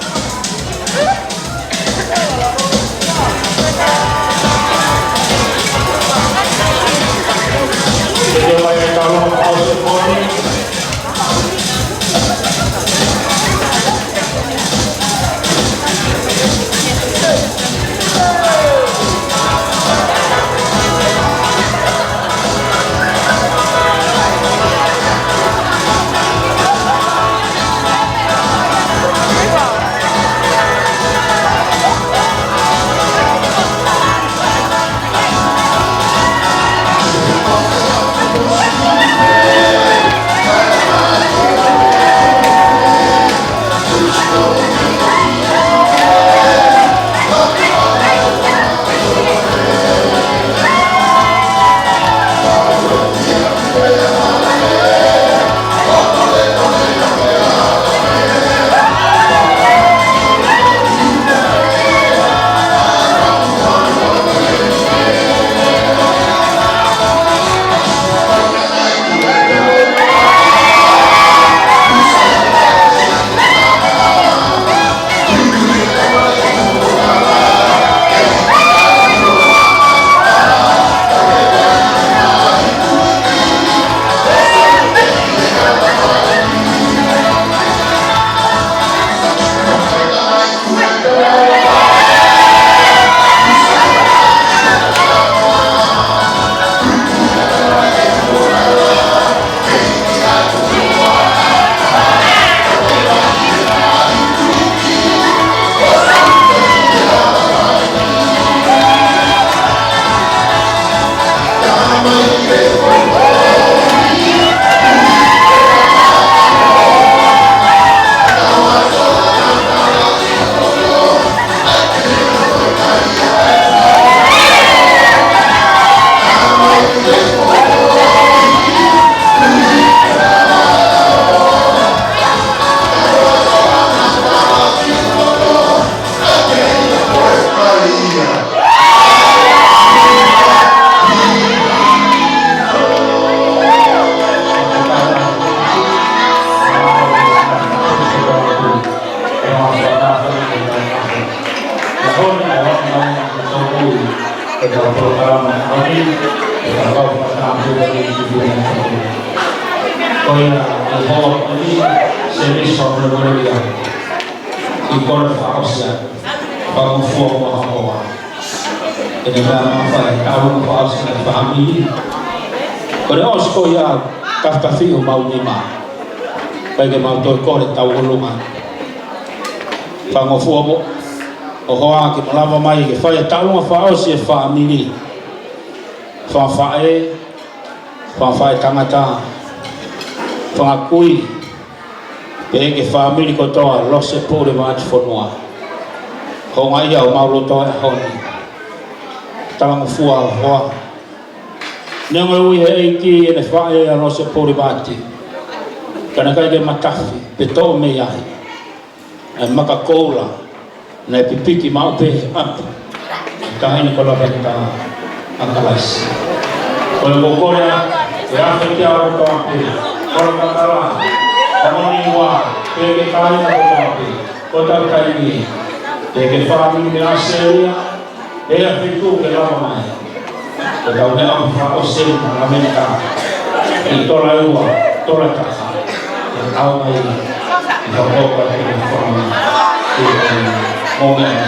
Kone o siko ia kaftafi o mau ni ma. Page mau toi kore tau ulunga. Whango fuamo o hoa ki malama mai ke whai taunga whaosi e whaamiri. Whae tangata. Whangakui. Pege whaamiri kotoa lose pōre maati whanua. Honga ia o maulotoa e honi. Talango fua o hoa. Nengo ui he eiki e ne whae a lose pōre maati. Kana kai ke matafi, pe tō me iahi. E maka koula, na e pipiki maupe apu. Ka hini kola veta a kalaisi. Kole kokorea, e afe kia o to ape. Kola kakala, kamoni wa, peke kai o to ape. Kota kai ni, peke whaami me aseria, e a fitu ke lama mai. Kota une apu wha o semu na Amerika. I tola ua, tola taka. Au mai i hokoka te whama i mōmea mai.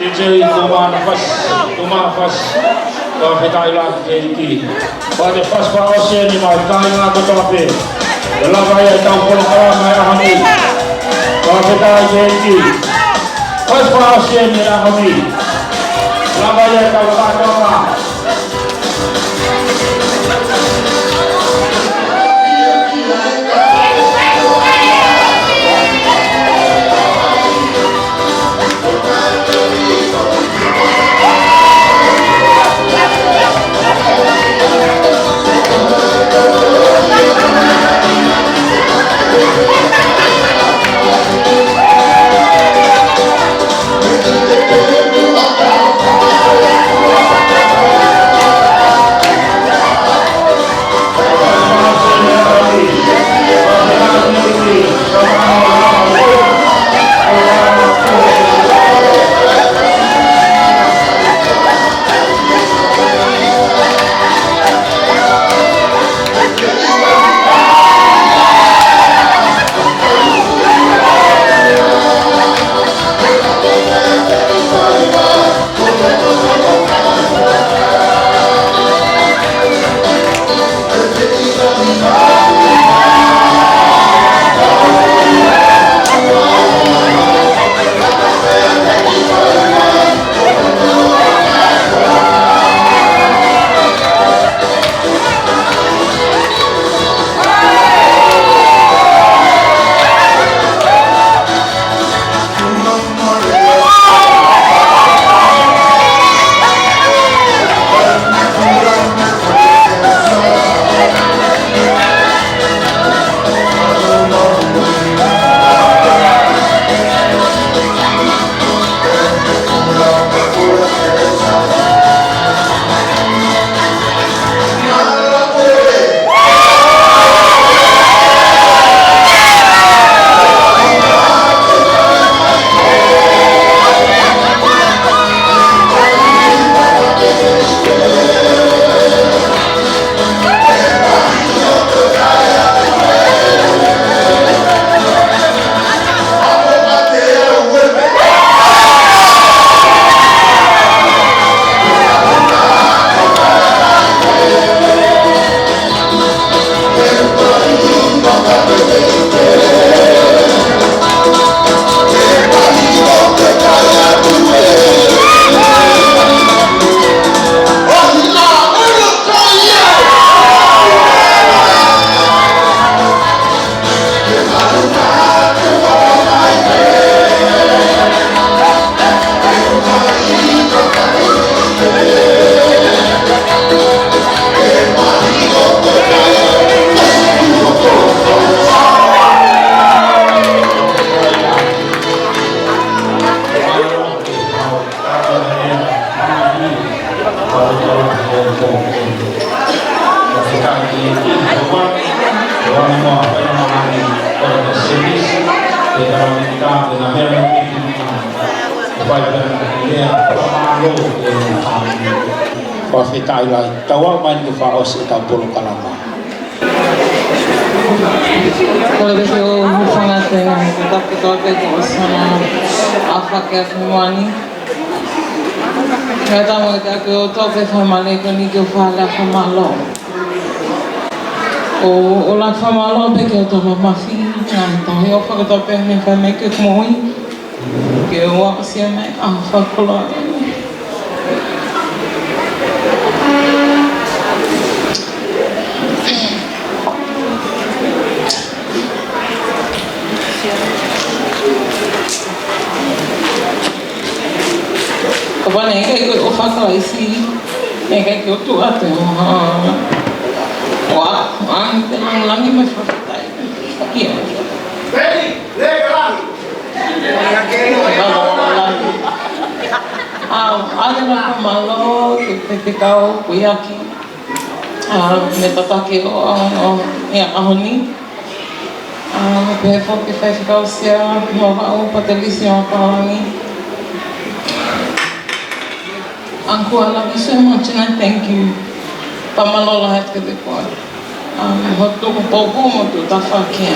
DJ Tumafas Ko pe kai la ke ki. Ko te paspa ose ni mai kai na ko to pe. La vai ai tau ko kala mai a hani. Ko pe kai ke ki. Paspa ose ni a hani. La vai ai tau ka to ma. Ko fe kai lai tawa mai ni fa os ta polo kalama. Ko le ke o fanga te ta ke to ke ko sana afa ke fumani. Ka ta mo ta ke o to ke famale ko ni ke fa la famalo. O la famalo pe ke to ma fi na ta yo fa ke to pe me fa me ke moi. Ke o si me afa ko la. Kau ni kan ikut ofak lah isi, ni kan ikut tu ada. Wah, ang lang ni macam apa? Iya. Ready, ready. Ada nak malu, kita kau kuyaki. Neta ke yang ahoni. Befo que faz kau sia, mau patelisnya apa ni? Angku alam isu macam thank you. Pamalola het ke depois. Hotu ko popo mo tu ta fakia.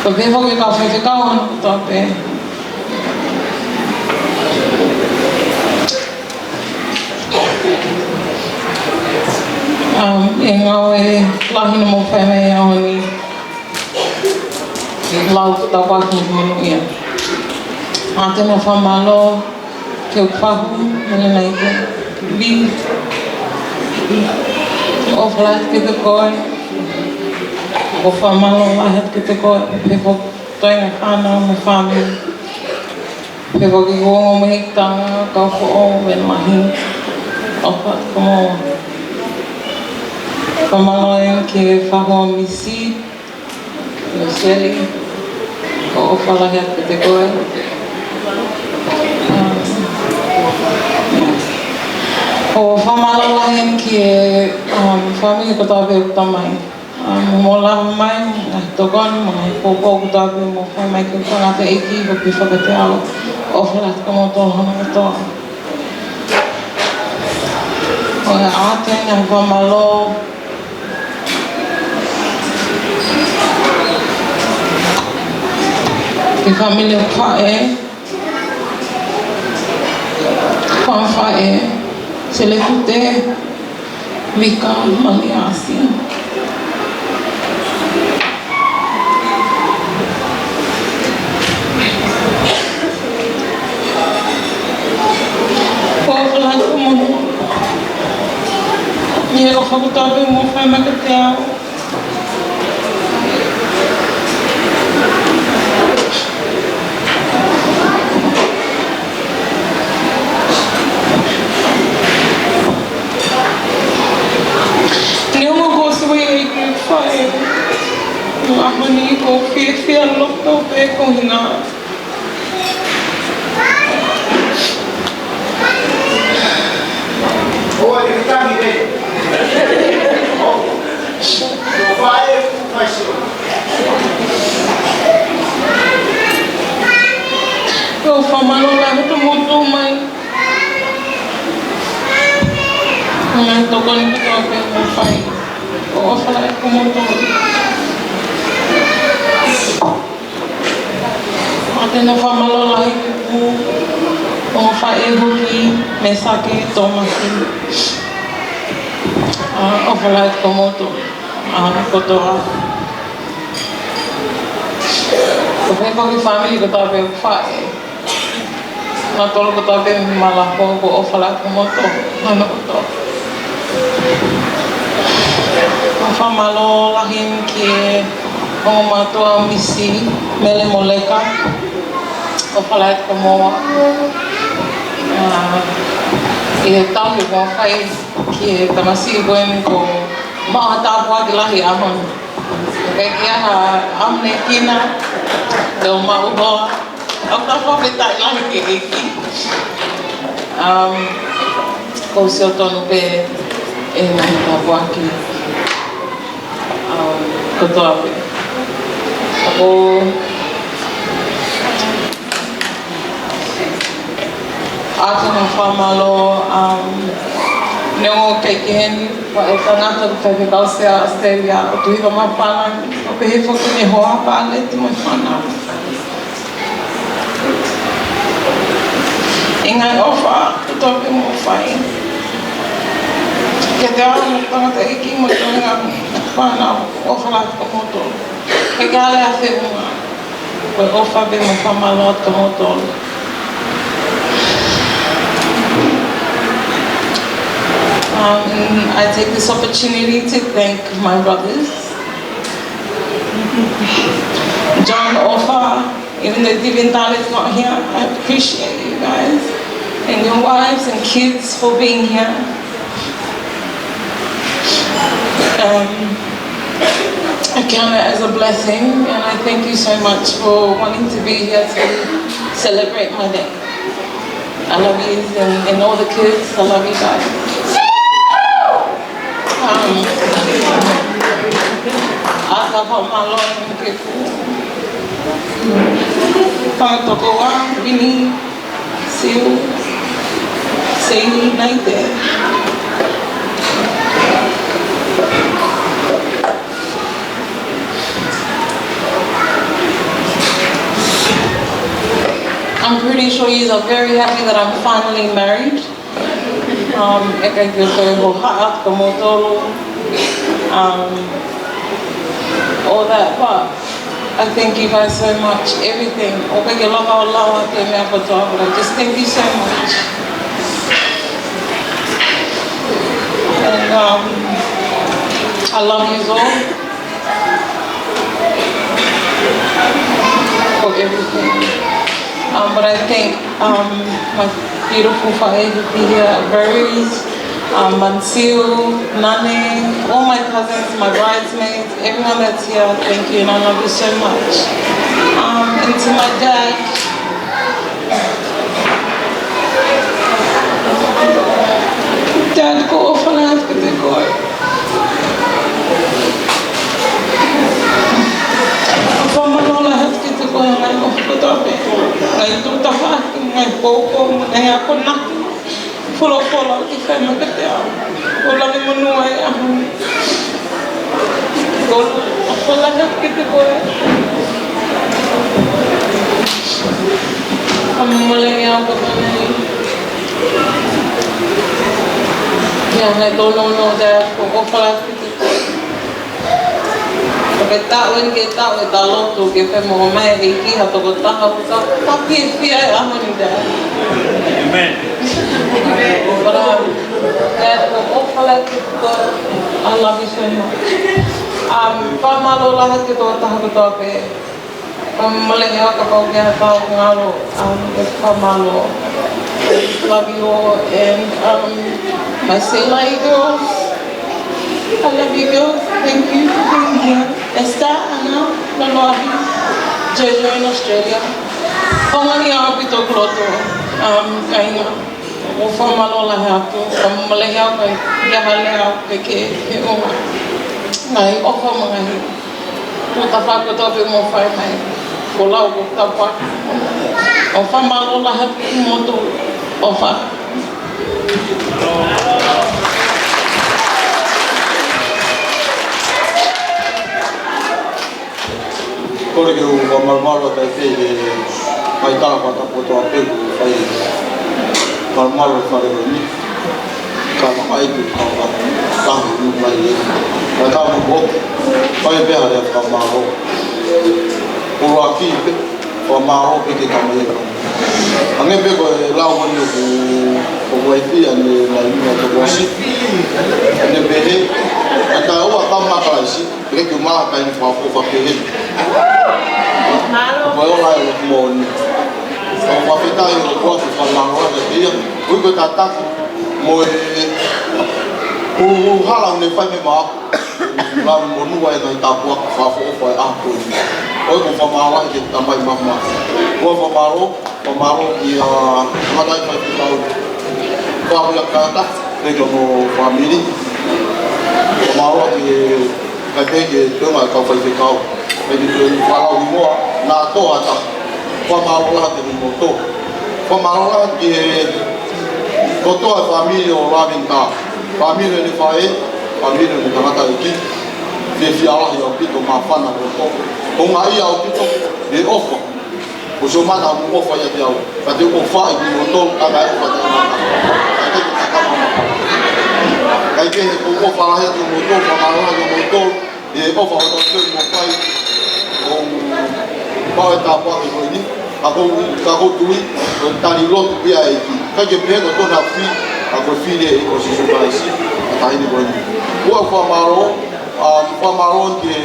Porque vou que café de kau no tope. E ngau e lahina mo whai mei au ni lau tapaki munu ia. A tēnā whamalo ke upahu, mene nei te vi. O whalai ke te koe. O whamalo lahat ke te koe. Pepo toinga whanau me whamil. Pepo ki kuongo me hikitanga, kau fo'o, wen mahi. O what komoa. Whamalo e ke whahoa misi. Me Shelley. O whalahi ke te koe. O whamalo lahen ki e whamili ko tāpe o tamai. Mo lawa mai, ngahi tokon, mo ngahi pōpō ko tāpe mo whai mai ki whangata eki ko ki whakate ao o whalat ka mo tō hana katoa. O e ate ngahi whamalo ki whamili o whae whae se le kute vika mali Asia. Pōwhalai ko mono. Ie o whakutape mo whai maka te ao. Ahani ko whiwhia loto pe ko hinga. Oa e tangi re. O vai vai se. Ko whamalo la hoto moto mai. Ngai toko ni kutoa pe mo whai. O whalai ko moto. A tēnā whamalo lahi kuku o whae hoki me sake tomaki. O whalai komoto kotoa. Ko whepa ki whamili ko tāpe o whae. Nā tolo ko tāpe mi malako ko o whalai komoto hana kotoa. O whamalo lahi ki o mātua misi mele moleka. O whalai ko moa. I he tahi ko whai ki he tamasi koen ko maa tāpua ki lahi ahon. Kei ki aha amne kina, te o maa uhoa. Au tāpua pe tai lahi ki eki. Ko seo tonu pe e nahi tāpua ki kotoa pe. Ako ātana whamalo neongo keikeheni wa e tangata ku whaipe kausea Australia o tuhiwa mapana o pehe whaku ne hoa pāle te mai whanau. I ngai ofa, o tope mo whai. Ke te ao mo tangata iki mo toinga whanau o whalata ka motolo. Ke gale a whewunga, koe ofa be mo whamalo at ka motolo. I take this opportunity to thank my brothers. John, Ofa, even though Divindal is not here, I appreciate you guys and your wives and kids for being here. I count it as a blessing and I thank you so much for wanting to be here to celebrate my day. I love you and all the kids, I love you guys. Aka whamalo e ke ku. Whangatokoa, Winnie, Siu, Seini, nei te. I'm pretty sure you are very happy that I'm finally married. E kai ki o kai ho haa, ka motoro. All that, but I thank you guys so much. Everything. O kai ki loka o lawa te mea katoa, but I just thank you so much. And I love you all for everything. But I thank my beautiful whae who be here, Berries, Mansil, Nane, all my cousins, my bridesmaids, everyone that's here, thank you and I love you so much. And to my dad, Dad, ko off na have to go. Whamanola have to go and I off ko tape. Ngai tutaha, ngai poko, ngai ako naki. Pulo-pulo, di whai makatea. O langi manua e ahu. Ko la have to go. Kamumalangi ako tanay. Yeah, I don't know that for offer Porque tao en que tao e talo tu que pe mo mai e ki ha to ko taha ko ta pi e amani da. Amen. Para that for offer I love you so much. Pa malo la ha ke to taha ko to pe. Male ya ka pa ke ha pa ngalo pa malo. Love you all and my Sailai girls, I love you girls, thank you for being here. Esther, Anna, Loloahi, Jojo in Australia. Pongani ako ito kloto, kaya o famalola hato, malaya kay yahalea keke o ngai ofa mga hi. Puta pa ko to mo fai mai. Kola ko tapa. O famalola hato mo to ofa. Kore ke o marmaro tai te mai tala pata poto a pegu fai marmaro fare ni ka mai tu ka ka ni mai ka ka mo fai be ha ka maro o aki pe o maro pe ke ka mai ange pe ko la o ni o wifi ane na ni na to bosi ane be he ata o ka ma ka si ke ke ma ka ni fa fa pe he Voi olla ollut moni. On pitää jo ruotsalainen ruotsalainen. Kuinka tätä moi halanne fai ma la monu ai noi ta puak fa fo foi a ko. Oi ko fa ma la ke ta mai mama. Ko fa maro ki ma dai fa ta. Ko ya ka ta ne ko family. Ko maro ki ka te ke to ma ka fa ka. Jadi tu kalau semua nak tahu apa, pemarolah dengan motor, pemarolah di motor family orang minta, family ni faham, family ni kata lagi, dia Allah yang kita maafkan nak motor, orang ayah yang kita dia offer, usuma nak offer ya dia, tapi offer di motor agak offer tak kayak offer lah yang motor, pemarolah yang motor, dia offer untuk motor bao ta qua cái người đi, ako tui, tani lot bia iki, cái gì bé của tôi là phi, ako phi này, ako si superisi, tahi ni boleh. Buat famaro ke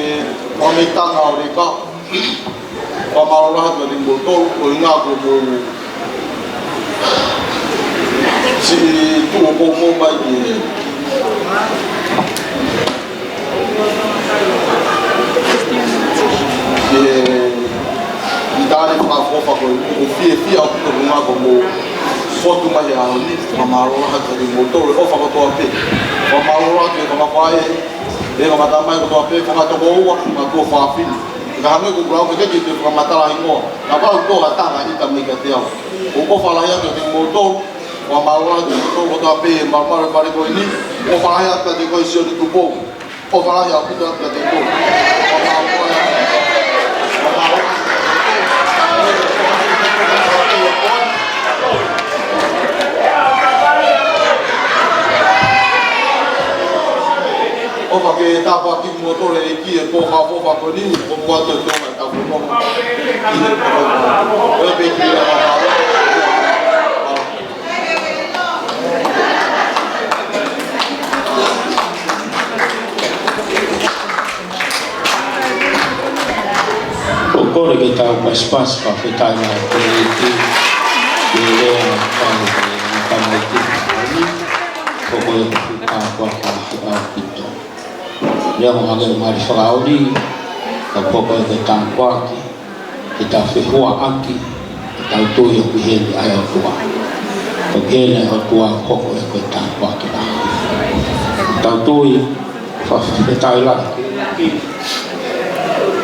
wanita ngau deka, famaro lah tu di botol, orang aku mau si tu mau baik ni. Idade para fofa ko o fie au to nga ko mo foto mai a ni mamaro ha ko motor o fa ko to ape mamaro ha ko ma pai e ko mata mai ko to ape ko to ko wa ma ko fa fi ga me ko grau ko ke te ko mata la mo na ba ko ha ta ga ita me ke te o ko fa la ya ko motor mamaro ha ko to ape mamaro pare ko ni o fa ya ta de ko isi de tupo o fa ya ko to ape de ko Opa ke tapa ki mo tole e ki e po ka po pa ko ni ko mo to to ka ko mo. O be ki la ma. Kore ke tau pas pa fetai na ke le ka mai ki ko ko a ko a pito ya mo age mari fraudi ka ko ko ke tan kwa ki kita fe hoa aki ta to yo ki he ai o tua ko ke ne o tua ko ko ke tan kwa ki ta to yo fa fetai la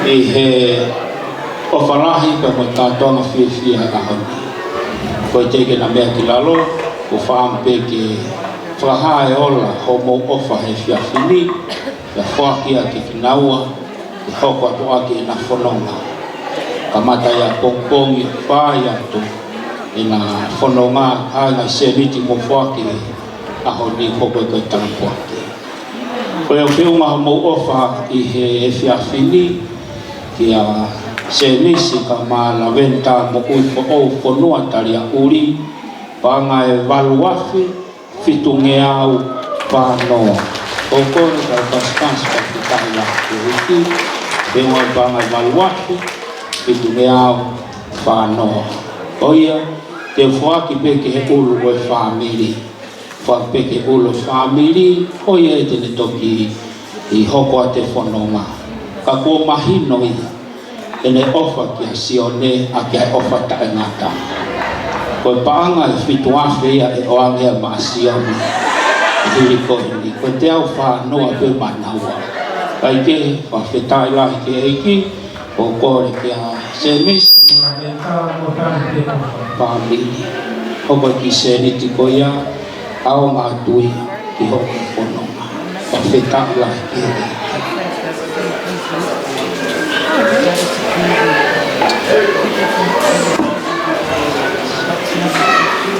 ki he o farahi pe mo tātonga whiwhia a honi. Koe teke na mea ki lalo, ko whaampe ke whahae ola ho mo ofa he whiawhini, ya whakia ke kinaua, ke hoko atu ake na whanonga. Ka mata ia pongpongi whae atu, e na whanonga hae ngai seniti mo whaki a honi hoko koe tangpuake. Koe au whiunga ho mo ofa i he whiawhini, ki a se nisi ka mala venta mo ui po o fonua taria uri panga e valuafi fitunge au panoa o kore ka paskans ka fitaya uri bengo e panga e valuafi fitunge au panoa oia te fuaki peke he ulu e family fuaki peke ulu family oia e tene toki i hoko a te fonoma ka kua mahino ia ene ofa ki a sione a ki a ofa ta e ngata. Koe paanga e fitu afe ia e oange a maa sione. Hiri ko hiri. Koe te au whanua pe manaua. Kai ke whawhetai lahi ke eiki. Ko kore ki a semis. Pāmini. Hoko ki seniti ko ia. Ao ngā tui ki hoko whanonga. Whawhetai lahi ke eiki.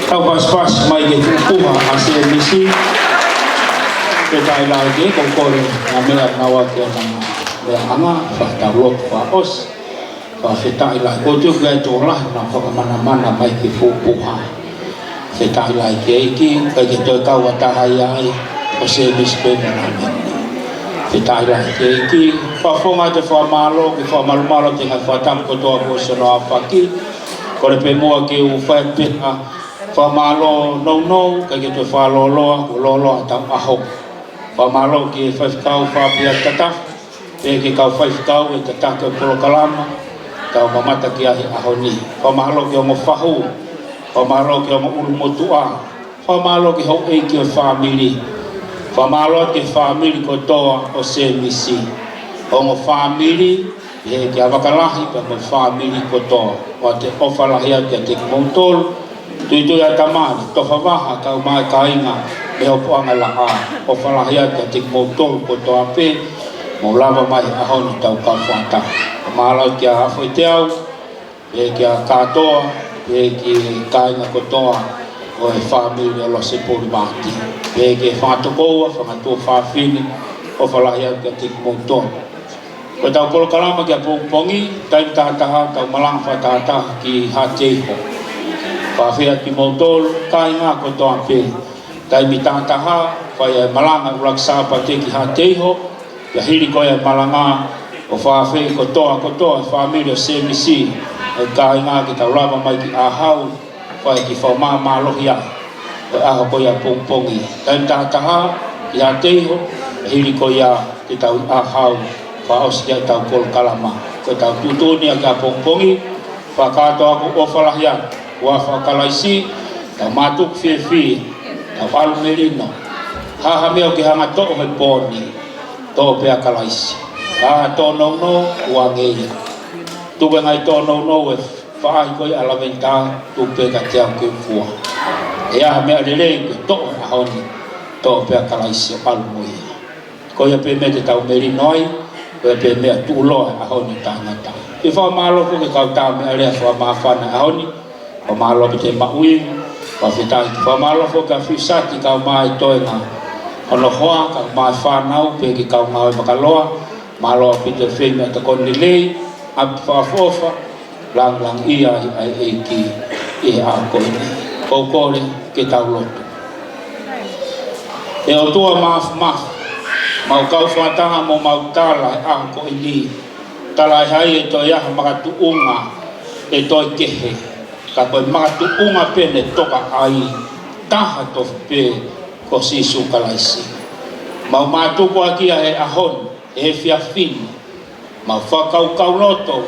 Kau pas mai ke tukuha a se misi ke tai lai ke kore na mea nawa ke na mea anga whata lok whaos wha whetai lai ko tiu kai tō lahi na whakamana mana mai ke fukuha whetai lai ke iki kai ke toi kau atahai ai o se misi pe na mea whetai lai ke iki whafonga te whamalo ke whamalumalo te ngai whatam kotoa ko sono a whaki kore pe mua ke u whaipena whamalo no ka ke te whaloloa o loloa tau aho whamalo ke whaifkau whapia tata pe ke kau whaifkau e tatake o Polokalama kau mamata ki ahi aho ni whamalo ke o mo whahu whamalo ke o mo urumotua whamalo ke ho eiki o whamiri whamalo ke whamiri kotoa o semisi o mo whamiri e ke awakalahi pa mo whamiri kotoa o te ofalahia ke te kimontolu Tui a tamani, tofa waha kau mai kainga me o poanga la a o whalahia ka tik mo tolu ko toa pe mo lava mai ahoni tau ka whata o mahalau ki a hafoi te au e ki a katoa e ki kainga ko toa o e whamiri o lo se pori mati e ki e whatokoua, whangatua whawhini o whalahia ka tik mo tolu ko tau Polokalama ki a pongpongi taim tātaha tau malanga whatataha ki Hateiho Whawhia ki Moutolu, kai ngā kotoa pe. Tai mi tātaha, whai e malanga uraksāpa te ki Hateiho, ia hiri koe e malanga o whawhia kotoa, whamiri o semisi, e kai ngā ki tau rava mai ki ahau, whai ki whaumā mālohia, o aho koe a pongpongi. Tai mi tātaha, ki Hateiho, e hiri koe a ki tau ahau, whaosi ai tau Polokalama. Koe tau tutunia ki a pongpongi, whakatoa ku ofalahia, wa whakalaisi, tau mātuk whiwhi, tau alumerino. Haha meo ki hanga tō me pōni, tō pēa kalaisi. Haha tō no ua ngeia. Tuwe ngai tō no e whaahi koe alamenta, tū pēka te au ke fua. E aha mea lelei ke tō e ahoni, tō pēa kalaisi o alumoia. Koe pē me te tau merinoi, koe pē mea tūloa ahoni tāngata. I whamalo ke kau tā mea rea whamawhana ahoni, o malo te maui o fitai o malo fo ka fisati ka mai toenga Ono hoa ka mai whanau pe ki kau ngau makaloa malo pite whenga ta koni lei a whaafofa lang ia ai eiki e a koini kore ke tau lotu e o tua maf mau kau whatanga mo mau tala a koini tala hai e toi aha makatu unga e toi kehe ka koe makatu unga pene toka ai taha to pe ko sisu kalaisi mau matuku akia e ahon e fiafini mau whakau loto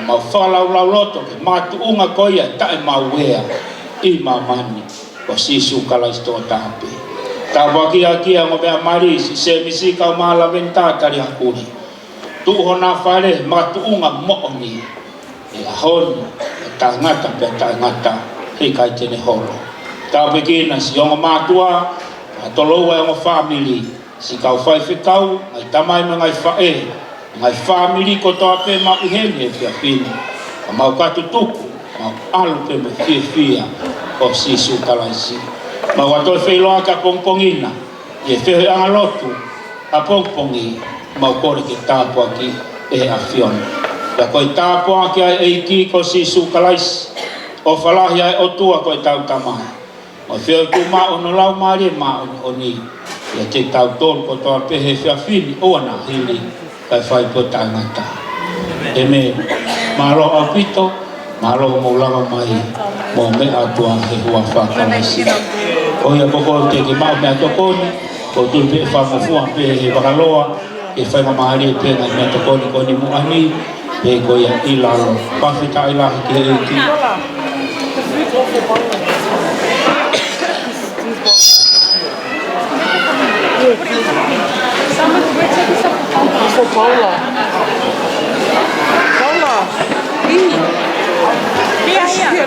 mau whalau loto ke matu unga koia tae mau wea i mamani ko sisu kalaisi to tahape ta wakia ngo bea marisi se misi kau mala ventatari hakuni tuho na whare matu unga mooni e ahon ta ngata pe ta ngata hei kai tene holo ta pekina si ongo matua atoloa ongo family si kau fai whekau ngai tamai ma ngai whae ngai family ko toa pe ma uhene e pia pini mau katu tuku mau alu pe me fia o sisu kalaisi mau atoi wheiloa ka pongpongina e whehe anga lotu a pongpongi mau kore ke tāpua ki e a whiona ya koe tāpua ki ai eiki ko sisu kalaisi o whalahi ai o tua koe tau tamai o whio ku ma ono lau maari ma oni ia te tau tōru ko toa pehe whiawhini o ana hili kai whai po tangata e me maro au pito maro maulanga mai mo me atua he hua whakalaisi o ia koko te ki mau mea tokoni ko tui pe whamafua pe he wakaloa e whai mamahari e penga mea tokoni ko ni muani pe ko ia ilalo pawhita ilahi ki he eiki Paula. Paula. Ih. Iya, iya.